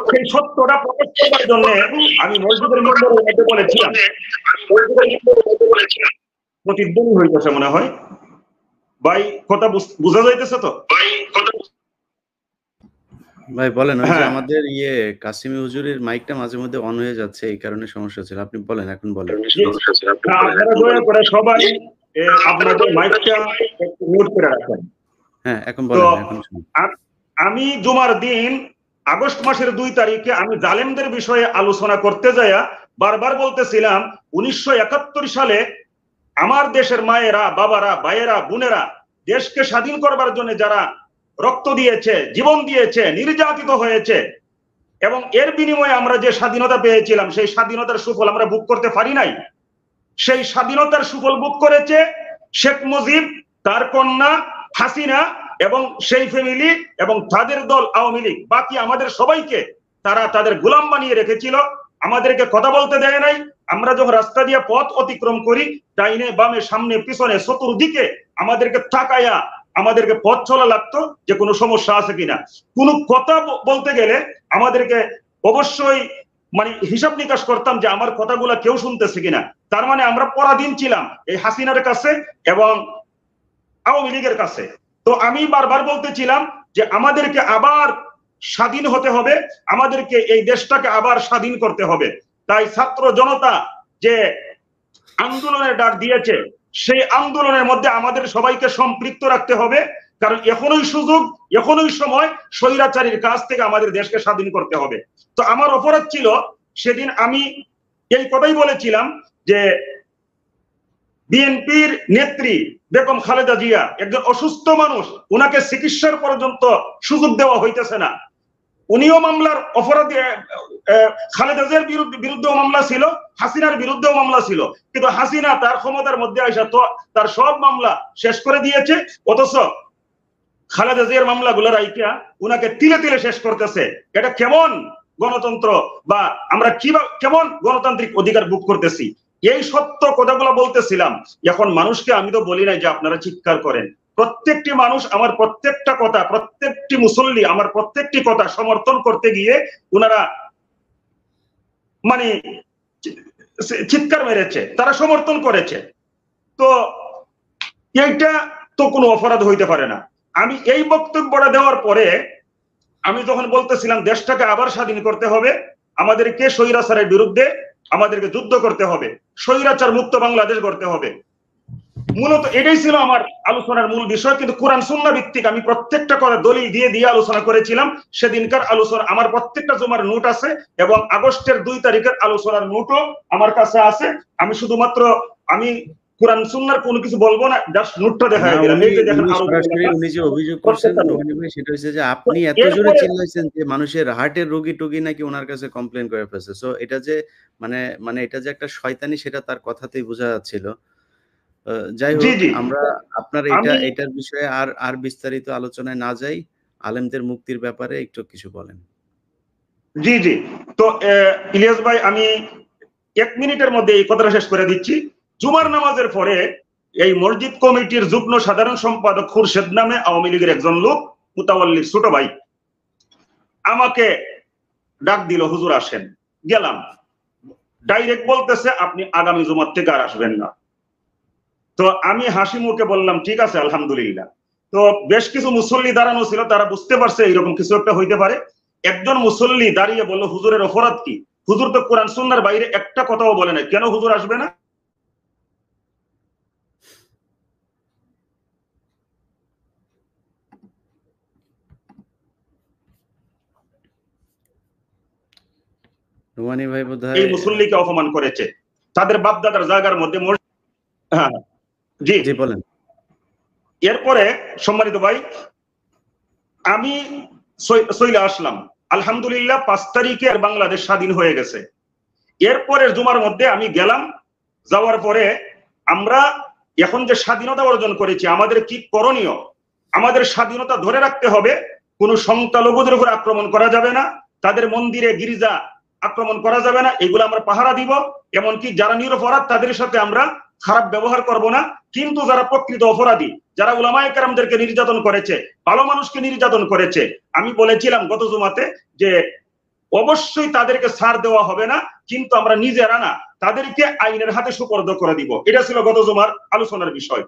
সেই সত্যটা প্রকাশ করার জন্য আমি মসজিদের মধ্যে বলেছিলাম, প্রতিদ্বন্দ্বী হইতেছে মনে হয় ভাই, কথা বোঝা যাইতেছে তো ভাই? বলেন। ওই যে আমাদের কাসিমি হুজুরের মাইকটা মাঝে মধ্যে অন হয়ে যাচ্ছে, এই কারণে সমস্যা ছিল। আপনি বলেন, এখন বলেন। আপনারা দয়া করে সবাই আপনাদের মাইকটা একটু মিউট করে রাখেন। হ্যাঁ, এখন বলেন। এখন আমি জুমার দিন আগস্ট মাসের 2 তারিখে আমি জালেমদের বিষয়ে আলোচনা করতে যাইয়া বারবার বলতেছিলাম, 1971 সালে আমার দেশের মায়েরা, বাবারা, ভাইয়েরা, বোনেরা দেশকে স্বাধীন করবার জন্য যারা রক্ত দিয়েছে, জীবন দিয়েছে, নির্যাতিত হয়েছে, এবং এর বিনিময়ে আমরা যে স্বাধীনতা পেয়েছিলাম, সেই স্বাধীনতার সুফল আমরা ভোগ করতে পারি নাই। সেই স্বাধীনতার সুফল ভোগ করেছে শেখ মুজিব, তার কন্যা হাসিনা এবং সেই ফ্যামিলি এবং তাদের দল আওয়ামী লীগ। বাকি আমাদের সবাইকে তারা তাদের গোলাম বানিয়ে রেখেছিল, আমাদেরকে কথা বলতে দেয় নাই। আমরা যখন রাস্তা দিয়ে পথ অতিক্রম করি, ডাইনে বামে সামনে পিছনে চতুর্দিকে আমাদেরকে তাকায়া আমাদেরকে পথ চলা লাগতো যে কোনো সমস্যা আছে কিনা। কোনো কথা বলতে গেলে আমাদেরকে অবশ্যই মানে হিসাব নিকাশ করতাম যে আমার কথাগুলা কেউ শুনতেছে কিনা। তার মানে আমরা পরাধীন ছিলাম এই হাসিনার কাছে এবং আওয়ামী লীগের কাছে। তো আমি বারবার বলতেছিলাম যে আমাদেরকে আবার স্বাধীন হতে হবে, আমাদেরকে এই দেশটাকে আবার স্বাধীন করতে হবে। তাই ছাত্র জনতা যে আন্দোলনের ডাক দিয়েছে, সেই আন্দোলনের মধ্যে আমাদের সবাইকে সম্পৃক্ত রাখতে হবে, কারণ এখনোই সুযোগ, এখনোই সময় স্বৈরাচারীর কাছ থেকে আমাদের দেশকে স্বাধীন করতে হবে। তো আমার অপরাধ ছিল, সেদিন আমি এই কথাই বলেছিলাম যে বিএনপির নেত্রী বেগম খালেদা জিয়া একজন অসুস্থ মানুষ, উনাকে চিকিৎসার পর্যন্ত সুযোগ দেওয়া হইতেছে না। উনিও মামলার অপরাধী, খালেদা জিয়ার বিরুদ্ধেও মামলা ছিল, হাসিনার বিরুদ্ধেও মামলা ছিল, কিন্তু হাসিনা তার ক্ষমতার মধ্যে আসা তো তার সব মামলা শেষ করে দিয়েছে, অথচ খালেদা জিয়ার মামলাগুলো রাইকা উনাকে তিলে তিলে শেষ করতেছে। এটা কেমন গণতন্ত্র বা আমরা কেমন গণতান্ত্রিক অধিকার ভোগ করতেছি? এই সত্য কথাগুলো বলতেছিলাম। এখন মানুষকে আমি তো বলি নাই যে আপনারা চিৎকার করেন, প্রত্যেকটি মানুষ আমার প্রত্যেকটা কথা, প্রত্যেকটি মুসল্লি আমার প্রত্যেকটি কথা সমর্থন করতে গিয়ে উনারা মানে চিৎকার মেরেছে, তারা সমর্থন করেছে। তো এইটা তো কোনো অপরাধ হইতে পারে না। আমি এই বক্তব্যটা দেওয়ার পরে আমি যখন বলতেছিলাম দেশটাকে আবার স্বাধীন করতে হবে, আমাদেরকে স্বৈরাচারের বিরুদ্ধে আমাদেরকে যুদ্ধ করতে হবে, স্বৈরাচার মুক্ত বাংলাদেশ গড়তে হবে, মূলত এটাই ছিল আমার আলোচনার মূল বিষয়। কিন্তু কোরআন সুন্নাহ ভিত্তিক আমি প্রত্যেকটা কথা দলিল দিয়ে দিয়ে আলোচনা করেছিলাম। সেদিনকার আলোচনা আমার প্রত্যেকটা জমার নোট আছে এবং আগস্টের 2 তারিখের আলোচনার নোটও আমার কাছে আছে। আমি শুধুমাত্র আমি কোরআন সুন্নাহর কোনো কিছু বলবো না, জাস্ট নোটটা দেখাই দিলাম। এই যে দেখেন, উনি যে অভিযোগ করছেন সেটা হচ্ছে যে আপনি এত জোরে চিল্লাইছেন যে মানুষের হার্টের রোগী টুগী নাকি ওনার কাছে কমপ্লেন করে ফেলছে। সো এটা যে মানে এটা যে একটা শয়তানি, সেটা তার কথাতেই বোঝা যাচ্ছিল। যাই হোক, আমরা আপনার এটার বিষয়ে আর বিস্তারিত আলোচনায় না যাই, আলেমদের মুক্তির ব্যাপারে একটু কিছু বলেন। জি জি, তো ইলিয়াস ভাই আমি 1 মিনিটের মধ্যে এই কথাটা শেষ করে দিচ্ছি। জুমার নামাজের পরে এই মসজিদ কমিটির যুগ্ম সাধারণ সম্পাদক খুরশেদ নামে আওয়ামী লীগের একজন লোক, মুতাওয়াল্লির ছোট ভাই, আমাকে ডাক দিল, হুজুর আসেন। গেলাম, ডাইরেক্ট বলতেছে আপনি আগামী জুমার থেকে আর আসবেন না। তো আমি হাসি মুখে বললাম ঠিক আছে আলহামদুলিল্লাহ। তো বেশ কিছু মুসল্লি দাঁড়ানো ছিল, তারা বুঝতে পারছে এরকম কিছু একটা হইতে পারে। একজন মুসল্লি দাঁড়িয়ে বলল, হুজুরের অপরাধ কি? হুজুর তো কোরআন সুন্নাহর বাইরে একটা কথাও বলে না, কেন হুজুর আসবে না? রুমানি ভাই বোধহয় এই মুসল্লিকে অপমান করেছে, তাদের বাপদাদার জায়গার মধ্যে। হ্যাঁ জি জি বলেন। এরপরে সম্মানিত ভাই আমি চলে আসলাম, আলহামদুলিল্লাহ 5 তারিখে আর বাংলাদেশ স্বাধীন হয়ে গেছে। এরপরের জুমার মধ্যে আমি গেলাম, যাওয়ার পরে আমরা এখন যে স্বাধীনতা অর্জন করেছি, আমাদের কি করণীয়? আমাদের স্বাধীনতা ধরে রাখতে হবে, কোন সংখ্যালঘুদের উপর আক্রমণ করা যাবে না, তাদের মন্দিরে গির্জা আক্রমণ করা যাবে না, এগুলো আমরা পাহারা দিব। এমনকি যারা নিরপরাধ তাদের সাথে আমরা খারাপ ব্যবহার করব না। কিন্তু যারা প্রকৃত অপরাধী, যারা উলামায়ে কেরামদেরকে নির্যাতন করেছে, ভালো মানুষকে নির্যাতন করেছে, আমি বলেছিলাম গত জুমাতে যে অবশ্যই তাদেরকে ছাড় দেওয়া হবে না, কিন্তু আমরা নিজেরা না, তাদেরকে আইনের হাতে সুপর্দ করে দিব। এটা ছিল গত জুমার আলোচনার বিষয়।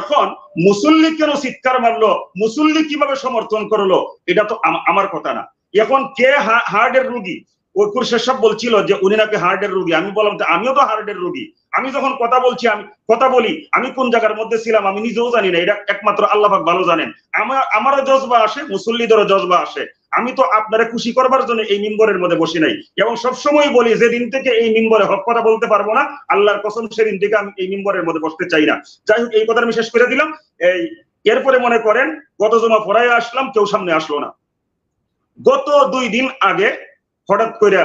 এখন মুসল্লি কেন চিৎকার মারলো, মুসল্লি কিভাবে সমর্থন করলো, এটা তো আমার কথা না। এখন কে হার্টের রোগী, ওই কুরশের সব বলছিল যে উনি নাকি হার্টের রোগী। আমি বললাম আমিও তো হার্টের রোগী, আমি যখন কথা বলছি, আমি কথা বলি, আমি কোন জায়গার মধ্যে ছিলাম আমি নিজেও জানি না, এটা একমাত্র আল্লাহ পাক ভালো জানেন। আমারও জজবা আসে, মুসল্লিদেরও জজবা আসে। আমি তো আপনারা খুশি করবার জন্য এই মিম্বরের মধ্যে বসি নাই, এবং সবসময় বলি যেদিন থেকে এই মিম্বরে হক কথা বলতে পারবো না, আল্লাহর কসম সেদিন থেকে আমি এই মিম্বরের মধ্যে বসতে চাই না। যাই হোক, এই কথা আমি শেষ করে দিলাম। এরপরে মনে করেন গত জমা পড়ায় আসলাম, কেউ সামনে আসলো না। গত 2 দিন আগে হঠাৎ করে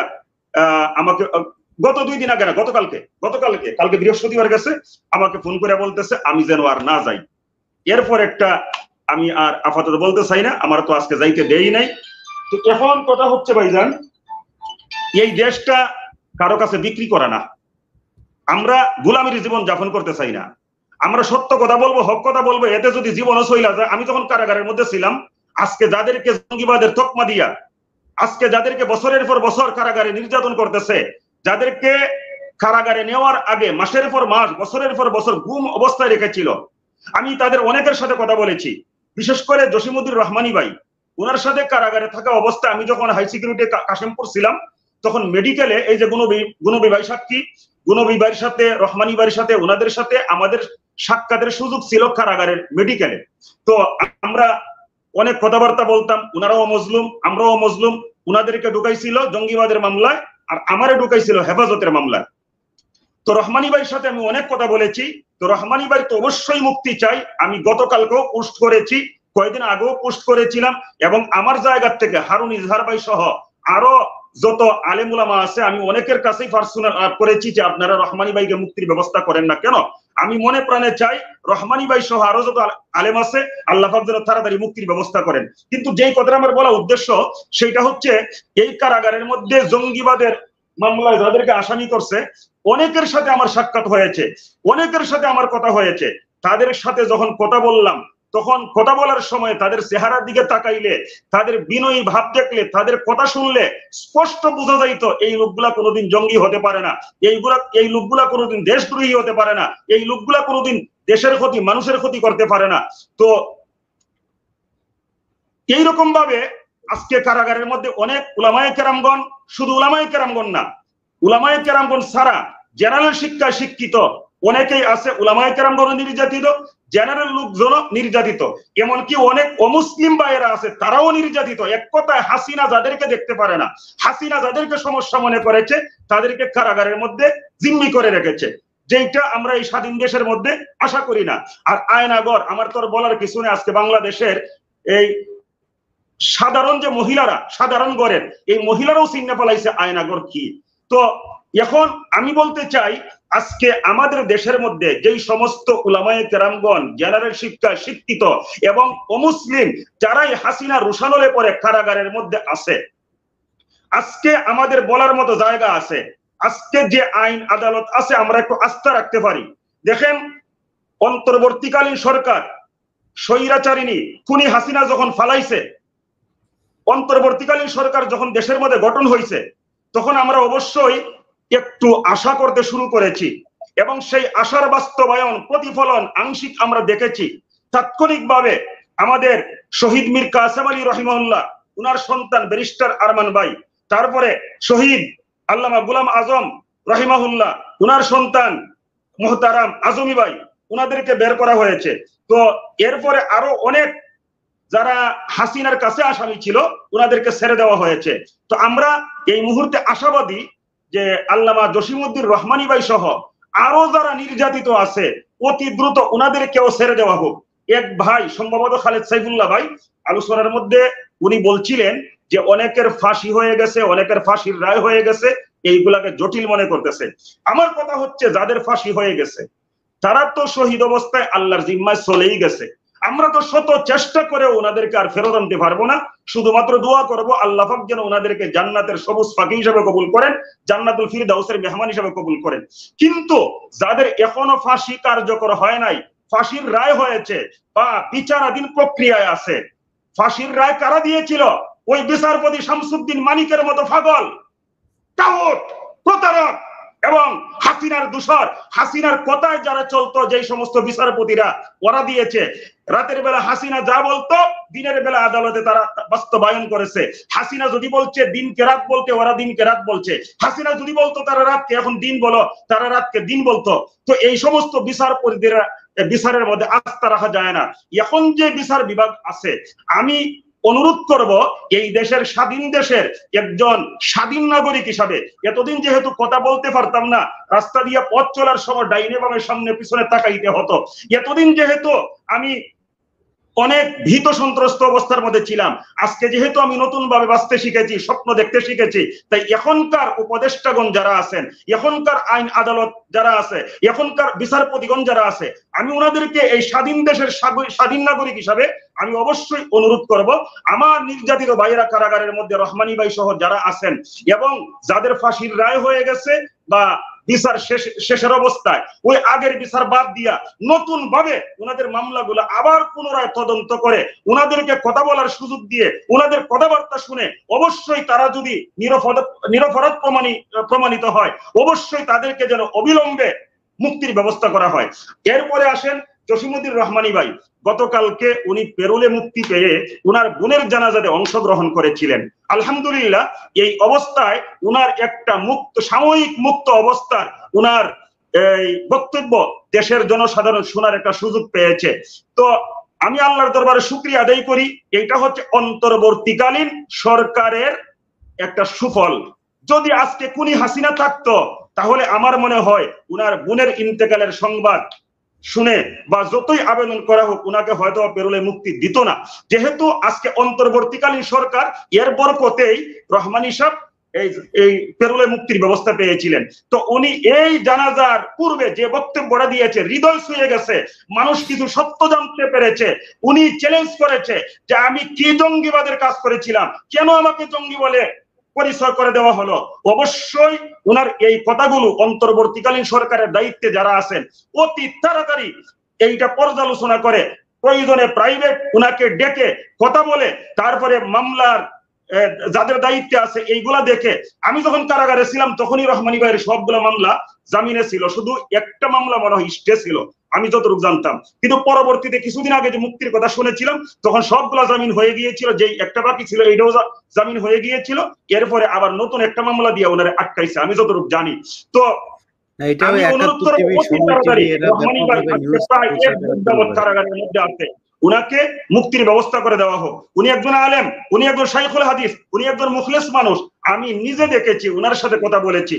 আমাকে, গত 2 দিন আগে না, কালকে বৃহস্পতিবার গেছে, আমাকে ফোন করে বলতেছে আমি যেন আর না যাই। এরপর একটা আমি আর আপাতত বলতে চাই না, আমার তো আজকে যাইতে দেই নাই। তো এখন কথা হচ্ছে ভাইজান, এই দেশটা কারো কাছে বিক্রি করা না, আমরা গোলামির জীবন যাপন করতে চাই না। আমরা সত্য কথা বলবো, হক কথা বলবো, এতে যদি জীবনও চইলা যায়। আমি যখন কারাগারের মধ্যে ছিলাম, আজকে যাদেরকে জঙ্গিবাদের তকমা দিয়া, আজকে যাদেরকে বছরের পর বছর কারাগারে নির্যাতন করতেছে, যাদেরকে কারাগারে নেওয়ার আগে মাসের পর মাস, বছরের পর বছর গুম অবস্থায় রেখেছিল, আমি তাদের অনেকের সাথে কথা বলেছি। বিশেষ করে জসিমউদ্দিন রহমানী ভাই, ওনার সাথে কারাগারে থাকা অবস্থায় আমি যখন হাই সিকিউরিটি কাশিমপুর ছিলাম, তখন মেডিকেলে এই যে গুনবী ভাই সাক্ষী, গুনবী ভাইয়ের সাথে, রহমানী ভাইয়ের সাথে, ওনাদের সাথে আমাদের সাক্ষাতের সুযোগ ছিল কারাগারের মেডিকেলে। তো আমরা অনেক কথাবার্তা বলতাম, ওনারাও মজলুম, আমরাও মজলুম। ওনাদেরকে ঢুকাইছিল জঙ্গিবাদের মামলায়, আর আমারে ঢুকাইছিল হেফাজতের মামলায়। তো রহমানী ভাইয়ের সাথে আমি অনেক কথা বলেছি। তো রহমানী ভাই তো অবশ্যই মুক্তি চাই, আমি গতকালকেও পোস্ট করেছি, কয়েকদিন আগেও পোস্ট করেছিলাম, এবং আমার জায়গা থেকে হারুন ইজহার ভাই সহ আরো যত আলেম উলামা আছে, আমি অনেকের কাছেই পার্সোনাল করেছি যে আপনারা রহমানী ভাইকে মুক্তির ব্যবস্থা করেন না কেন। আমি মনে প্রাণে চাই রহমানী ভাই সহ আরো যত আলেম আছে, আল্লাহ পাক যেন তাড়াতাড়ি মুক্তির ব্যবস্থা করেন। কিন্তু যেই কথাটা আমার বলা উদ্দেশ্য, সেটা হচ্ছে এই কারাগারের মধ্যে জঙ্গিবাদের মামলায় যাদেরকে আসামি করছে, অনেকের সাথে আমার সাক্ষাৎ হয়েছে, অনেকের সাথে আমার কথা হয়েছে। তাদের সাথে যখন কথা বললাম, তখন কথা বলার সময় তাদের চেহারার দিকে তাকাইলে, তাদের বিনয়ী ভাব দেখলে, তাদের কথা শুনলে স্পষ্ট বোঝা যাইতো এই লোকগুলা কোনোদিন জঙ্গি হতে পারে না, এই লোকগুলা কোনোদিন দেশদ্রোহী হতে পারে না, এই লোকগুলা কোনোদিন দেশের ক্ষতি, মানুষের ক্ষতি করতে পারে না। তো এইরকম ভাবে আজকে কারাগারের মধ্যে অনেক উলামায়ে কেরামগণ, শুধু উলামায়ে কেরামগণ না, উলামায়ে কেরামগণ ছাড়া জেনারেল শিক্ষায় শিক্ষিত অনেকেই আছে, উলামায়ে কেরামগণ নির্যাতিত, জেনারেল লোকজন নির্যাতিত, এমনকি অনেক অমুসলিম ভাইয়েরা আছে, তারাও নির্যাতিত। এক কথায় হাসিনা যাদেরকে দেখতে পারে না, হাসিনা যাদেরকে সমস্যা মনে করেছে, তাদেরকে কারাগারের মধ্যে জিম্মি করে রেখেছে, যেটা আমরা এই স্বাধীন দেশের মধ্যে আশা করি না। আর আয়নাগর, আমার তো বলার কিছু নেই। আজকে বাংলাদেশের এই সাধারণ যে মহিলারা, সাধারণ ঘরের এই মহিলারাও চিন্তা পালাইছে আয়নাগর কি। তো এখন আমি বলতে চাই, আজকে আমাদের দেশের মধ্যে যেই সমস্ত উলামায়ে কেরামগণ জেনারেল শিক্ষায় শিক্ষিত এবং অমুসলিম, যারাই হাসিনা রুশানলে পরে কারাগারের মধ্যে আছে, আজকে আমাদের বলার মতো জায়গা আছে। আজকে যে আইন আদালত আছে, আমরা একটু আস্থা রাখতে পারি। দেখেন, অন্তর্বর্তীকালীন সরকার স্বৈরাচারিণী খুনি হাসিনা যখন ফালাইছে, অন্তর্বর্তীকালীন সরকার যখন দেশের মধ্যে গঠন হয়েছে, তখন আমরা অবশ্যই একটু আশা করতে শুরু করেছি, এবং সেই আশার বাস্তবায়ন, প্রতিফলন আংশিক আমরা দেখেছি। তাৎক্ষণিকভাবে আমাদের শহীদ মীর কাসেম আলী রহিমাহুল্লাহ, উনার সন্তান ব্যারিস্টার আরমান ভাই, তারপরে শহীদ আল্লামা গোলাম আজম রহিমাহুল্লাহ, উনার সন্তান মুহতারাম আজমি ভাই, উনাদেরকে বের করা হয়েছে। তো এরপরে আরো অনেক যারা হাসিনার কাছে আসামি ছিল, উনাদেরকে ছেড়ে দেওয়া হয়েছে। তো আমরা এই মুহূর্তে আশাবাদী যে আল্লামা জসিমউদ্দিন রহমানী ভাই সহ আরো যারা নির্যাতিত আছে, অতি দ্রুত উনাদেরকেও ছেড়ে দেওয়া হোক। এক ভাই, সম্ভবত খালেদ সাইফুল্লাহ ভাই, আলোচনার মধ্যে উনি বলছিলেন যে অনেকের ফাঁসি হয়ে গেছে, অনেকের ফাঁসির রায় হয়ে গেছে, এইগুলাকে জটিল মনে করতেছে। আমার কথা হচ্ছে, যাদের ফাঁসি হয়ে গেছে তারা তো শহীদ অবস্থায় আল্লাহর জিম্মায় চলেই গেছে। আমরা তো শত চেষ্টা করে ওনাদেরকে আর ফেরত আনতে পারবো না, শুধুমাত্র দোয়া করব আল্লাহ পাক যেন ওনাদেরকে জান্নাতের সবুজ পাখি হিসেবে কবুল করেন, জান্নাতুল ফিরদাউসের মেহমান হিসেবে কবুল করেন। কিন্তু যাদের এখনো ফাঁসি কার্যকর হয় নাই, ফাঁসির রায় হয়েছে বা বিচারাধীন প্রক্রিয়ায় আছে, ফাঁসির রায় কারা দিয়েছিল? ওই বিচারপতি শামসুদ্দিন মানিকের মতো পাগল, টাউট, প্রতারক এবং হাসিনার দূষর, হাসিনার কথায় যারা চলতো যে সমস্ত বিচারপতিরা, ওরা দিয়েছে। রাতের বেলা হাসিনা যা বলতো দিনের বেলা আদালতে তারা বাস্তবায়ন করেছে। হাসিনা যদি বলছে দিনকে রাত বলতে, ওরা দিনকে রাত বলছে। হাসিনা যদি বলতো তারা রাতকে এখন দিন বলো, তারা রাতকে দিন বলতো। তো এই সমস্ত বিচারপতিরা, বিচারের মধ্যে আস্থা রাখা যায় না। এখন যে বিচার বিভাগ আছে, আমি অনুরোধ করব এই দেশের স্বাধীন দেশের একজন স্বাধীন নাগরিক হিসাবে, এতদিন যেহেতু কথা বলতে পারতাম না, রাস্তা দিয়ে পথ চলার সময় ডাইনে বামে সামনে পিছনে তাকাইতে হতো, এতদিন যেহেতু আমি অনেক ভীত সন্ত্রস্ত অবস্থার মধ্যে ছিলাম, আজকে যেহেতু আমি নতুন ভাবে বাঁচতে শিখেছি, স্বপ্ন দেখতে শিখেছি, তাই এখনকার উপদেষ্টাগণ যারা আছেন, এখনকার আইন আদালত যারা আছে, এখনকার বিচারপতিগণ যারা আছে, আমি ওনাদেরকে এই স্বাধীন দেশের স্বাধীন নাগরিক হিসাবে আমি অবশ্যই অনুরোধ করব, আমার নির্যাতিত ভাইয়েরা কারাগারের মধ্যে রহমানি ভাই সহ যারা আছেন এবং যাদের ফাঁসির রায় হয়ে গেছে বা বিচার শেষের অবস্থায়, ওই আগের বিচার বাদ দিয়া নতুন ভাবে ওনাদের মামলাগুলো আবার পুনরায় তদন্ত করে ওনাদেরকে কথা বলার সুযোগ দিয়ে ওনাদের কথাবার্তা শুনে অবশ্যই তারা যদি নিরপরাধ প্রমাণিত হয়, অবশ্যই তাদেরকে যেন অবিলম্বে মুক্তির ব্যবস্থা করা হয়। এরপরে আসেন জসিমউদ্দিন রহমানী ভাই, গতকালকে উনি পেরোলে মুক্তি পেয়ে উনার বোনের জানাজাতে অংশগ্রহণ করেছিলেন। আলহামদুলিল্লাহ, এই অবস্থায় উনার একটা মুক্ত, সাময়িক মুক্ত অবস্থার উনার এই বক্তব্য দেশের জনসাধারণ শোনার একটা সুযোগ পেয়েছে। তো আমি আল্লাহর দরবারে শুকরিয়া আদায় করি, এটা হচ্ছে অন্তর্বর্তীকালীন সরকারের একটা সুফল। যদি আজকে খুনি হাসিনা থাকতো, তাহলে আমার মনে হয় উনার বোনের ইন্তেকালের সংবাদ শুনে বা যতই আবেদন করা হোক উনাকে হয়তো পেরোলে মুক্তি দিত না। যেহেতু আজকে অন্তর্বর্তীকালীন সরকার, এর বরকতেই রহমানী সাহেব এই পেরোলে মুক্তির ব্যবস্থা পেয়েছিলেন। তো উনি এই জানাজার পূর্বে যে বক্তব্যটা দিয়েছে, হৃদয় ছুঁয়ে গেছে, মানুষ কিছু সত্য জানতে পেরেছে। উনি চ্যালেঞ্জ করেছে যে আমি কি জঙ্গিবাদের কাজ করেছিলাম, কেন আমাকে জঙ্গি বলে পরিচয় করে দেওয়া হলো। অবশ্যই ওনার এই কথাগুলো অন্তর্বর্তীকালীন সরকারের দায়িত্বে যারা আছেন অতি তাড়াতাড়ি এইটা পর্যালোচনা করে, প্রয়োজনে প্রাইভেট ওনাকে ডেকে কথা বলে তারপরে মামলার যাদের দায়িত্বে আছে এইগুলা দেখে। আমি যখন কারাগারে ছিলাম তখনই রহমানী ভাইয়ের সবগুলো মামলা জামিনে ছিল, শুধু একটা মামলা মনে হয় স্টে ছিল আমি যতটুকু জানতাম। কিন্তু পরবর্তীতে কিছুদিন আগে যে মুক্তির কথা শুনেছিলাম তখন সবগুলা জামিন হয়ে গিয়েছিল, যেই একটা বাকি ছিল এইটাও জামিন হয়ে গিয়েছিল। এরপরে আবার নতুন একটা মামলা দিয়ে ওনারে আটকাইছে আমি যতটুকু জানি। তো আমি অনুরোধ করবো রহমানী ভাই কারাগারের মধ্যে আছে, উনাকে মুক্তির ব্যবস্থা করে দেওয়া হোক। উনি একজন আলেম, উনি একজন শাইখুল হাদিস, উনি একজন মুখলেস মানুষ, আমি নিজে দেখেছি, উনার সাথে কথা বলেছি।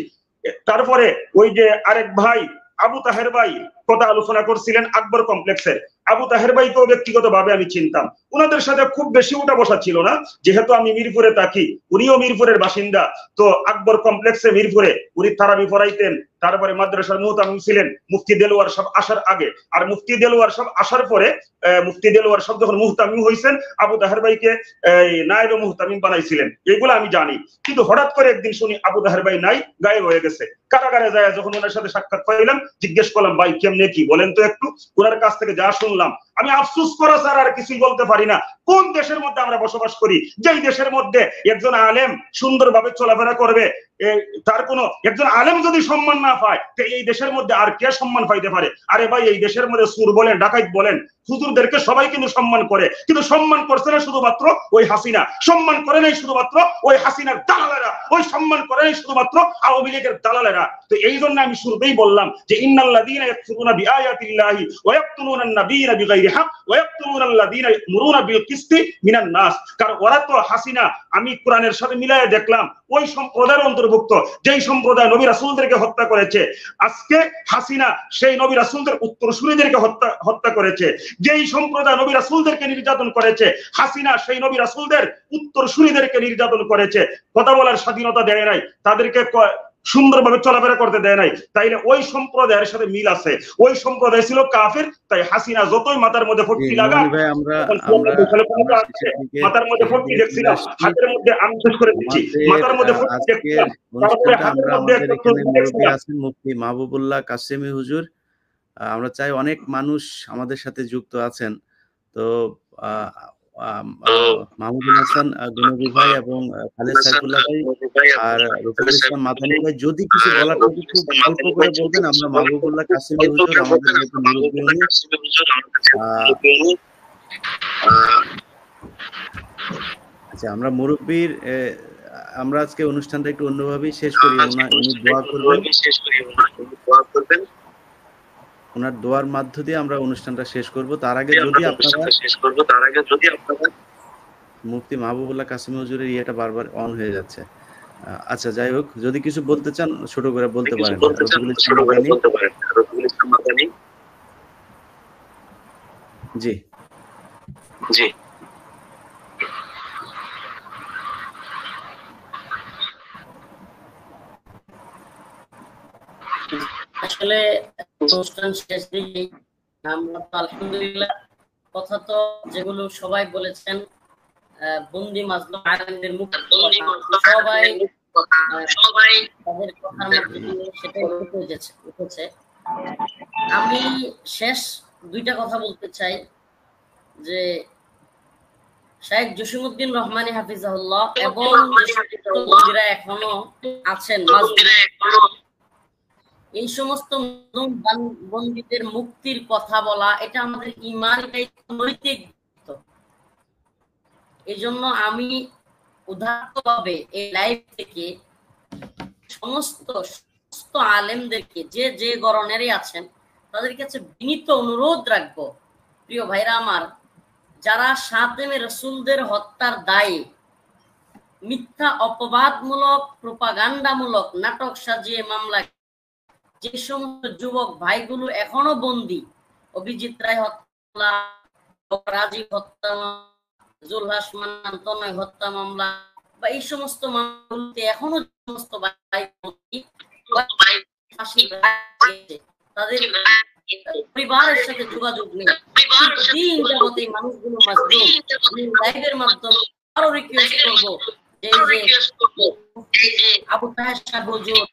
তারপরে ওই যে আরেক ভাই আবু তাহের ভাই কথা আলোচনা করছিলেন আকবর কমপ্লেক্সের, আবু তাহের ভাইকেও ব্যক্তিগতভাবে আমি চিনতাম, উনাদের সাথে খুব বেশি উঠা বসা ছিল না, যেহেতু আমি মিরপুরে থাকি, উনিও মিরপুরের বাসিন্দা। তো আকবর কমপ্লেক্সে মিরপুরে উনি তারাবি পড়াইতেন, তারপরে মাদ্রাসার মুহতামিম ছিলেন মুফতি দেলোয়ার সব আসার আগে। আর মুফতি দেলোয়ার সব আসার পরে মুফতি দেলোয়ার সব যখন মুহতামিম হয়েছেন আবু তাহের ভাইকে নায়েবে মুহতামিম বানাইছিলেন, এগুলো আমি জানি। কিন্তু হঠাৎ করে একদিন শুনি আবু তাহের ভাই নাই, গায়েব হয়ে গেছে। কারাগারে যায় যখন ওনার সাথে সাক্ষাৎ পাইলাম, জিজ্ঞেস করলাম ভাই কেমনে কি বলেন তো একটু। ওনার কাছ থেকে যা শুনলাম আমি আফসোস করা স্যার আর কিছুই বলতে পারি না। কোন দেশের মধ্যে আমরা বসবাস করি, যেই দেশের মধ্যে একজন আলেম সুন্দরভাবে চলাফেরা করবে, তার কোনো একজন আলেম যদি সম্মান না পায় তো এই দেশের মধ্যে আর কে সম্মান পাইতে পারে? আরে ভাই, এই দেশের মধ্যে সুর বলেন, ডাকাইত বলেন, হুজুরদেরকে সবাই কিন্তু সম্মান করে, কিন্তু সম্মান করছে না শুধুমাত্র ওই হাসিনা, সম্মান করে নাই শুধুমাত্র ওই হাসিনার দালালেরা, ওই সম্মান করে নাই শুধুমাত্র আওয়ামী লীগের দালালেরা। তো এই জন্য আমি শুরুতেই বললাম যে ইন্নাল্লাযীনা ইয়াকফুরুনা বিআয়াতিল্লাহি ওয়া ইয়াকতুলুনান নাবিয়্যিনা বিগাইরি হক ওয়া ইয়াকতুলুনাল্লাযীনা ইয়া'মুরুনা বিল কিসতি মিনান নাস। কারণ ওরা তো হাসিনা, আমি কোরআনের সাথে মিলায়ে দেখলাম, ওই সম্প্রদায়ের অন্তর্ভুক্ত যেই সম্প্রদায় নবী রাসূলদেরকে হত্যা করেছে। আজকে হাসিনা সেই নবী রাসূলদের উত্তরসূরিদেরকে হত্যা করেছে। যেই সম্প্রদায় নবী রাসূলদেরকে নির্যাতন করেছে, হাসিনা সেই নবী রাসূলদের উত্তরসূরিদেরকে নির্যাতন করেছে। কথা বলার স্বাধীনতা দেয় নাই, সুন্দরভাবে চলাফেরা করতে দেয় নাই, তাইলে ওই সম্প্রদায়ের সাথে মিল আছে। ওই সম্প্রদায় ছিল কাফের, তাই হাসিনা যতই মাথার মধ্যে ফটকি লাগা, মাথার মধ্যে ফটকি দেখছিলাম, হাতের মধ্যে আমি শেষ করে দিচ্ছি, মাথার মধ্যে ফটকি দেখছিলাম, তারপরে হাতের মধ্যে একটা মুরব্বী আছেন মুফতি মাহবুবুল্লাহ কাসেমি হুজুর। আমরা চাই অনেক মানুষ আমাদের সাথে যুক্ত আছেন, তো মাহমুদুল হাসান গুনবী ভাই এবং খালেদ সাইফুল্লাহ ভাই আর রফিকুল ইসলাম মাদানী ভাই যদি কিছু বলার থাকে খুব অল্প করে বলবেন। আমরা মাহবুবুল্লাহ কাসেমি হুজুর আমাদের যেহেতু মুরব্বী উনি, আচ্ছা আমরা মুরব্বীর আমরা আজকে অনুষ্ঠানটা একটু অন্যভাবেই শেষ করি। উনি দোয়া করবেন, ওনার দোয়ার মাধ্য দিয়ে আমরা অনুষ্ঠানটা শেষ করব। তার আগে যদি আপনারা মুফতি মাহবুবুল্লাহ কাসেমি হুজুরের ইয়েটা বারবার অন হয়ে যাচ্ছে। আচ্ছা যাই হোক, যদি কিছু বলতে চান ছোট করে বলতে পারেন। জি জি আসলে অনুষ্ঠান শেষ দিকে আমরা তো আলহামদুলিল্লাহ কথা তো যেগুলো সবাই বলেছেন, বন্দি মাজলুম আলেমদের মুক্তি সবাই তাদের কথার মধ্যে সেটাই উঠেছে। আমি শেষ দুইটা কথা বলতে চাই যে শাইখ জসিমউদ্দিন রহমানী হাফিজাহুল্লাহ এবং বন্দীরা এখনো আছেন, এই সমস্ত বন্দীদের মুক্তির কথা বলা এটা আমাদের ঈমানি নৈতিক। এই জন্য আমি উদাহরণভাবে এই লাইভ থেকে সমস্ত আলেমদেরকে যে যে গরনেরই আছেন তাদের কাছে বিনীত অনুরোধ রাখবো, প্রিয় ভাইরা আমার, যারা সাতেমে রসুলদের হত্যার দায়ে মিথ্যা অপবাদমূলক প্রোপাগান্ডামূলক নাটক সাজিয়ে মামলা, যে সমস্ত যুবক ভাইগুলো এখনো বন্দী, অভিজিৎ রায় হত্যা, রাজীব হত্যা, জুলহাস মান্নান তনয় হত্যা মামলা বা এই সমস্ত মামলাগুলোতে এখনো সমস্ত ভাই তাদের পরিবারের সাথে যোগাযোগ নেই, দিন যাবত এই মানুষগুলো মাজলুম। লাইভের মাধ্যমে আরো রিকোয়েস্ট করবো যে আবু তাহের শাহ হুজুর,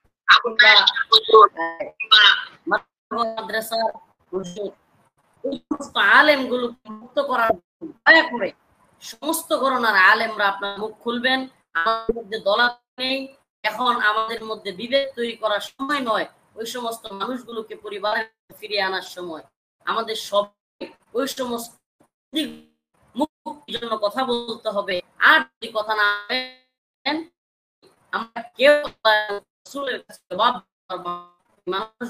মাদ্রাসার হুজুর, এই সমস্ত আলেমগুলো মুক্ত করার দয়া করে সমস্ত ঘরানার আলেমরা আপনার মুখ খুলবেন। আমাদের মধ্যে দলাল নেই, এখন আমাদের মধ্যে বিভেদ তৈরি করার সময় নয়, ওই সমস্ত মানুষগুলোকে পরিবারে ফিরিয়ে আনার সময়। আমাদের সব ওই সমস্ত মুক্তির জন্য কথা বলতে হবে। আর যদি কথা না বলেন আমরা কেউ রাসূলের কাছে জবাব করব। মানুষ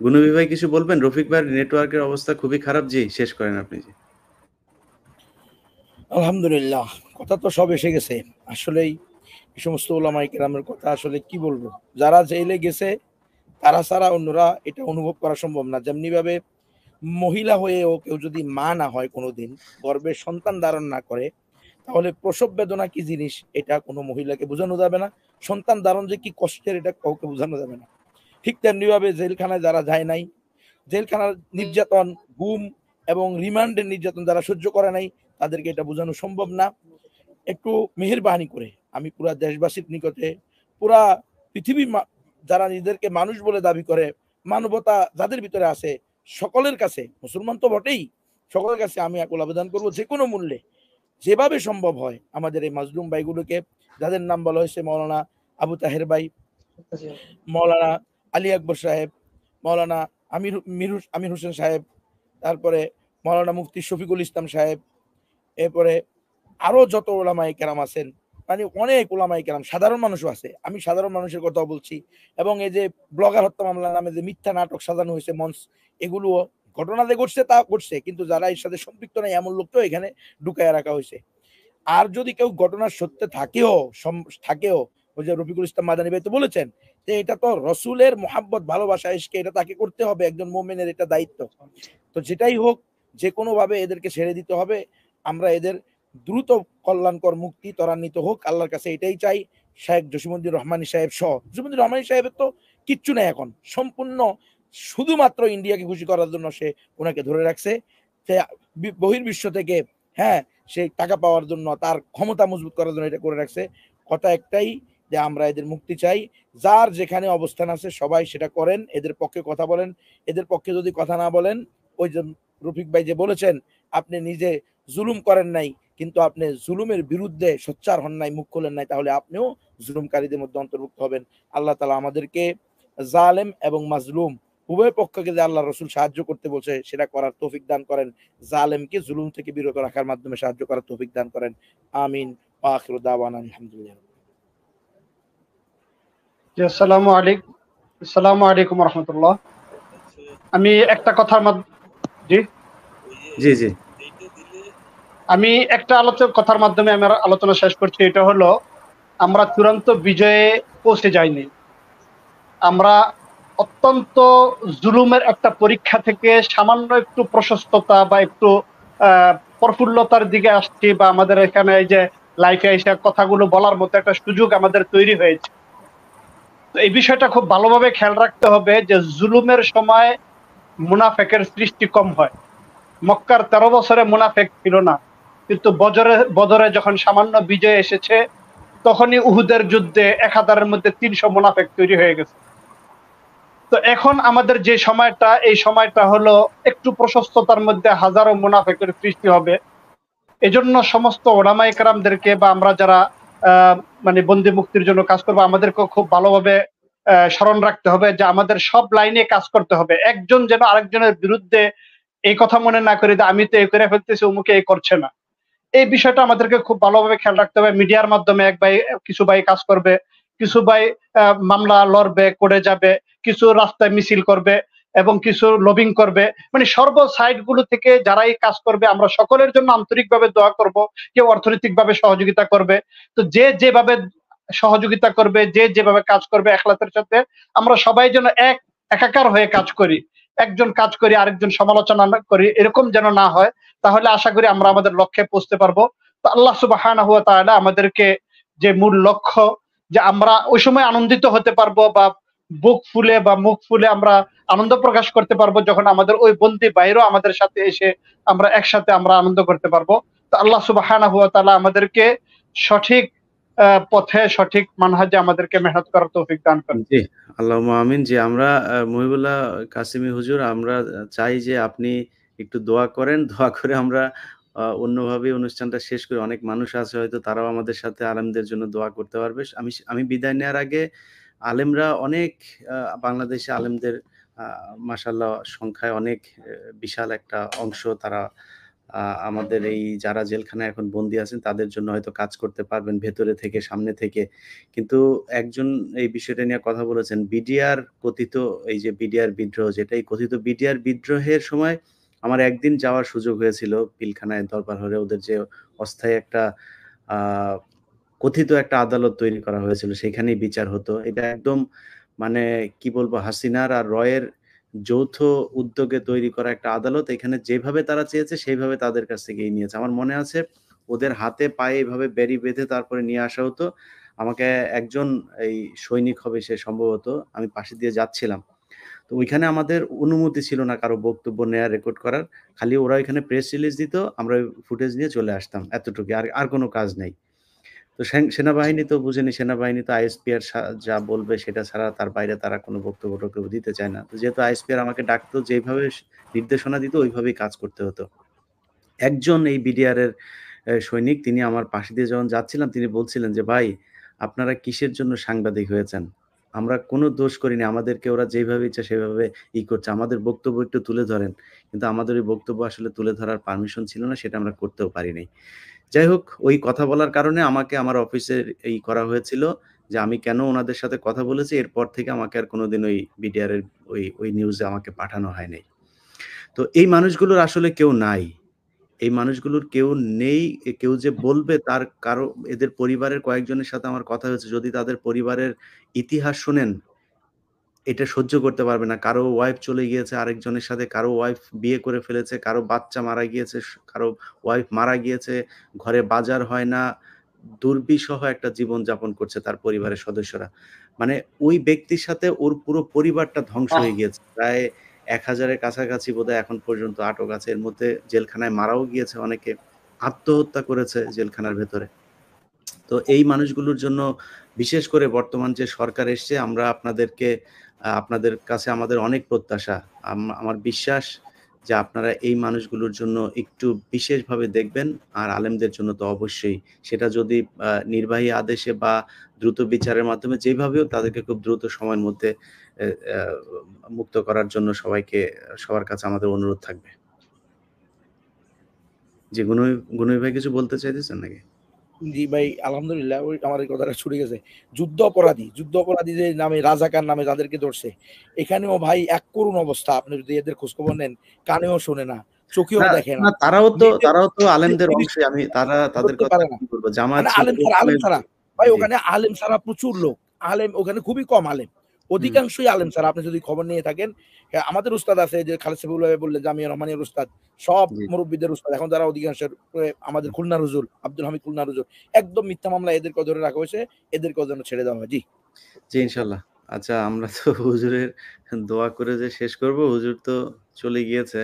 গুনবী ভাই কিছু বলবেন? রফিক ভাই নেটওয়ার্কের অবস্থা খুবই খারাপ। জি শেষ করেন আপনি। জি আলহামদুলিল্লাহ, কথা তো সব এসে গেছে। আসলেই এই সমস্ত ওলামায়ে কেরামের কথা আসলে কি বলবো, যারা জেলে গেছে তারা ছাড়া অন্যরা এটা অনুভব করা সম্ভব না। যেমনি ভাবে মহিলা হয়েও কেউ যদি মা না হয়, কোনোদিন গর্ভে সন্তান ধারণ না করে, তাহলে প্রসব বেদনা কি জিনিস এটা কোনো মহিলাকে বোঝানো যাবে না। সন্তান ধারণ যে কি কষ্টের এটা কাউকে বোঝানো যাবে না। ঠিক তেমনি ভাবে জেলখানায় যারা যায় নাই, জেলখানার নির্যাতন, গুম এবং রিমান্ডের নির্যাতন যারা সহ্য করে নাই, তাদেরকে এটা বোঝানো সম্ভব না। একটু মেহেরবানি করে আমি পুরা দেশবাসীর নিকটে, পুরা পৃথিবী যারা নিজেদেরকে মানুষ বলে দাবি করে, মানবতা যাদের ভিতরে আছে, সকলের কাছে, মুসলমান তো বটেই, সকলের কাছে আমি আকুল আবেদন করবো যে কোনো মূল্যে যেভাবে সম্ভব হয় আমাদের এই মাজলুম ভাইগুলোকে, যাদের নাম বলা হয়েছে মৌলানা আবু তাহের ভাই, মৌলানা আলী আকবর সাহেব, মৌলানা আমির হোসেন সাহেব, তারপরে মৌলানা মুফতি শফিকুল ইসলাম সাহেব, এরপরে আরো যত ওলামায়ে কেরাম আছেন, মানে অনেক ওলামায়ে কেরাম, সাধারণ মানুষও আছে, আমি সাধারণ মানুষের কথা বলছি। এবং এই যে ব্লগার হত্যা মামলা নামে যে মিথ্যা নাটক সাজানো হয়েছে মঞ্চ, এগুলো ঘটনা যে ঘটছে তা ঘটছে, কিন্তু যারা এর সাথে সম্পৃক্ত নেই এমন লোকটাও এখানে ঢুকাইয়া রাখা হয়েছে। আর যদি কেউ ঘটনার সত্যে থাকেও ওই যে রফিকুল ইসলাম মাদানী ভাই তো বলেছেন যে এটা তো রসুলের মোহাব্বত, ভালোবাসা, ইশকে, এটা তাকে করতে হবে, একজন মুমিনের এটা দায়িত্ব। তো যেটাই হোক, যে কোনো ভাবে এদেরকে ছেড়ে দিতে হবে। আমরা এদের দ্রুত কল্যাণকর মুক্তি ত্বরান্বিত হোক, আল্লাহর কাছে এটাই চাই। শেখ জসিমউদ্দিন রহমানী সাহেব সহ, জসিমউদ্দিন রহমানী সাহেবের তো কিচ্ছু নেই এখন, সম্পূর্ণ শুধুমাত্র ইন্ডিয়াকে খুশি করার জন্য সে ওনাকে ধরে রাখছে। সে বহির্বিশ্ব থেকে সে টাকা পাওয়ার জন্য, তার ক্ষমতা মজবুত করার জন্য এটা করে রাখছে। কথা একটাই যে আমরা এদের মুক্তি চাই। যার যেখানে অবস্থান আছে সবাই সেটা করেন, এদের পক্ষে কথা বলেন। এদের পক্ষে যদি কথা না বলেন, ওই যে রফিক ভাই যে বলেছেন, আপনি নিজে জুলুম করেন নাই কিন্তু আপনি জুলুমের বিরুদ্ধে সোচ্চার হন নাই, মুখ খোলেন নাই, তাহলে আপনিও জুলুমকারীদের মধ্যে অন্তর্ভুক্ত হবেন। আল্লাহ তাআলা আমাদেরকে জালেম এবং মাজলুম উভয় পক্ষকে যে আল্লাহ রসুল সাহায্য করতে বলছে সেটা করার তৌফিক দান করেন। জালেমকে জুলুম থেকে বিরত রাখার মাধ্যমে সাহায্য করার তৌফিক দান করেন। আমিন। আখিরু দাওয়ানা আলহামদুলিল্লাহ। আসসালামু আলাইকুম রহমতুল্লাহ। আমি একটা কথার জি জি আমি একটা কথার মাধ্যমে আমার আলোচনা শেষ করছি। এটা হলো, আমরা চূড়ান্ত বিজয়ে পৌঁছে যাইনি। আমরা অত্যন্ত জুলুমের একটা পরীক্ষা থেকে সামান্য একটু প্রশস্ততা বা একটু প্রফুল্লতার দিকে আসছি, বা আমাদের এখানে এই যে লাইফে এসে কথাগুলো বলার মতো একটা সুযোগ আমাদের তৈরি হয়েছে। তো এই বিষয়টা খুব ভালোভাবে খেয়াল রাখতে হবে যে জুলুমের সময় মুনাফেকের সৃষ্টি কম হয়। মক্কার 13 বছরে মুনাফেক ছিল না, কিন্তু বদরে যখন সামান্য বিজয় এসেছে তখনই উহুদের যুদ্ধে 1000-এর মধ্যে 300 মুনাফেক তৈরি হয়ে গেছে। তো এখন আমাদের যে সময়টা, এই সময়টা হলো একটু প্রশস্ততার মধ্যে হাজারো মুনাফেকের সৃষ্টি হবে। এজন্য সমস্ত ওলামায়ে কেরামদেরকে বা আমরা যারা মানে বন্দি মুক্তির জন্য কাজ করবো, আমাদেরকে খুব ভালোভাবে স্মরণ রাখতে হবে যে আমাদের সব লাইনে কাজ করতে হবে। একজন যেন আরেকজনের বিরুদ্ধে এই কথা মনে না করি যে আমি তো এই করে ফেলতেছি, অমুকে এই করছে না। এই বিষয়টা আমাদেরকে খুব ভালোভাবে খেয়াল রাখতে হবে। মিডিয়ার মাধ্যমে কিছু ভাই কাজ করবে, কিছু ভাই মামলা লড়বে, করে যাবে, কিছু রাস্তায় মিছিল করবে এবং কিছু লবিং করবে। মানে সর্ব সাইড গুলো থেকে যারাই কাজ করবে, আমরা সকলের জন্য আন্তরিকভাবে দোয়া করব। কেউ অর্থনৈতিকভাবে সহযোগিতা করবে। তো যে যেভাবে সহযোগিতা করবে, যে যেভাবে কাজ করবে ইখলাসের সাথে, আমরা সবাই যেন একাকার হয়ে কাজ করি। একজন কাজ করি আরেকজন সমালোচনা করি, এরকম যেন না হয়। তাহলে আশা করি আমরা আমাদের লক্ষ্যে পৌঁছতে পারবো। তো আল্লাহ সুবহানাহু ওয়া তাআলা আমাদেরকে যে মূল লক্ষ্য, যে আমরা ওই সময় আনন্দিত হতে পারবো বা বুক ফুলে বা মুখ ফুলে আমরা আনন্দ প্রকাশ করতে পারবো যখন আমাদের ওই বন্দী ভাইরাও আমাদের সাথে এসে আমরা একসাথে আমরা আনন্দ করতে পারবো। তো আল্লাহ সুবহানাহু ওয়া তাআলা আমাদেরকে সঠিক পথে, সঠিক মানহাজে আমাদেরকে মেহনত করার তৌফিক দান করেন। জি, আল্লাহুম্মা আমিন। যে আমরা মহিবুল্লাহ কাসেমি হুজুর, আমরা চাই যে আপনি একটু দোয়া করেন। দোয়া করে আমরা অন্যভাবে অনুষ্ঠানটা শেষ করি। অনেক মানুষ আছে হয়তো, তারাও আমাদের সাথে আলেমদের জন্য দোয়া করতে পারবে। আমি বিদায় নেওয়ার আগে, আলেমরা অনেক বাংলাদেশে আলেমদের মাশাআল্লাহ সংখ্যায় অনেক বিশাল একটা অংশ, তারা আমাদের এই যারা জেলখানায় এখন বন্দী আছেন তাদের জন্য হয়তো কাজ করতে পারবেন ভেতরে থেকে, সামনে থেকে। কিন্তু একজন এই বিষয়টা নিয়ে কথা বলেছেন, বিডিআর কথিত এই যে বিডিআর বিদ্রোহ, যেটা এই কথিত বিডিআর বিদ্রোহের সময় আমার একদিন যাওয়ার সুযোগ হয়েছিল পিলখানায়, দরবার হলে ওদের যে অস্থায়ী একটা কথিত একটা আদালত তৈরি করা হয়েছিল, সেখানেই বিচার হতো। এটা একদম মানে কি বলবো, হাসিনার আর রয়ের যৌথ উদ্যোগে তৈরি করা একটা আদালত। এখানে যেভাবে তারা চেয়েছে সেইভাবে তাদের কাছ থেকে নিয়েছে। আমার মনে আছে ওদের হাতে পায়ে এভাবে বেড়ি বেঁধে তারপরে নিয়ে আসা হতো। আমাকে একজন এই সৈনিক হবে সে সম্ভবত, আমি পাশে দিয়ে যাচ্ছিলাম। তো ওইখানে আমাদের অনুমতি ছিল না কারো বক্তব্য নেওয়া, রেকর্ড করার। খালি ওরা ওইখানে প্রেস রিলিজ দিত, আমরা ফুটেজ নিয়ে চলে আসতাম, এতটুকু। আর কোনো কাজ নাই। তো সেনাবাহিনী তো বুঝেনি, সেনাবাহিনী তো আইএসপিআর যা বলবে সেটা ছাড়া তার বাইরে তারা কোনো বক্তব্য দিতে চায় না। তো যেহেতু আইএসপিআর আমাকে ডাকতো, যেভাবে নির্দেশনা দিত ওইভাবেই কাজ করতে হতো। একজন এই বিডিআর এর সৈনিক, তিনি আমার পাশে দিয়ে যখন যাচ্ছিলাম, তিনি বলছিলেন যে, ভাই আপনারা কিসের জন্য সাংবাদিক হয়েছেন? আমরা কোনো দোষ করিনি, আমাদেরকে ওরা যেভাবে ইচ্ছা সেভাবে করছে, আমাদের বক্তব্য একটু তুলে ধরেন। কিন্তু আমাদের ওই বক্তব্য আসলে তুলে ধরার পারমিশন ছিল না, সেটা আমরা করতেও পারি নাই। যাই হোক, ওই কথা বলার কারণে আমাকে আমার অফিসে করা হয়েছিল যে আমি কেন ওনাদের সাথে কথা বলেছি, এরপর থেকে আমাকে আর কোনোদিন ওই বিডিআর এর ওই নিউজে আমাকে পাঠানো হয় নাই। তো এই মানুষগুলোর আসলে কেউ নাই। এই মানুষগুলোর কেউ নেই। কেউ যে বলবে, তার কারো, এদের পরিবারের কয়েকজনের সাথে আমার কথা হয়েছে, যদি তাদের পরিবারের ইতিহাস শোনেন, এটা সহ্য করতে পারবে না। কারো ওয়াইফ চলে গিয়েছে আরেকজনের সাথে, কারো ওয়াইফ বিয়ে করে ফেলেছে, কারো বাচ্চা মারা গিয়েছে, কারো ওয়াইফ মারা গিয়েছে, ঘরে বাজার হয় না, দুর্বিষহ একটা জীবন যাপন করছে তার পরিবারের সদস্যরা। মানে ওই ব্যক্তির সাথে ওর পুরো পরিবারটা ধ্বংস হয়ে গিয়েছে। প্রায় ১,০০০ এর কাছাকাছি বোধহয় এখন পর্যন্ত আটক আছে। এর মধ্যে জেলখানায় মারাও গিয়েছে অনেকে, আত্মহত্যা করেছে জেলখানার ভেতরে। তো এই মানুষগুলোর জন্য বিশেষ করে বর্তমান যে সরকার এসছে, আমরা আপনাদের কাছে আমাদের অনেক প্রত্যাশা। আমার বিশ্বাস যে আপনারা এই মানুষগুলোর জন্য একটু বিশেষভাবে দেখবেন, আর আলেমদের জন্য তো অবশ্যই। সেটা যদি নির্বাহী আদেশে বা দ্রুত বিচারের মাধ্যমে যেভাবেও তাদেরকে খুব দ্রুত সময়ের মধ্যে মুক্ত করার জন্য সবার কাছে আমাদের অনুরোধ থাকবে। জি, গুনই ভাই কিছু বলতে চাইতেছেন নাকি? জি ভাই, আলহামদুলিল্লাহ, ওই আমার এই কথাটা ছুটে গেছে। যুদ্ধ অপরাধী যে নামে রাজাকার নামে যাদেরকে ধরছে, এখানেও ভাই এক করুণ অবস্থা। আপনি যদি এদের খোঁজখবর নেন, কানেও শোনে না, চোখেও দেখে না, তারাও তো আলেমদের অংশে। আমি তাদের কথা কি বলবো, জামাত আলেম ছাড়া ভাই, ওখানে আলেম ছাড়া প্রচুর লোক, ওখানে খুবই কম আলেম, অধিকাংশই আলেম ছাড়া। আপনি যদি খবর নিয়ে থাকেন, আমাদের উস্তাদ আছে যে খালেদ সাইফুল্লাহ বললেন, জামিয়া রহমানিয়ার উস্তাদ, সব মুরব্বীদের উস্তাদ, এখন যারা অধিকাংশের আমাদের খুলনার হুজুর আব্দুল হামিদ খুলনার হুজুর, একদম মিথ্যা মামলা এদেরকে ধরে রাখা হয়েছে, এদেরকে যেন ছেড়ে দেওয়া হয়। জি ইনশাল্লাহ। আচ্ছা, আমরা তো হুজুরের দোয়া করে যে শেষ করব, হুজুর তো চলে গিয়েছে।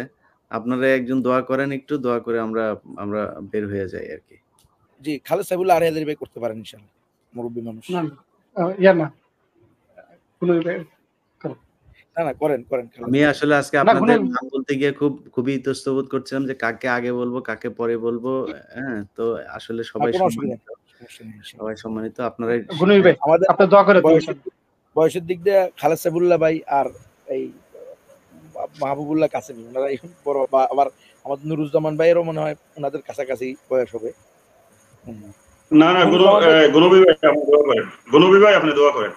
আপনারা একজন দোয়া করেন, একটু দোয়া করে আমরা বের হয়ে যাই আর কি। জি, খালেদ সাইফুল্লাহ আর এদের বের করতে পারেন ইনশাআল্লাহ, মুরব্বী মানুষ। না করেন। আমি আসলে আজকে আপনাদের নাম বলতে গিয়ে খুবই ইতস্তত করছিলাম যে কাকে আগে বলবো, কাকে পরে বলবো। হ্যাঁ, তো আসলে সবাই সম্মানিত। আপনারাই আপনার দোয়া করে বয়সের দিক দিয়ে খালেদ সাইফুল্লাহ ভাই আর এই মাহবুবুল্লাহ কাসেমি, ওনারা এখন বড়, বা আবার আমাদের নুরুজ্জামান ভাইয়েরও মনে হয় ওনাদের কাছাকাছি বয়স হবে। না গুনবী ভাই আপনি দোয়া করেন। গুনবী ভাই আপনি দোয়া করেন।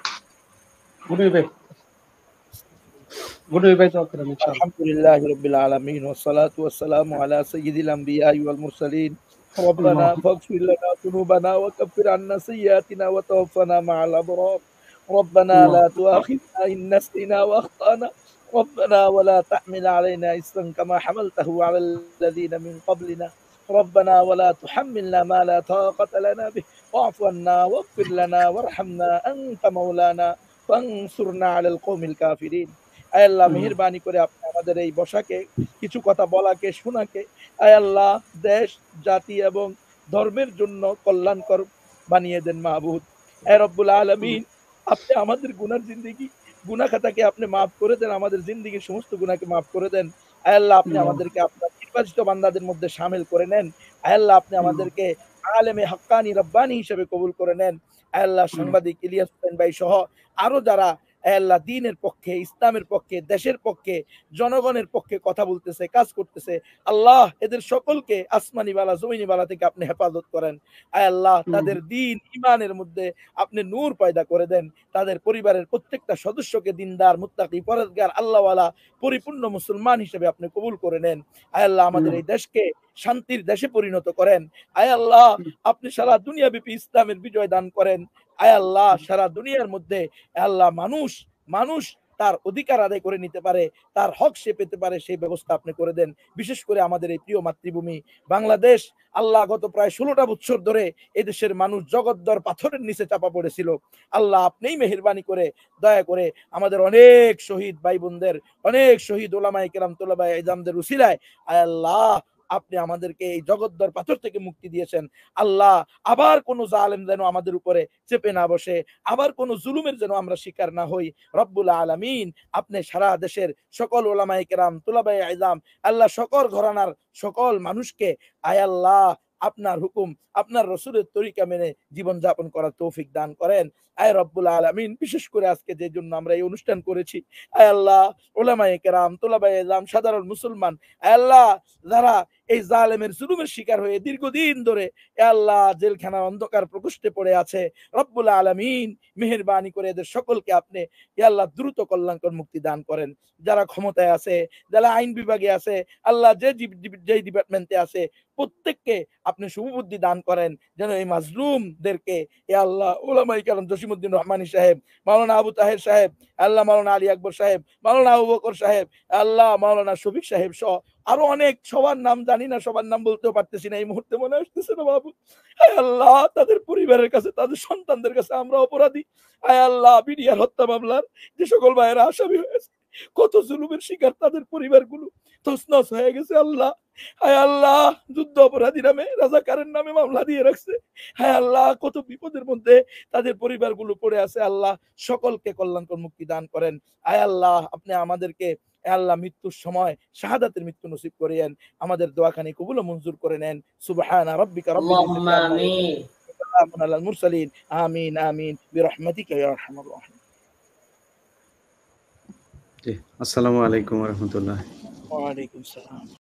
আলহামদুলিল্লাহি রাব্বিল আলামিন ওয়াস সালাতু ওয়াস সালামু আলা সাইয়্যিদিল আমবিয়াই ওয়াল মুরসালিন। রব্বানা ফাগফির লানা যুনুবানা ওয়া কাফির আন্না সাইয়্যাতিনা ওয়া তাওফানা মা'আল আবরার। রব্বানা লা তুআখিযনা ইন নাসিনা ওয়া আখতানা। ربنا ولا تحمل علينا إصرا كما حملته على الذين من قبلنا. ربنا ولا تحملنا ما لا طاقة لنا به واعف عنا واغفر لنا وارحمنا أنت مولانا فانصرنا على القوم الكافرين. আয় আল্লাহ, মেহেরবানি করে আপনি আমাদের এই বসাকে, কিছু কথা বলাকে, শোনাকে, আয় আল্লাহ, দেশ, জাতি এবং ধর্মের জন্য কল্যাণকর বানিয়ে দেন মাহবুব। এ রব্বুল আলামিন, আপনি আমাদের গুনাহ খাতাকে আপনি মাফ করে দেন, আমাদের জিন্দেগির সমস্ত গুনাহকে মাফ করে দেন। আয় আল্লাহ, আপনি আমাদেরকে আপনার নির্বাচিত বান্দাদের মধ্যে শামিল করে নেন। আয় আল্লাহ, আপনি আমাদেরকে আলেমে হাক্কানি রব্বানি হিসেবে কবুল করে নেন। আয় আল্লাহ, সাংবাদিক ইলিয়াস হোসেন ভাই সহ আরো যারা আল্লাহ দ্বীনের পক্ষে, ইসলামের পক্ষে, দেশের পক্ষে, জনগণের পক্ষে কথা বলতেছে, কাজ করতেছে, আল্লাহ এদের সকলকে আসমানি বালা জমিনি বালা থেকে আপনি হেফাজত করেন। আয় আল্লাহ, তাদের দ্বীন ঈমানের মধ্যে আপনি নূর পয়দা করে দেন। তাদের পরিবারের প্রত্যেকটা সদস্যকে দিনদার, মুত্তাকি, পরহেজগার, আল্লাহওয়ালা, পরিপূর্ণ মুসলমান হিসেবে আপনি কবুল করে নেন। আয় আল্লাহ, আমাদের এই দেশকে শান্তির দেশে পরিণত করেন। আয় আল্লাহ, আপনি সারা দুনিয়াব্যাপী ইসলামের বিজয় দান করেন। আয় আল্লাহ, সারা দুনিয়ার মধ্যে আল্লাহ মানুষ তার অধিকার আদায় করে নিতে পারে, তার হক সে পেতে পারে, সেই ব্যবস্থা আপনি করে দেন। বিশেষ করে আমাদের এই প্রিয় মাতৃভূমি বাংলাদেশ, আল্লাহ, গত প্রায় 16টা বছর ধরে এদেশের মানুষ জগদ্দর পাথরের নিচে চাপা পড়েছিল। আল্লাহ, আপনিই মেহেরবানি করে, দয়া করে আমাদের অনেক শহীদ ভাই বোনদের, অনেক শহীদ ওলামায়ে কেরাম, তোলাবায়ে ইলমদের উসিলায় আয় আল্লাহ, আপনি আমাদেরকে এই জগদ্দর পাথর থেকে মুক্তি দিয়েছেন। আল্লাহ, আবার কোনো জালেম যেন আমাদের উপরে চেপে না বসে, আবার কোনো জুলুমের যেন আমরা শিকার না হই। রব্বুল আলামিন, আপনি সারা দেশের সকল ওলামায়ে কেরাম, তুলাবায়ে ইলম, আল্লাহ, সকল ঘরানার সকল মানুষকে আয় আল্লাহ আপনার হুকুম, আপনার রাসূলের তরিকা মেনে জীবন যাপন করার তৌফিক দান করেন। আয় রব্বুল আলামিন, বিশেষ করে আজকে যে জন্য আমরা এই অনুষ্ঠান করেছি, আয় আল্লাহ, ওলামায়ে কেরাম, তুলাবায়ে ইলম, সাধারণ মুসলমান, আয় আল্লাহ, যারা এই জালেমের জুলুমের শিকার হয়ে দীর্ঘদিন ধরে আল্লাহ জেলখানার অন্ধকার প্রকোষ্ঠে পড়ে আছে, রব্বুল আলামিন মেহেরবানি করে এদের সকলকে আপনি আল্লাহ দ্রুত কল্যাণকর মুক্তি দান করেন। যারা ক্ষমতায় আছে, যারা আইন বিভাগে আছে, আল্লাহ যে ডিপার্টমেন্টে আছে, প্রত্যেককে আপনি শুভবুদ্ধি দান করেন, যেন এই মাজলুমদেরকে আল্লাহ উলামায়ে কেরাম জসিমউদ্দিন রহমানী সাহেব, মাওলানা আবু তাহের সাহেব, আল্লাহ মাওলানা আলী আকবর সাহেব, মাওলানা আবু বকর সাহেব, আল্লাহ মাওলানা শফিক সাহেব সহ আরো অনেক, সবার নাম জানি না, সবার নাম বলতেও পারতেছি না, এই মুহূর্তে মনে আসতেছে না বাবু। হায় আল্লাহ, তাদের পরিবারের কাছে, তাদের সন্তানদের কাছে আমরা অপরাধী। হায় আল্লাহ, বিডিআর হত্যা মামলার যে সকল ভাইয়েরা আসামি হয়েছে, কত জুলুমের শিকার তাদের পরিবারগুলো তছনছ হয়ে গেছে আল্লাহ। হায় আল্লাহ, যুদ্ধ অপরাধী নামে, রাজাকারের নামে মামলা দিয়ে রাখছে। হায় আল্লাহ, কত বিপদের মধ্যে তাদের পরিবারগুলো পড়ে আছে। আল্লাহ সকলকে কল্যাণকর মুক্তি দান করেন। হায় আল্লাহ, আপনি আমাদেরকে আল্লাহ মৃত্যুর সময় শাহাদাতের মৃত্যু নসিব করিয়েন, আমাদের দোয়াখানি কবুল ও মঞ্জুর করে নেন। সুবহানা রাব্বিকা রাব্বিল ইজ্জাতি আম্মা ইয়াসিফুন, সালামুন আলাল মুরসালিন, আমিন আমিন বিরহমাতিকা ইয়া আরহামার রাহিমিন। জি, আসসালামু আলাইকুম ওয়া রাহমাতুল্লাহ। ওয়া আলাইকুম সালাম।